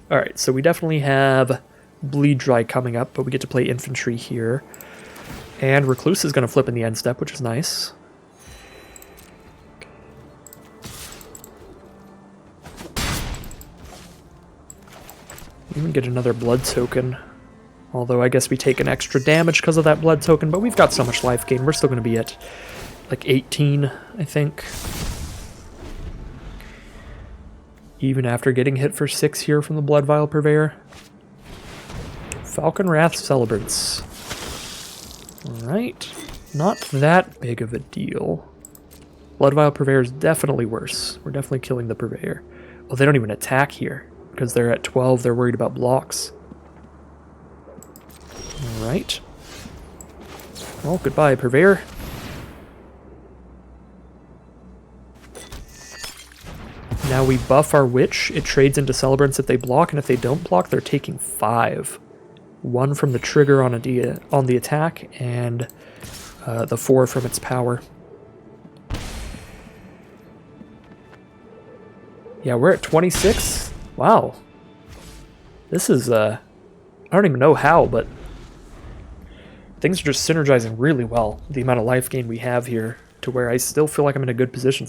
Alright, so we definitely have Bleed Dry coming up, but we get to play Infantry here. And Recluse is going to flip in the end step, which is nice. Even get another blood token. Although I guess we take an extra damage because of that blood token, but we've got so much life gain. We're still going to be at like 18, I think. Even after getting hit for 6 here from the Bloodvial Purveyor. Falcon Wrath Celebrants. Alright. Not that big of a deal. Bloodvial Purveyor is definitely worse. We're definitely killing the Purveyor. Well, they don't even attack here. Because they're at 12, they're worried about blocks. Alright. Well, goodbye, Purveyor. Now we buff our Witch. It trades into Celebrants if they block, and if they don't block, they're taking 5. 1 from the trigger on the attack, and the 4 from its power. Yeah, we're at 26. Wow. This is, I don't even know how, but things are just synergizing really well. The amount of life gain we have here, to where I still feel like I'm in a good position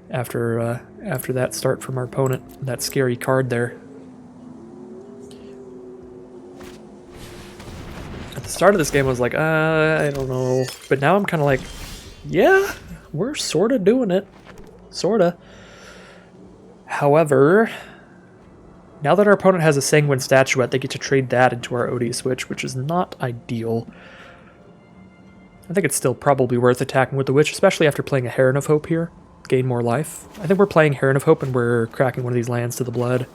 after that start from our opponent. That scary card there. At the start of this game, I was like, I don't know. But now I'm kind of like, yeah, we're sort of doing it. Sort of. However, Now that our opponent has a Sanguine Statuette, they get to trade that into our Odious Witch, which is not ideal. I think it's still probably worth attacking with the Witch, especially after playing a Heron of Hope here. Gain more life. I think we're playing Heron of Hope and we're cracking one of these lands to the blood.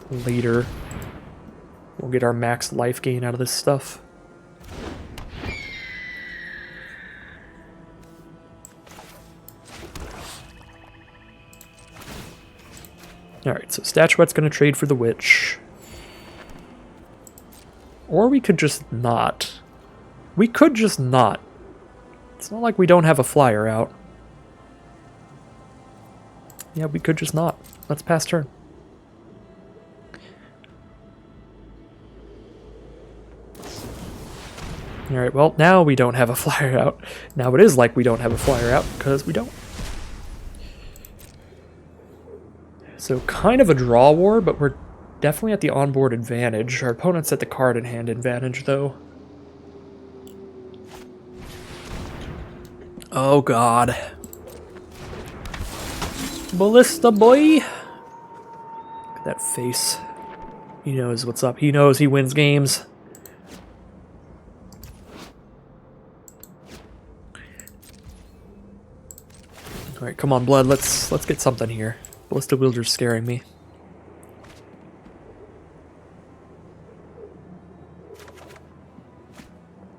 Later, we'll get our max life gain out of this stuff. Alright, so Statuette's going to trade for the Witch. Or we could just not. We could just not. It's not like we don't have a flyer out. Yeah, we could just not. Let's pass turn. Alright, well, now we don't have a flyer out. Now it is like we don't have a flyer out, because we don't. So kind of a draw war, but we're definitely at the onboard advantage. Our opponent's at the card in hand advantage, though. Oh god. Ballista boy! Look at that face. He knows what's up. He knows he wins games. Alright, come on, blood. Let's get something here. Ballista Wielder's scaring me.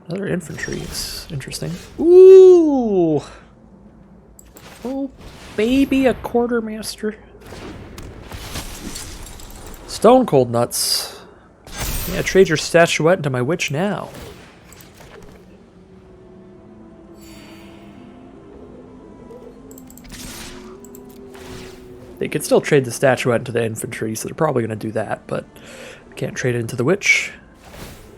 Another infantry is interesting. Ooh! Oh, baby, a quartermaster. Stone Cold Nuts. Yeah, trade your Statuette into my Witch now. They could still trade the Statuette into the infantry, so they're probably going to do that, but can't trade it into the Witch.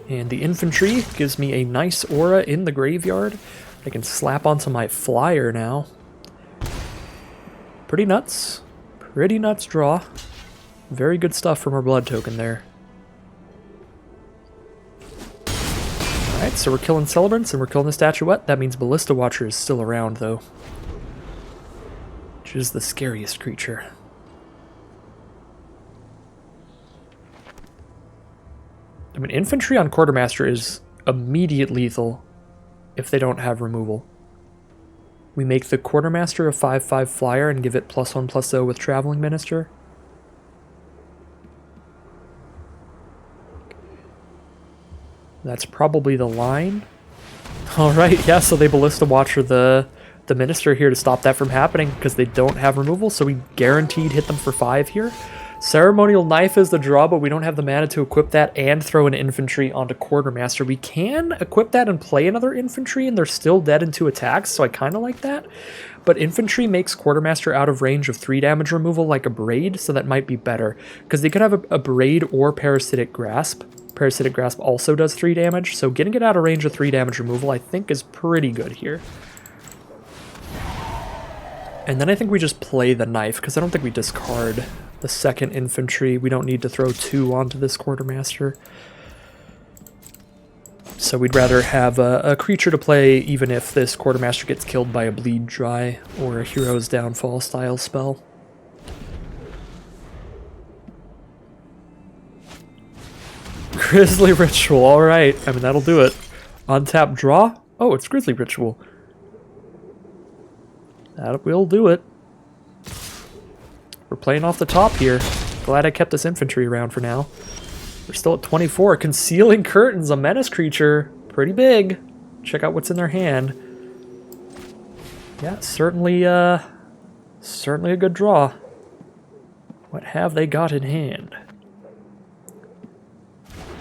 And the infantry gives me a nice aura in the graveyard. I can slap onto my flyer now. Pretty nuts. Pretty nuts draw. Very good stuff from our blood token there. Alright, so we're killing Celebrants and we're killing the Statuette. That means Ballista Watcher is still around, though. Which is the scariest creature. I mean, infantry on Quartermaster is immediate lethal if they don't have removal. We make the Quartermaster a 5/5 flyer and give it +1/+0 with Traveling Minister. That's probably the line. Alright, yeah, so they Ballista Watcher the Minister here to stop that from happening because they don't have removal, so we guaranteed hit them for 5 here. Ceremonial Knife is the draw, but we don't have the mana to equip that and throw an infantry onto Quartermaster. We can equip that and play another infantry, and they're still dead in 2 attacks, so I kind of like that. But infantry makes Quartermaster out of range of 3 damage removal like a Braid, so that might be better. Because they could have a Braid or Parasitic Grasp. Parasitic Grasp also does 3 damage, so getting it out of range of 3 damage removal I think is pretty good here. And then I think we just play the Knife, because I don't think we discard the second infantry. We don't need to throw 2 onto this Quartermaster. So we'd rather have a creature to play even if this Quartermaster gets killed by a Bleed Dry or a Hero's Downfall style spell. Grizzly Ritual, alright. I mean, that'll do it. Untap draw? Oh, it's Grizzly Ritual. That will do it. We're playing off the top here. Glad I kept this infantry around for now. We're still at 24. Concealing Curtains, a menace creature. Pretty big. Check out what's in their hand. Yeah, certainly a good draw. What have they got in hand?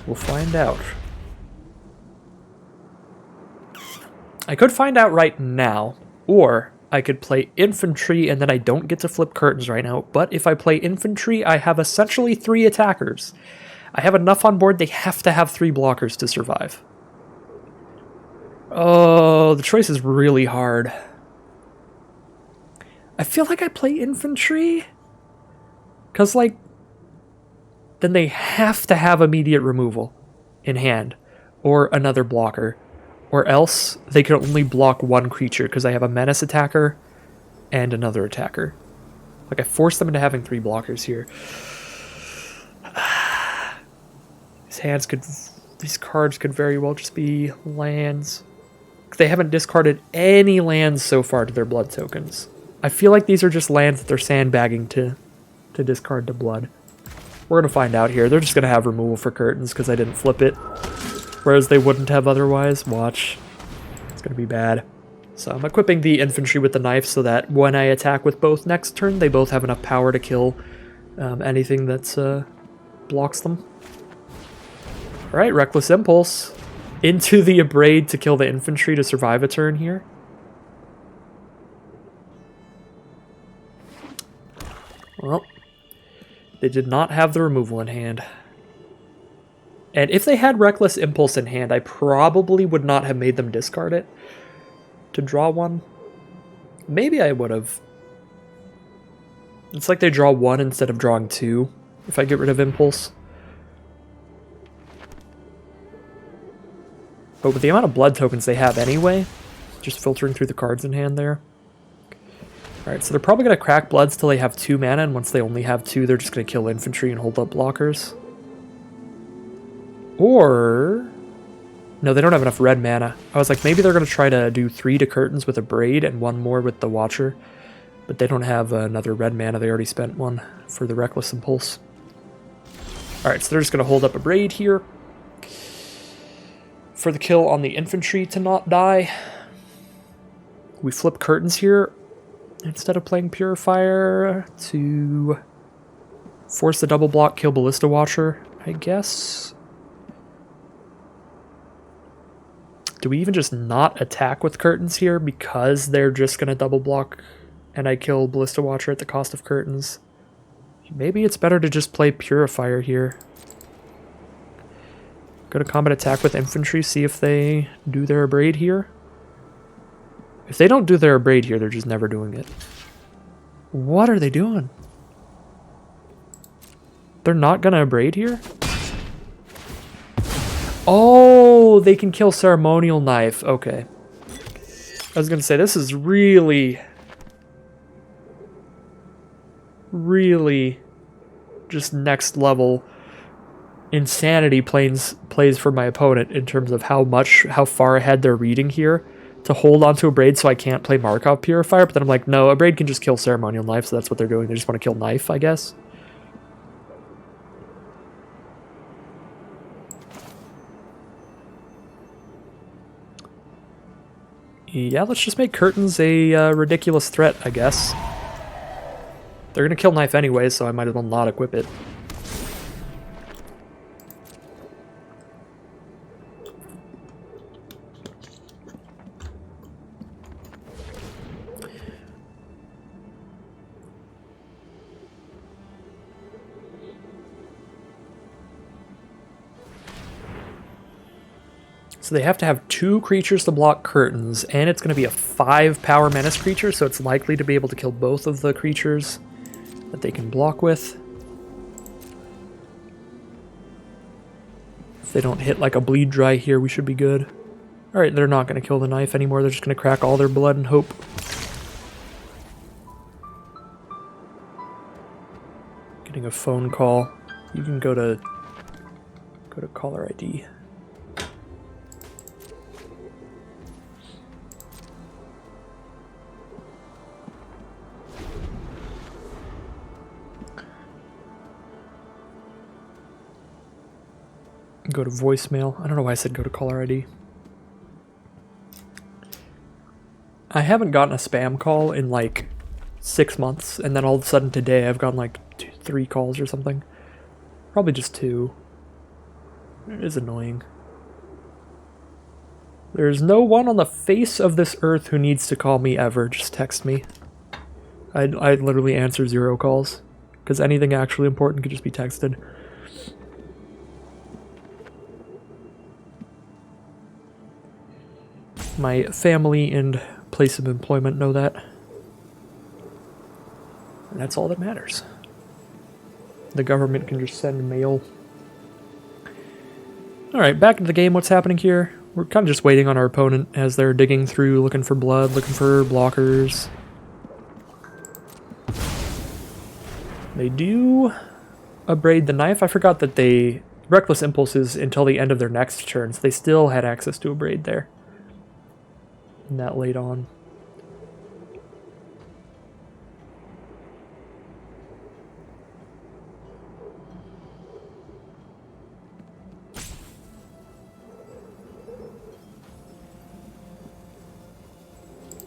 We'll find out. I could find out right now, or I could play infantry and then I don't get to flip curtains right now, but if I play infantry, I have essentially 3 attackers. I have enough on board, they have to have 3 blockers to survive. Oh, the choice is really hard. I feel like I play infantry, because, like, then they have to have immediate removal in hand, or another blocker. Or else, they can only block 1 creature, because I have a menace attacker and another attacker. Like, I forced them into having 3 blockers here. These cards could very well just be lands. They haven't discarded any lands so far to their blood tokens. I feel like these are just lands that they're sandbagging to discard to blood. We're going to find out here. They're just going to have removal for curtains because I didn't flip it. Whereas they wouldn't have otherwise. Watch. It's going to be bad. So I'm equipping the infantry with the knife so that when I attack with both next turn, they both have enough power to kill anything that blocks them. Alright, Reckless Impulse. Into the Abrade to kill the infantry to survive a turn here. Well, they did not have the removal in hand. And if they had Reckless Impulse in hand, I probably would not have made them discard it to draw one. Maybe I would have. It's like they draw one instead of drawing two if I get rid of Impulse. But with the amount of blood tokens they have anyway, just filtering through the cards in hand there. Alright, so they're probably going to crack bloods till they have 2 mana, and once they only have 2, they're just going to kill infantry and hold up blockers. Or... no, they don't have enough red mana. I was like, maybe they're going to try to do 3 to curtains with a Braid and 1 more with the Watcher. But they don't have another red mana. They already spent 1 for the Reckless Impulse. Alright, so they're just going to hold up a Braid here for the kill on the infantry to not die. We flip curtains here instead of playing Purifier to force the double block, kill Ballista Watcher, I guess. Do we even just not attack with curtains here because they're just going to double block and I kill Ballista Watcher at the cost of curtains? Maybe it's better to just play Purifier here. Go to combat attack with infantry, see if they do their Abrade here. If they don't do their Abrade here, they're just never doing it. What are they doing? They're not gonna Abrade here? Oh, they can kill Ceremonial Knife. Okay. I was gonna say, this is really just next level insanity plays for my opponent in terms of how far ahead they're reading here to hold onto a Braid so I can't play Markov Purifier, but then I'm like, no, a Braid can just kill Ceremonial Knife, so that's what they're doing. They just want to kill Knife, I guess. Yeah, let's just make curtains a ridiculous threat, I guess. They're going to kill Knife anyway, so I might as well not equip it. So they have to have 2 creatures to block curtains, and it's going to be a 5 power menace creature, so it's likely to be able to kill both of the creatures that they can block with. If they don't hit like a bleed dry here, we should be good. Alright, they're not going to kill the Knife anymore, they're just going to crack all their blood and hope. Getting a phone call. You can go to caller ID. Go to voicemail. I don't know why I said go to caller ID. I haven't gotten a spam call in like 6 months, and then all of a sudden today I've gotten like 3 calls or something. Probably just 2. It is annoying. There's no one on the face of this earth who needs to call me ever. Just text me. I literally answer 0 calls, because anything actually important could just be texted. My family and place of employment know that. And that's all that matters. The government can just send mail. Alright, back into the game. What's happening here? We're kind of just waiting on our opponent as they're digging through, looking for blood, looking for blockers. They do Abrade the Knife. I forgot that they Reckless Impulses until the end of their next turn, so they still had access to a Braid there. And that late on.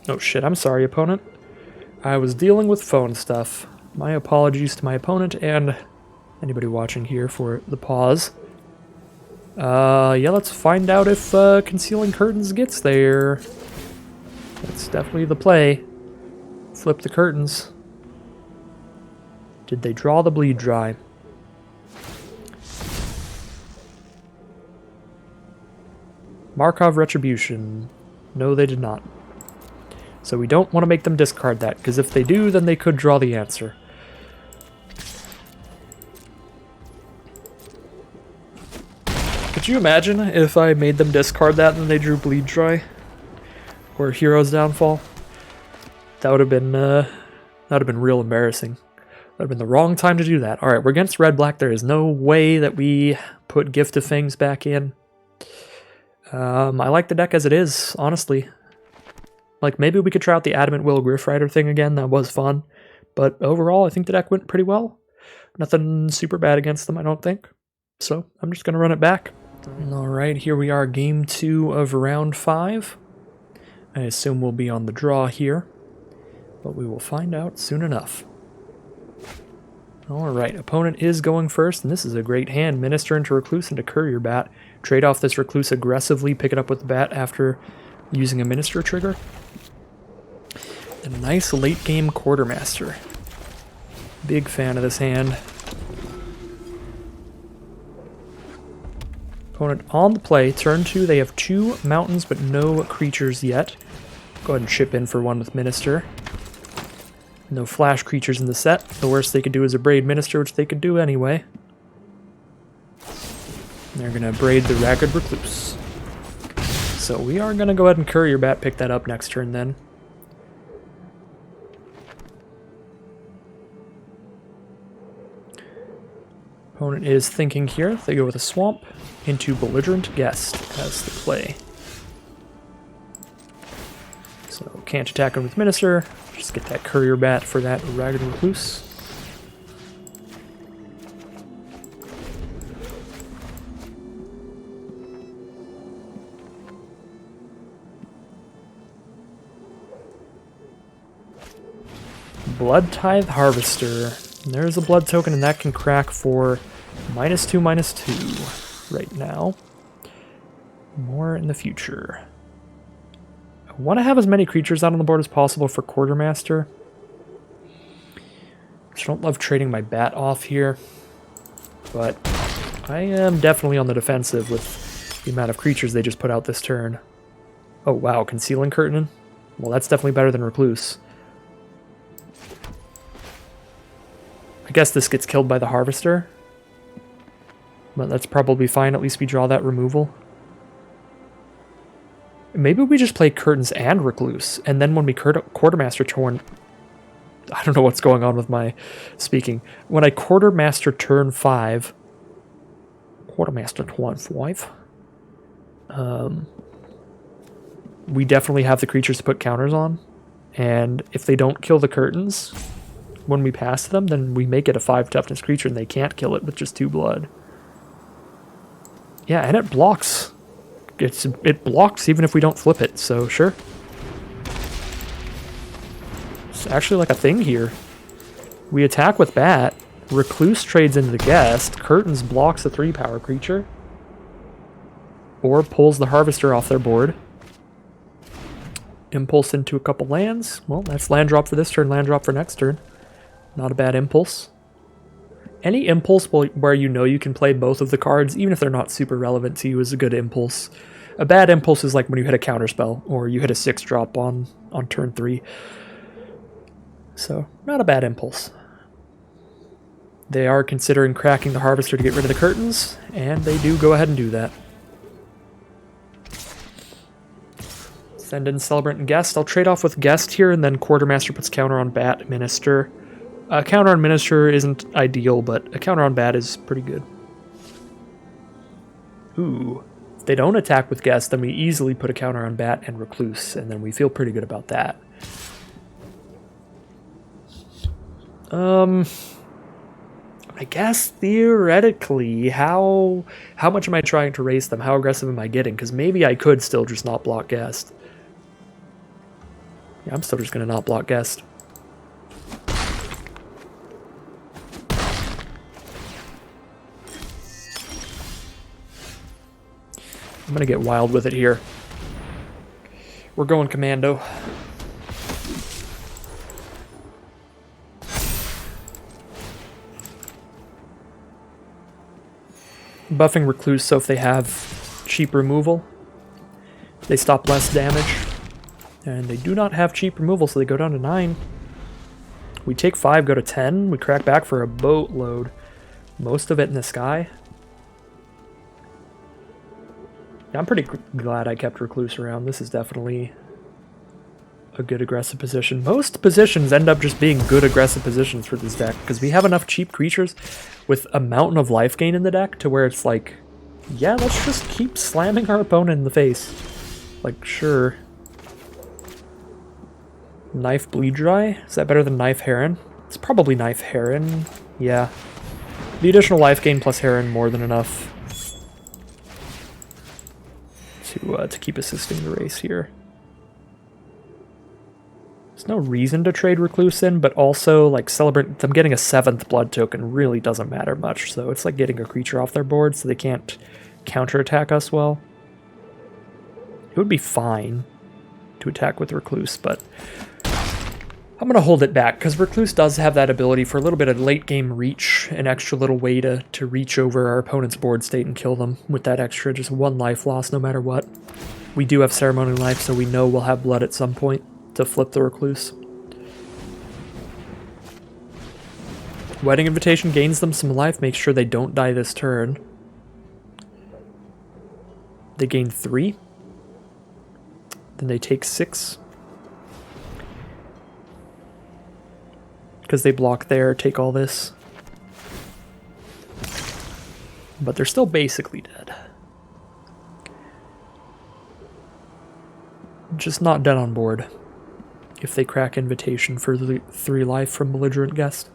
Oh shit, I'm sorry, opponent. I was dealing with phone stuff. My apologies to my opponent and anybody watching here for the pause. Yeah, let's find out if Concealing Curtains gets there. That's definitely the play. Flip the curtains. Did they draw the Bleed Dry? Markov Retribution. No, they did not. So we don't want to make them discard that, because if they do, then they could draw the answer. Could you imagine if I made them discard that and then they drew Bleed Dry? Or Hero's Downfall? That would have been real embarrassing. That would have been the wrong time to do that. Alright, we're against red-black. There is no way that we put Gift of Fangs back in. I like the deck as it is, honestly. Like, maybe we could try out the Adamant Will Griff Rider thing again. That was fun. But overall, I think the deck went pretty well. Nothing super bad against them, I don't think. So, I'm just going to run it back. Alright, here we are, game 2 of round 5. I assume we'll be on the draw here. But we will find out soon enough. Alright, opponent is going first, and this is a great hand. Minister into Recluse into Courier Bat. Trade off this Recluse aggressively, pick it up with the bat after using a Minister trigger. A nice late game Quartermaster. Big fan of this hand. Opponent on the play. Turn 2, they have 2 mountains but no creatures yet. Go ahead and chip in for 1 with Minister. No flash creatures in the set. The worst they could do is a Braid Minister, which they could do anyway. They're going to Braid the Ragged Recluse. So we are going to go ahead and Courier Bat, pick that up next turn then. Opponent is thinking here. They go with a Swamp into Belligerent Guest as the play. So can't attack him with Minister. Just get that Courier Bat for that Ragged Recluse. Blood Tithe Harvester. And there's a blood token, and that can crack for -2/-2 right now. More in the future. I want to have as many creatures out on the board as possible for Quartermaster. I don't love trading my bat off here, but I am definitely on the defensive with the amount of creatures they just put out this turn. Oh wow, Concealing Curtain? Well, that's definitely better than Recluse. I guess this gets killed by the Harvester, but that's probably fine. At least we draw that removal. Maybe we just play Curtains and Recluse, and then when we Quartermaster turn... I don't know what's going on with my speaking. When I Quartermaster turn 5... Quartermaster turn 5... we definitely have the creatures to put counters on, and if they don't kill the Curtains when we pass them, then we make it a 5 toughness creature and they can't kill it with just 2 blood. Yeah, and it blocks. It blocks even if we don't flip it, so sure. It's actually like a thing here. We attack with Bat, Recluse trades into the Guest, Curtains blocks a 3-power creature, or pulls the Harvester off their board. Impulse into a couple lands. Well, that's land drop for this turn, land drop for next turn. Not a bad impulse. Any impulse where you know you can play both of the cards, even if they're not super relevant to you, is a good impulse. A bad impulse is like when you hit a counterspell, or you hit a 6-drop on turn 3. So, not a bad impulse. They are considering cracking the Harvester to get rid of the Curtains, and they do go ahead and do that. Send in Celebrant and Guest. I'll trade off with Guest here, and then Quartermaster puts counter on Bat, Minister. Counter on Minister isn't ideal, but a counter on Bat is pretty good. Ooh. If they don't attack with Guest, then we easily put a counter on Bat and Recluse, and then we feel pretty good about that. I guess theoretically, how much am I trying to race them? How aggressive am I getting? Because maybe I could still just not block Guest. Yeah, I'm still just going to not block Guest. I'm going to get wild with it here. We're going commando. Buffing Recluse, so if they have cheap removal, they stop less damage. And they do not have cheap removal, so they go down to 9. We take 5, go to 10. We crack back for a boatload. Most of it in the sky. Yeah, I'm pretty glad I kept Recluse around. This is definitely a good aggressive position. Most positions end up just being good aggressive positions for this deck, because we have enough cheap creatures with a mountain of life gain in the deck to where it's like, yeah, let's just keep slamming our opponent in the face. Like, sure. Knife Bleed Dry? Is that better than Knife Heron? It's probably Knife Heron. Yeah. The additional life gain plus Heron more than enough to keep assisting the race here. There's no reason to trade Recluse in, but also, like, Celebrant, them getting a 7th blood token really doesn't matter much, so it's like getting a creature off their board so they can't counterattack us well. It would be fine to attack with Recluse, but I'm going to hold it back, because Recluse does have that ability for a little bit of late-game reach, an extra little way to reach over our opponent's board state and kill them with that extra, just 1 life loss no matter what. We do have Ceremonial Life, so we know we'll have blood at some point to flip the Recluse. Wedding Invitation gains them some life, makes sure they don't die this turn. They gain 3. Then they take 6. Because they block there, take all this. But they're still basically dead. Just not dead on board. If they crack Invitation for the 3 life from Belligerent Guest.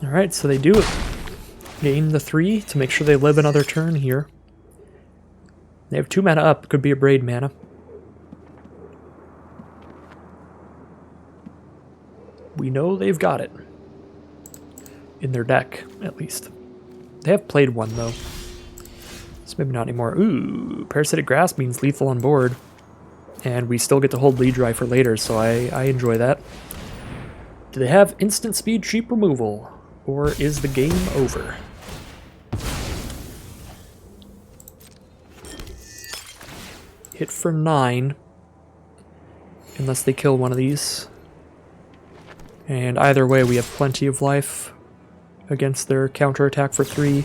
Alright, so they do it. Gain the 3 to make sure they live another turn here. They have 2 mana up, could be a Braid mana. We know they've got it. In their deck, at least. They have played 1 though. So maybe not anymore. Ooh, Parasitic Grasp means lethal on board. And we still get to hold Bleed Dry for later, so I enjoy that. Do they have instant speed cheap removal? Or is the game over? Hit for 9. Unless they kill one of these. And either way, we have plenty of life against their counterattack for 3.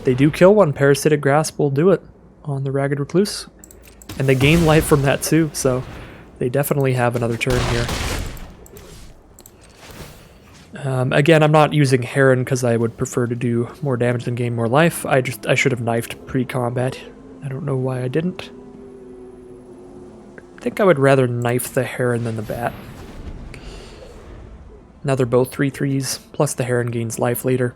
They do kill one. Parasitic Grasp will do it on the Ragged Recluse. And they gain life from that too, so they definitely have another turn here. Again, I'm not using Heron because I would prefer to do more damage than gain more life. I should have knifed pre-combat. I don't know why I didn't. I think I would rather knife the Heron than the Bat. Now they're both 3/3s, plus the Heron gains life later.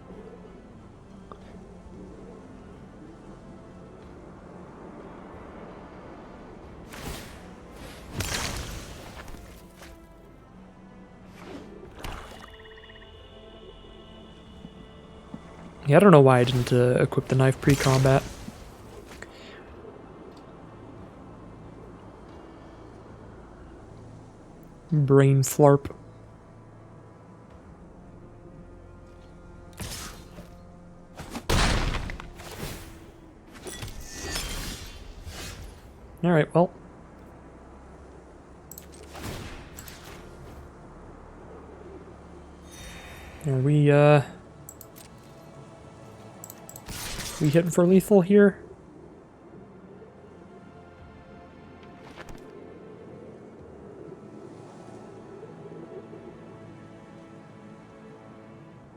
Yeah, I don't know why I didn't equip the knife pre-combat. Brain flarp. Alright, well. Are we hitting for lethal here?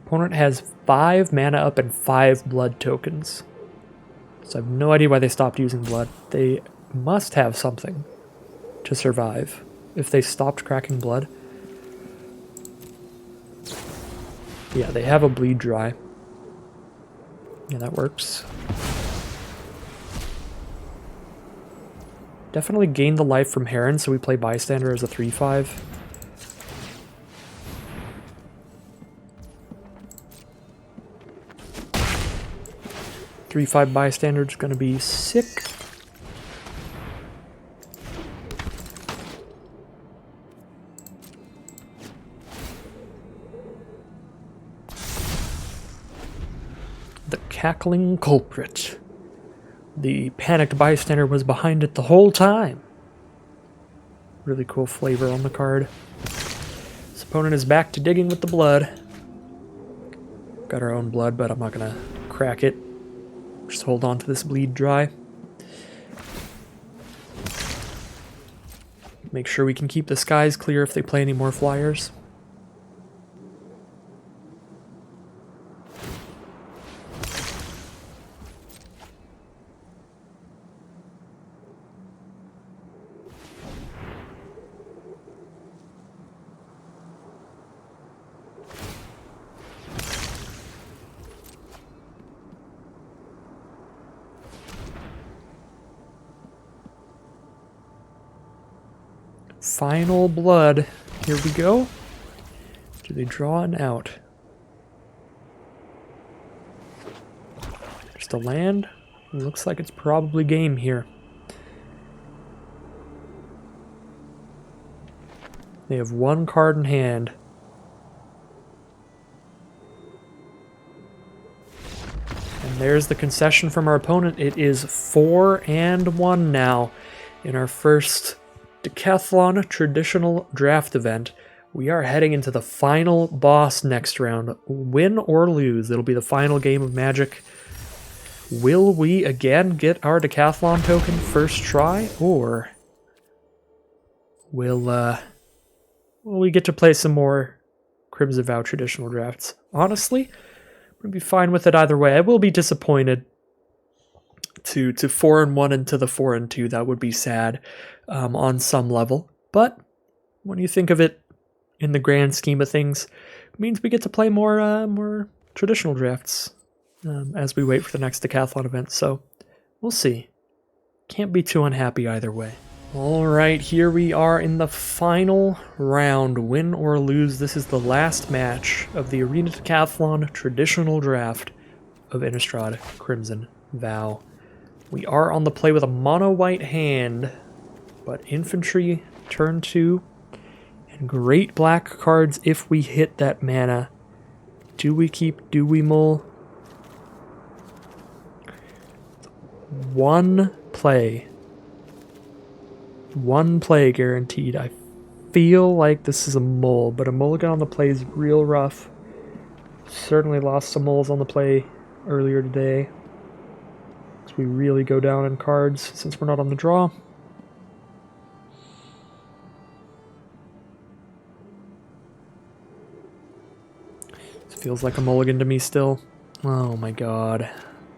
Opponent has 5 mana up and 5 blood tokens. So I have no idea why they stopped using blood. They must have something to survive if they stopped cracking blood. Yeah, they have a bleed dry. Yeah, that works. Definitely gain the life from Heron, so we play Bystander as a 3/5. Three-five Bystander is going to be sick. The Cackling Culprit. The panicked bystander was behind it the whole time. Really cool flavor on the card. This opponent is back to digging with the blood. Got our own blood, but I'm not going to crack it. Just hold on to this bleed dry. Make sure we can keep the skies clear if they play any more flyers. Final blood. Here we go. Do they draw an out? Just a land. Looks like it's probably game here. They have 1 card in hand. And there's the concession from our opponent. It is 4-1 now in our first Decathlon Traditional Draft Event. We are heading into the final boss next round. Win or lose, it'll be the final game of Magic. Will we again get our Decathlon token first try, or will we get to play some more Crimson Vow Traditional Drafts? Honestly, I'm going to be fine with it either way. I will be disappointed to 4-1 into the 4-2. That would be sad on some level, but when you think of it in the grand scheme of things, it means we get to play more traditional drafts as we wait for the next Decathlon event. So we'll see. Can't be too unhappy either way. All right, here we are in the final round. Win or lose, this is the last match of the Arena Decathlon Traditional Draft of Innistrad Crimson Vow. We are on the play with a mono white hand, but infantry turn 2 and great black cards if we hit that mana. Do we keep? Do we mull? 1 play. 1 play guaranteed. I feel like this is a mull, but a mulligan on the play is real rough. Certainly lost some mulls on the play earlier today. So we really go down in cards since we're not on the draw. This feels like a mulligan to me still. Oh my god.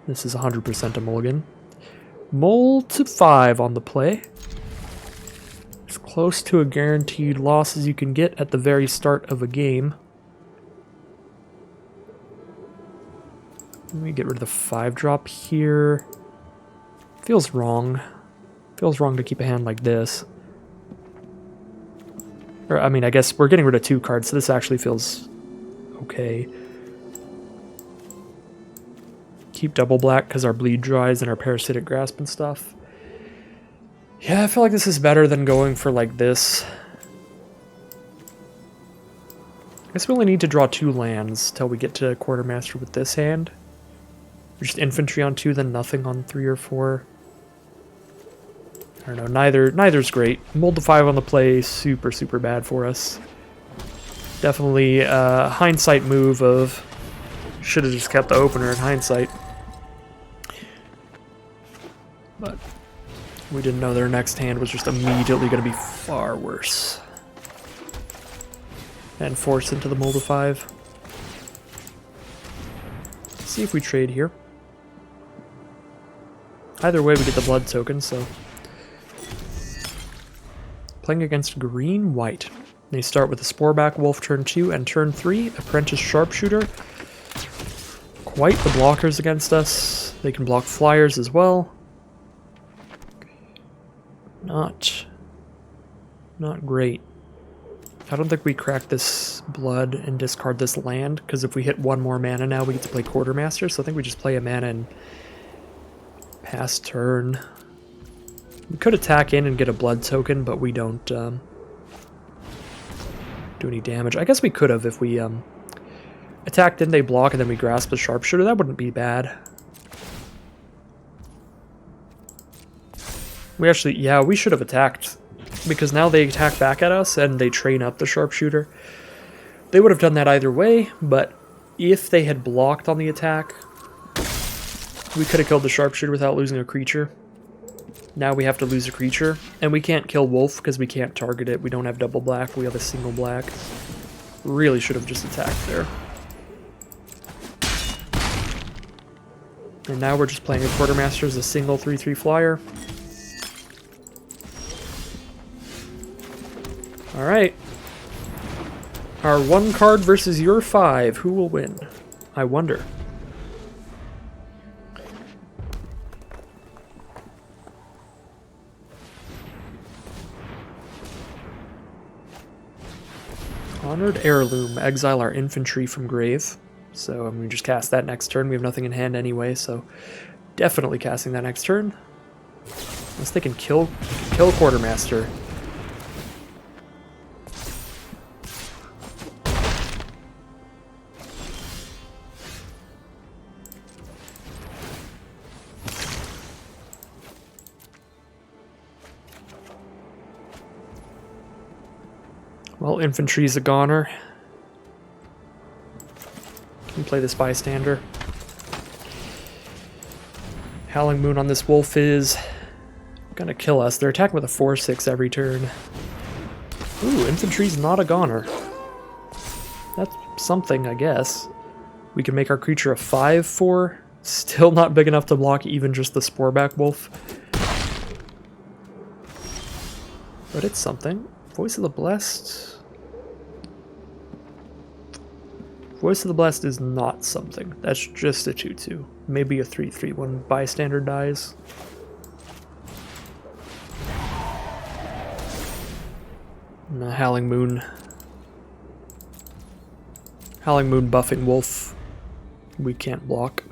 This is 100% a mulligan. Mull to 5 on the play. As close to a guaranteed loss as you can get at the very start of a game. Let me get rid of the 5-drop here. Feels wrong. Feels wrong to keep a hand like this. Or, I mean, I guess we're getting rid of 2 cards, so this actually feels okay. Keep double black because our bleed dries and our parasitic grasp and stuff. Yeah, I feel like this is better than going for like this. I guess we only need to draw 2 lands till we get to Quartermaster with this hand. Just infantry on 2, then nothing on 3 or 4. I don't know, neither's great. Mold to 5 on the play, super bad for us. Definitely a hindsight move of should have just kept the opener in hindsight. But we didn't know their next hand was just immediately going to be far worse. And force into the mold of 5. Let's see if we trade here. Either way, we get the blood token, so... Playing against green-white. They start with the Sporeback Wolf turn 2 and turn 3. Apprentice Sharpshooter. Quite the blockers against us. They can block flyers as well. Not great. I don't think we crack this blood and discard this land, because if we hit one more mana now, we get to play Quartermaster, so I think we just play a mana and pass turn. We could attack in and get a blood token, but we don't do any damage. I guess we could have if we attacked in, they block, and then we grasp the Sharpshooter. That wouldn't be bad. We actually, yeah, we should have attacked, because now they attack back at us and they train up the Sharpshooter. They would have done that either way, but if they had blocked on the attack, we could have killed the Sharpshooter without losing a creature. Now we have to lose a creature, and we can't kill Wolf because we can't target it. We don't have double black, we have a single black. Really should have just attacked there. And now we're just playing a Quartermaster as a single 3/3 flyer. Alright. Our 1 card versus your 5. Who will win? I wonder. Honored Heirloom. Exile our infantry from grave. So we just cast that next turn. We have nothing in hand anyway, so definitely casting that next turn. Unless they can kill Quartermaster. Well, infantry's a goner. Can play this bystander. Howling Moon on this wolf is gonna kill us. They're attacking with a 4/6 every turn. Ooh, infantry's not a goner. That's something, I guess. We can make our creature a 5/4. Still not big enough to block even just the Sporeback Wolf. But it's something. Voice of the Blessed. Voice of the Blessed is not something. That's just a 2/2. Maybe a 3/3 when bystander dies. And a Howling Moon. Howling Moon buffing Wolf. We can't block.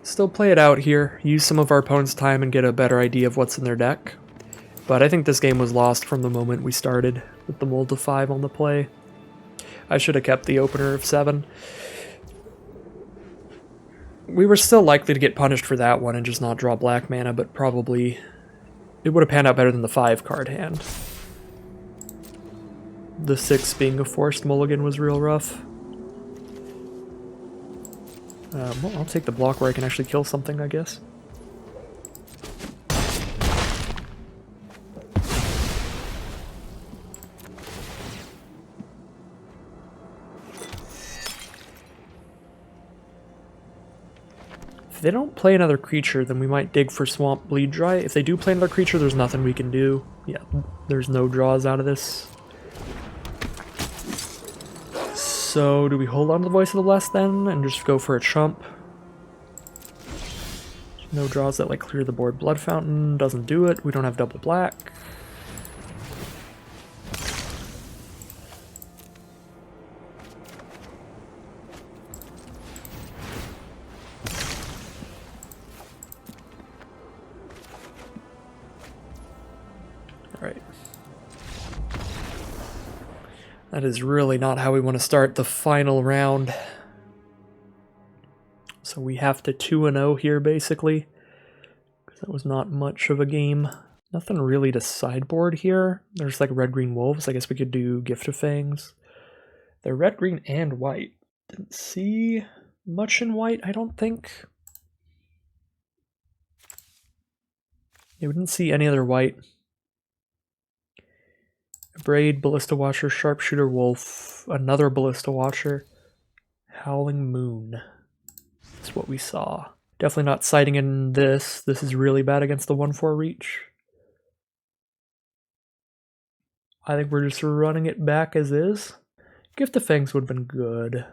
Still play it out here. Use some of our opponent's time and get a better idea of what's in their deck. But I think this game was lost from the moment we started with the mold of 5 on the play. I should have kept the opener of 7. We were still likely to get punished for that one and just not draw black mana, but probably it would have panned out better than the 5 card hand. The 6 being a forced mulligan was real rough. Well, I'll take the block where I can actually kill something, I guess. If they don't play another creature, then we might dig for Swamp Bleed Dry. If they do play another creature, there's nothing we can do. Yeah, there's no draws out of this. So, do we hold on to the Voice of the Blessed then, and just go for a chump? No draws that, like, clear the board. Blood Fountain doesn't do it. We don't have double black. Alright. That is really not how we want to start the final round. So we have to 2-0 here, basically. That was not much of a game. Nothing really to sideboard here. There's like red-green wolves. I guess we could do Gift of Fangs. They're red, green, and white. Didn't see much in white, I don't think. Yeah, we didn't see any other white. Braid, Ballista Watcher, Sharpshooter, Wolf, another Ballista Watcher, Howling Moon. That's what we saw. Definitely not sighting in this. This is really bad against the 1/4 reach. I think we're just running it back as is. Gift of Fangs would have been good.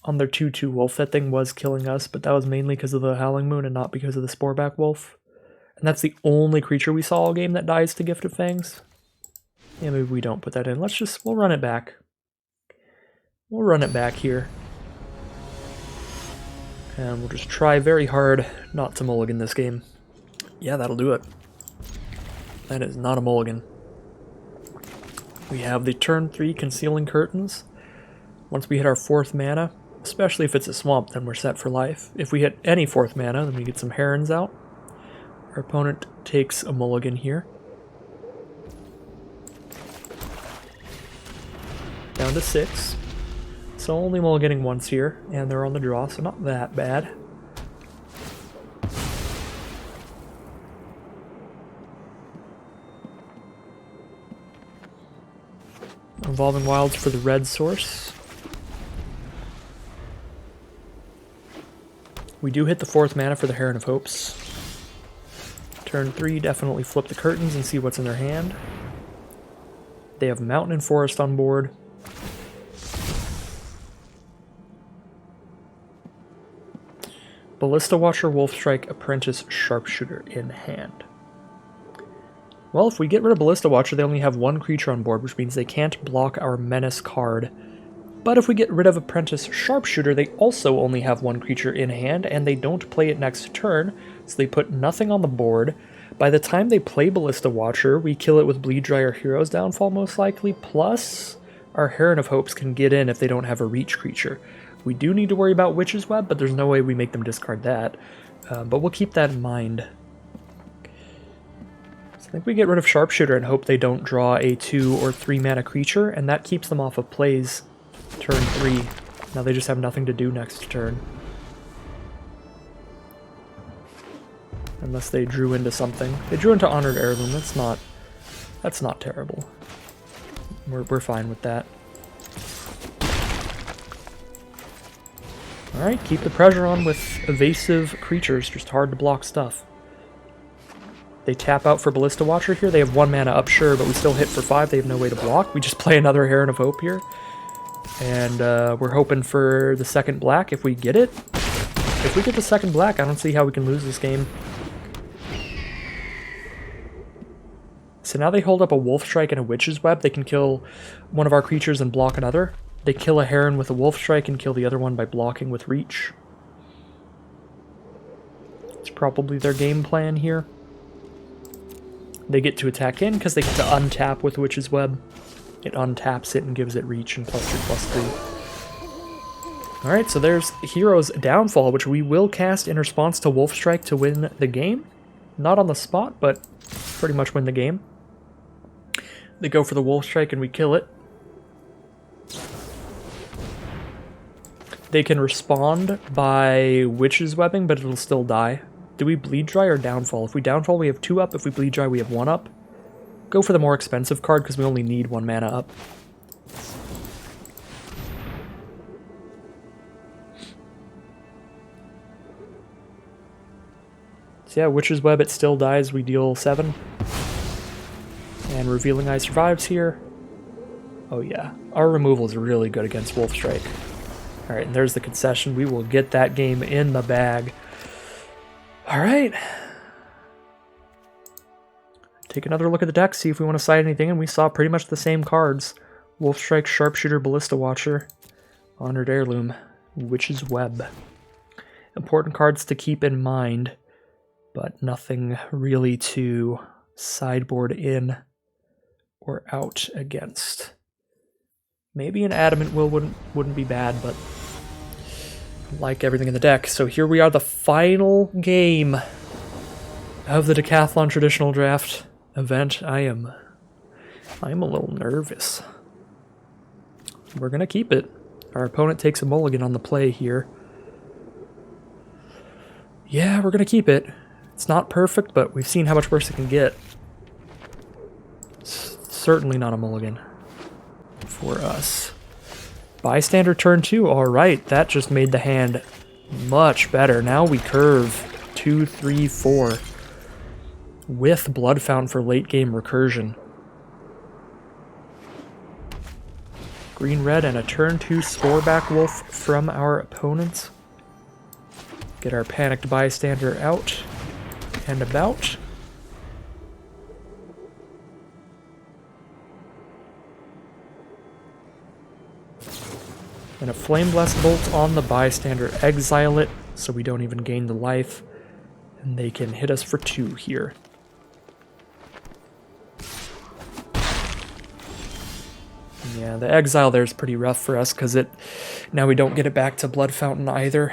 On their 2/2 wolf, that thing was killing us, but that was mainly because of the Howling Moon and not because of the Sporeback Wolf. And that's the only creature we saw all game that dies to Gift of Fangs. Yeah, maybe we don't put that in. We'll run it back. We'll run it back here. And we'll just try very hard not to mulligan this game. Yeah, that'll do it. That is not a mulligan. We have the turn 3 Concealing Curtains. Once we hit our 4th mana, especially if it's a swamp, then we're set for life. If we hit any 4th mana, then we get some herons out. Our opponent takes a mulligan here. Down to 6. So only mulliganing once here, and they're on the draw, so not that bad. Evolving Wilds for the red source. We do hit the 4th mana for the Heron of Hopes. Turn 3, definitely flip the curtains and see what's in their hand. They have Mountain and Forest on board. Ballista Watcher, Wolfstrike, Apprentice, Sharpshooter in hand. Well, if we get rid of Ballista Watcher, they only have 1 creature on board, which means they can't block our Menace card. But if we get rid of Apprentice Sharpshooter, they also only have 1 creature in hand, and they don't play it next turn, so they put nothing on the board. By the time they play Ballista Watcher, we kill it with Bleed Dry or Hero's Downfall, most likely, plus our Heron of Hopes can get in if they don't have a reach creature. We do need to worry about Witch's Web, but there's no way we make them discard that. But we'll keep that in mind. So I think we get rid of Sharpshooter and hope they don't draw a 2 or 3 mana creature, and that keeps them off of plays turn 3. Now they just have nothing to do next turn. Unless they drew into something. They drew into Honored Heirloom. That's not terrible. We're fine with that. Alright, keep the pressure on with evasive creatures, just hard to block stuff. They tap out for Ballista Watcher here. They have 1 mana up, sure, but we still hit for 5. They have no way to block. We just play another Heron of Hope here. And we're hoping for the second black if we get it. If we get the second black, I don't see how we can lose this game. So now they hold up a Wolf Strike and a Witch's Web. They can kill one of our creatures and block another. They kill a Heron with a Wolf Strike and kill the other one by blocking with Reach. It's probably their game plan here. They get to attack in because they get to untap with Witch's Web. It untaps it and gives it Reach and +3/+3. Alright, so there's Hero's Downfall, which we will cast in response to Wolf Strike to win the game. Not on the spot, but pretty much win the game. They go for the Wolf Strike and we kill it. They can respond by Witch's Webbing, but it'll still die. Do we Bleed Dry or Downfall? If we Downfall, we have 2 up. If we Bleed Dry, we have 1 up. Go for the more expensive card because we only need 1 mana up. So yeah, Witch's Web, it still dies. We deal 7. And Revealing Eye survives here. Oh yeah, our removal is really good against Wolf Strike. Alright, and there's the concession. We will get that game in the bag. Alright. Take another look at the deck, see if we want to side anything, and we saw pretty much the same cards. Wolf Strike, Sharpshooter, Ballista Watcher, Honored Heirloom, Witch's Web. Important cards to keep in mind, but nothing really to sideboard in or out against. Maybe an Adamant Will wouldn't be bad, but like everything in the deck. So here we are, the final game of the Decathlon Traditional Draft event. I am a little nervous. We're gonna keep it. Our opponent takes a mulligan on the play here. Yeah, we're gonna keep it. It's not perfect, but we've seen how much worse it can get. It's certainly not a mulligan for us. Bystander turn 2. Alright, that just made the hand much better. Now we curve 2, 3, 4 with Blood Fountain for late game recursion. Green-red and a turn 2 Sporeback Wolf from our opponent. Get our panicked bystander out and about. And a Flame Blast Bolt on the bystander. Exile it so we don't even gain the life. And they can hit us for 2 here. Yeah, the exile there is pretty rough for us because now we don't get it back to Blood Fountain either.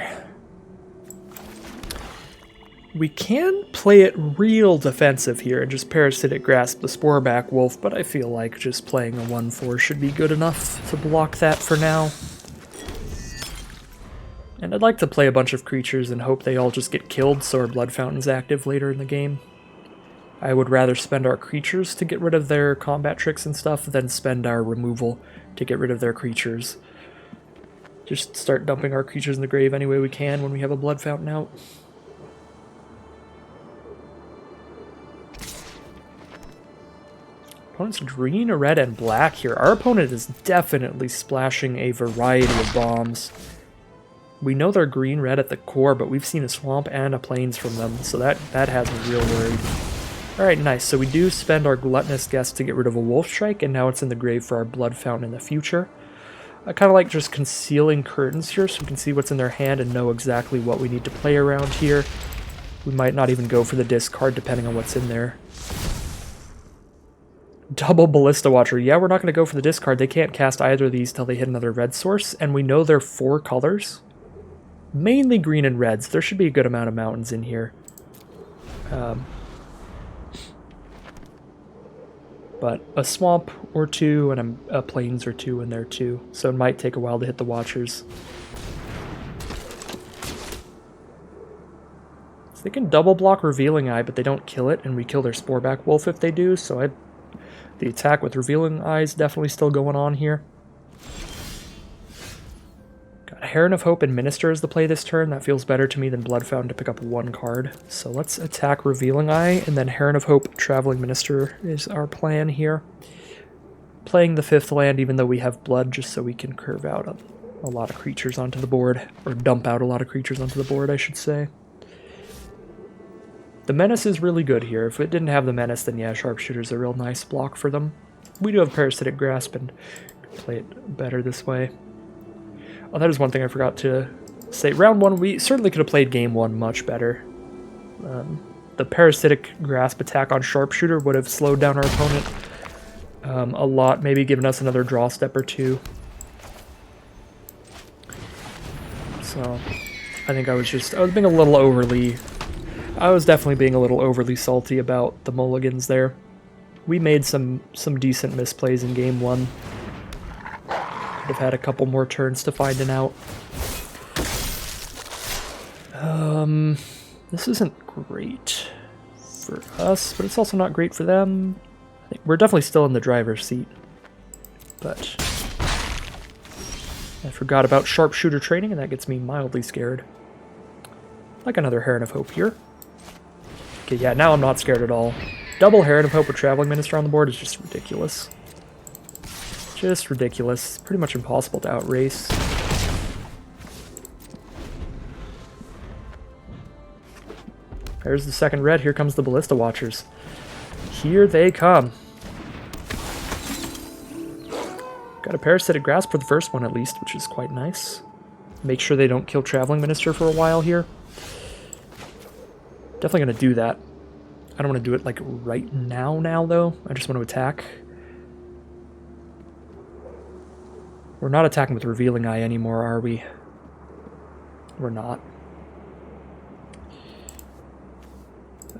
We can play it real defensive here and just Parasitic Grasp the Sporeback Wolf, but I feel like just playing a 1/4 should be good enough to block that for now. And I'd like to play a bunch of creatures and hope they all just get killed so our Blood Fountain's active later in the game. I would rather spend our creatures to get rid of their combat tricks and stuff than spend our removal to get rid of their creatures. Just start dumping our creatures in the grave any way we can when we have a Blood Fountain out. Opponent's green, red, and black here. Our opponent is definitely splashing a variety of bombs. We know they're green-red at the core, but we've seen a swamp and a plains from them, so that has me real worried. Alright, nice. So we do spend our Gluttonous Guest to get rid of a Wolf Strike, and now it's in the grave for our Blood Fountain in the future. I kind of like just concealing curtains here so we can see what's in their hand and know exactly what we need to play around here. We might not even go for the discard depending on what's in there. Double Ballista Watcher. Yeah, we're not going to go for the discard. They can't cast either of these till they hit another red source, and we know they're 4 colors. Mainly green and reds. There should be a good amount of mountains in here. But a swamp or 2 and a plains or 2 in there too. So it might take a while to hit the Watchers. So they can double block Revealing Eye, but they don't kill it, and we kill their Sporeback Wolf if they do, so the attack with Revealing Eye is definitely still going on here. Got Heron of Hope and Minister as the play this turn. That feels better to me than Blood Fountain to pick up 1 card. So let's attack Revealing Eye, and then Heron of Hope, Traveling Minister is our plan here. Playing the 5th land even though we have blood, just so we can curve out a lot of creatures onto the board. Or dump out a lot of creatures onto the board, I should say. The Menace is really good here. If it didn't have the Menace, then yeah, Sharpshooter's a real nice block for them. We do have Parasitic Grasp and play it better this way. Oh, that is one thing I forgot to say. Round 1, we certainly could have played game 1 much better. The Parasitic Grasp attack on Sharpshooter would have slowed down our opponent a lot, maybe given us another draw step or 2. So, I think I was being a little overly... I was definitely being a little overly salty about the mulligans there. We made some decent misplays in game 1. Could have had a couple more turns to find an out. This isn't great for us, but it's also not great for them. I think we're definitely still in the driver's seat. But I forgot about Sharpshooter training, and that gets me mildly scared. Like another Heron of Hope here. Okay, yeah, now I'm not scared at all. Double Heron of Hope with Traveling Minister on the board is just ridiculous. Just ridiculous. Pretty much impossible to outrace. There's the second red. Here comes the Ballista Watchers. Here they come. Got a Parasitic Grasp for the first one at least, which is quite nice. Make sure they don't kill Traveling Minister for a while here. Definitely going to do that. I don't want to do it like right now though. I just want to attack. We're not attacking with Revealing Eye anymore, are we? we're not.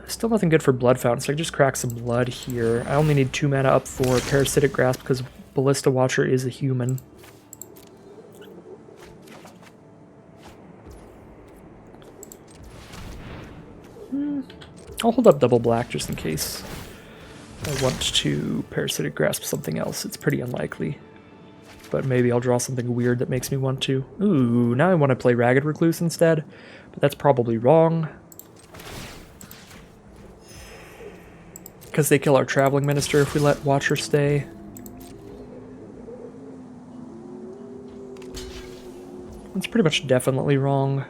Still nothing good for Blood Fountain, so I can just crack some blood here. I only need 2 mana up for Parasitic Grasp because Ballista Watcher is a human. I'll hold up double black just in case I want to Parasitic Grasp something else. It's pretty unlikely. But maybe I'll draw something weird that makes me want to. Ooh, now I want to play Ragged Recluse instead, but that's probably wrong. Because they kill our Traveling Minister if we let Watcher stay. It's pretty much definitely wrong.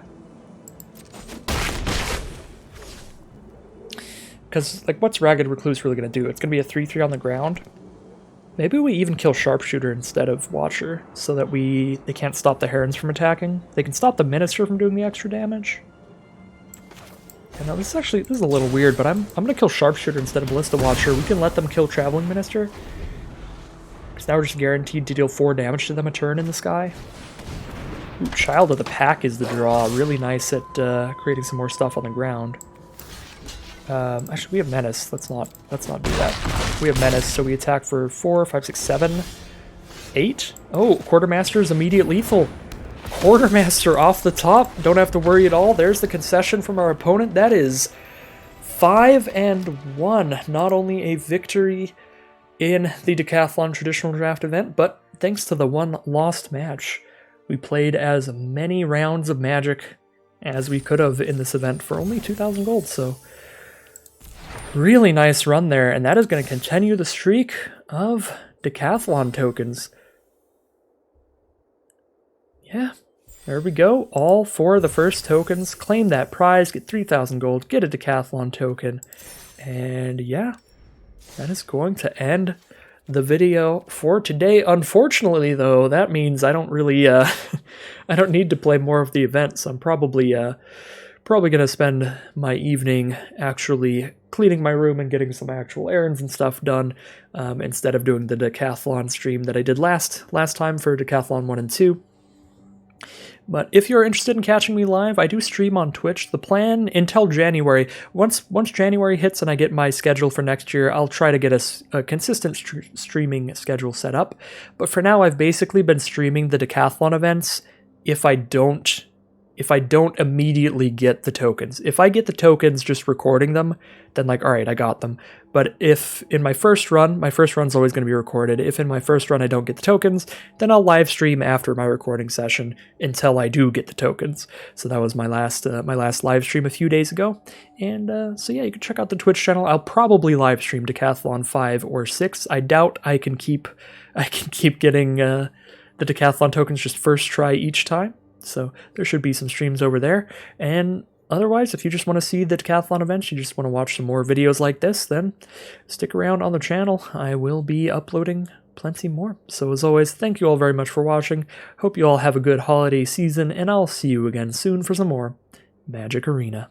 Because, like, what's Ragged Recluse really going to do? It's going to be a 3/3 on the ground. Maybe we even kill Sharpshooter instead of Watcher, so that they can't stop the Herons from attacking. They can stop the Minister from doing the extra damage. And now this is a little weird, but I'm going to kill Sharpshooter instead of Ballista Watcher. We can let them kill Traveling Minister. Because now we're just guaranteed to deal 4 damage to them a turn in the sky. Ooh, Child of the Pack is the draw. Really nice at creating some more stuff on the ground. Actually, we have Menace. Let's not do that. We have Menace, so we attack for 4, 5, 6, 7, 8. Oh, Quartermaster is immediate lethal. Quartermaster off the top. Don't have to worry at all. There's the concession from our opponent. That is 5-1. Not only a victory in the Decathlon Traditional Draft event, but thanks to the one lost match, we played as many rounds of Magic as we could have in this event for only 2,000 gold. So really nice run there, and that is going to continue the streak of Decathlon tokens. Yeah, there we go. All 4 of the first tokens. Claim that prize, get 3,000 gold, get a Decathlon token. And yeah, that is going to end the video for today. Unfortunately, though, that means I don't really, I don't need to play more of the event, so I'm probably going to spend my evening actually cleaning my room and getting some actual errands and stuff done, instead of doing the Decathlon stream that I did last time for Decathlon 1 and 2. But if you're interested in catching me live, I do stream on Twitch. The plan until January, once January hits and I get my schedule for next year, I'll try to get a consistent streaming schedule set up. But for now, I've basically been streaming the Decathlon events if I don't immediately get the tokens. If I get the tokens just recording them, then like, all right, I got them. But if in my first run's always going to be recorded. If in my first run I don't get the tokens, then I'll live stream after my recording session until I do get the tokens. So that was my last live stream a few days ago. And so yeah, you can check out the Twitch channel. I'll probably live stream Decathlon 5 or 6. I doubt I can keep getting the Decathlon tokens just first try each time. So there should be some streams over there. And otherwise, if you just want to see the Decathlon events, you just want to watch some more videos like this, then stick around on the channel. I will be uploading plenty more. So as always, thank you all very much for watching. Hope you all have a good holiday season, and I'll see you again soon for some more Magic Arena.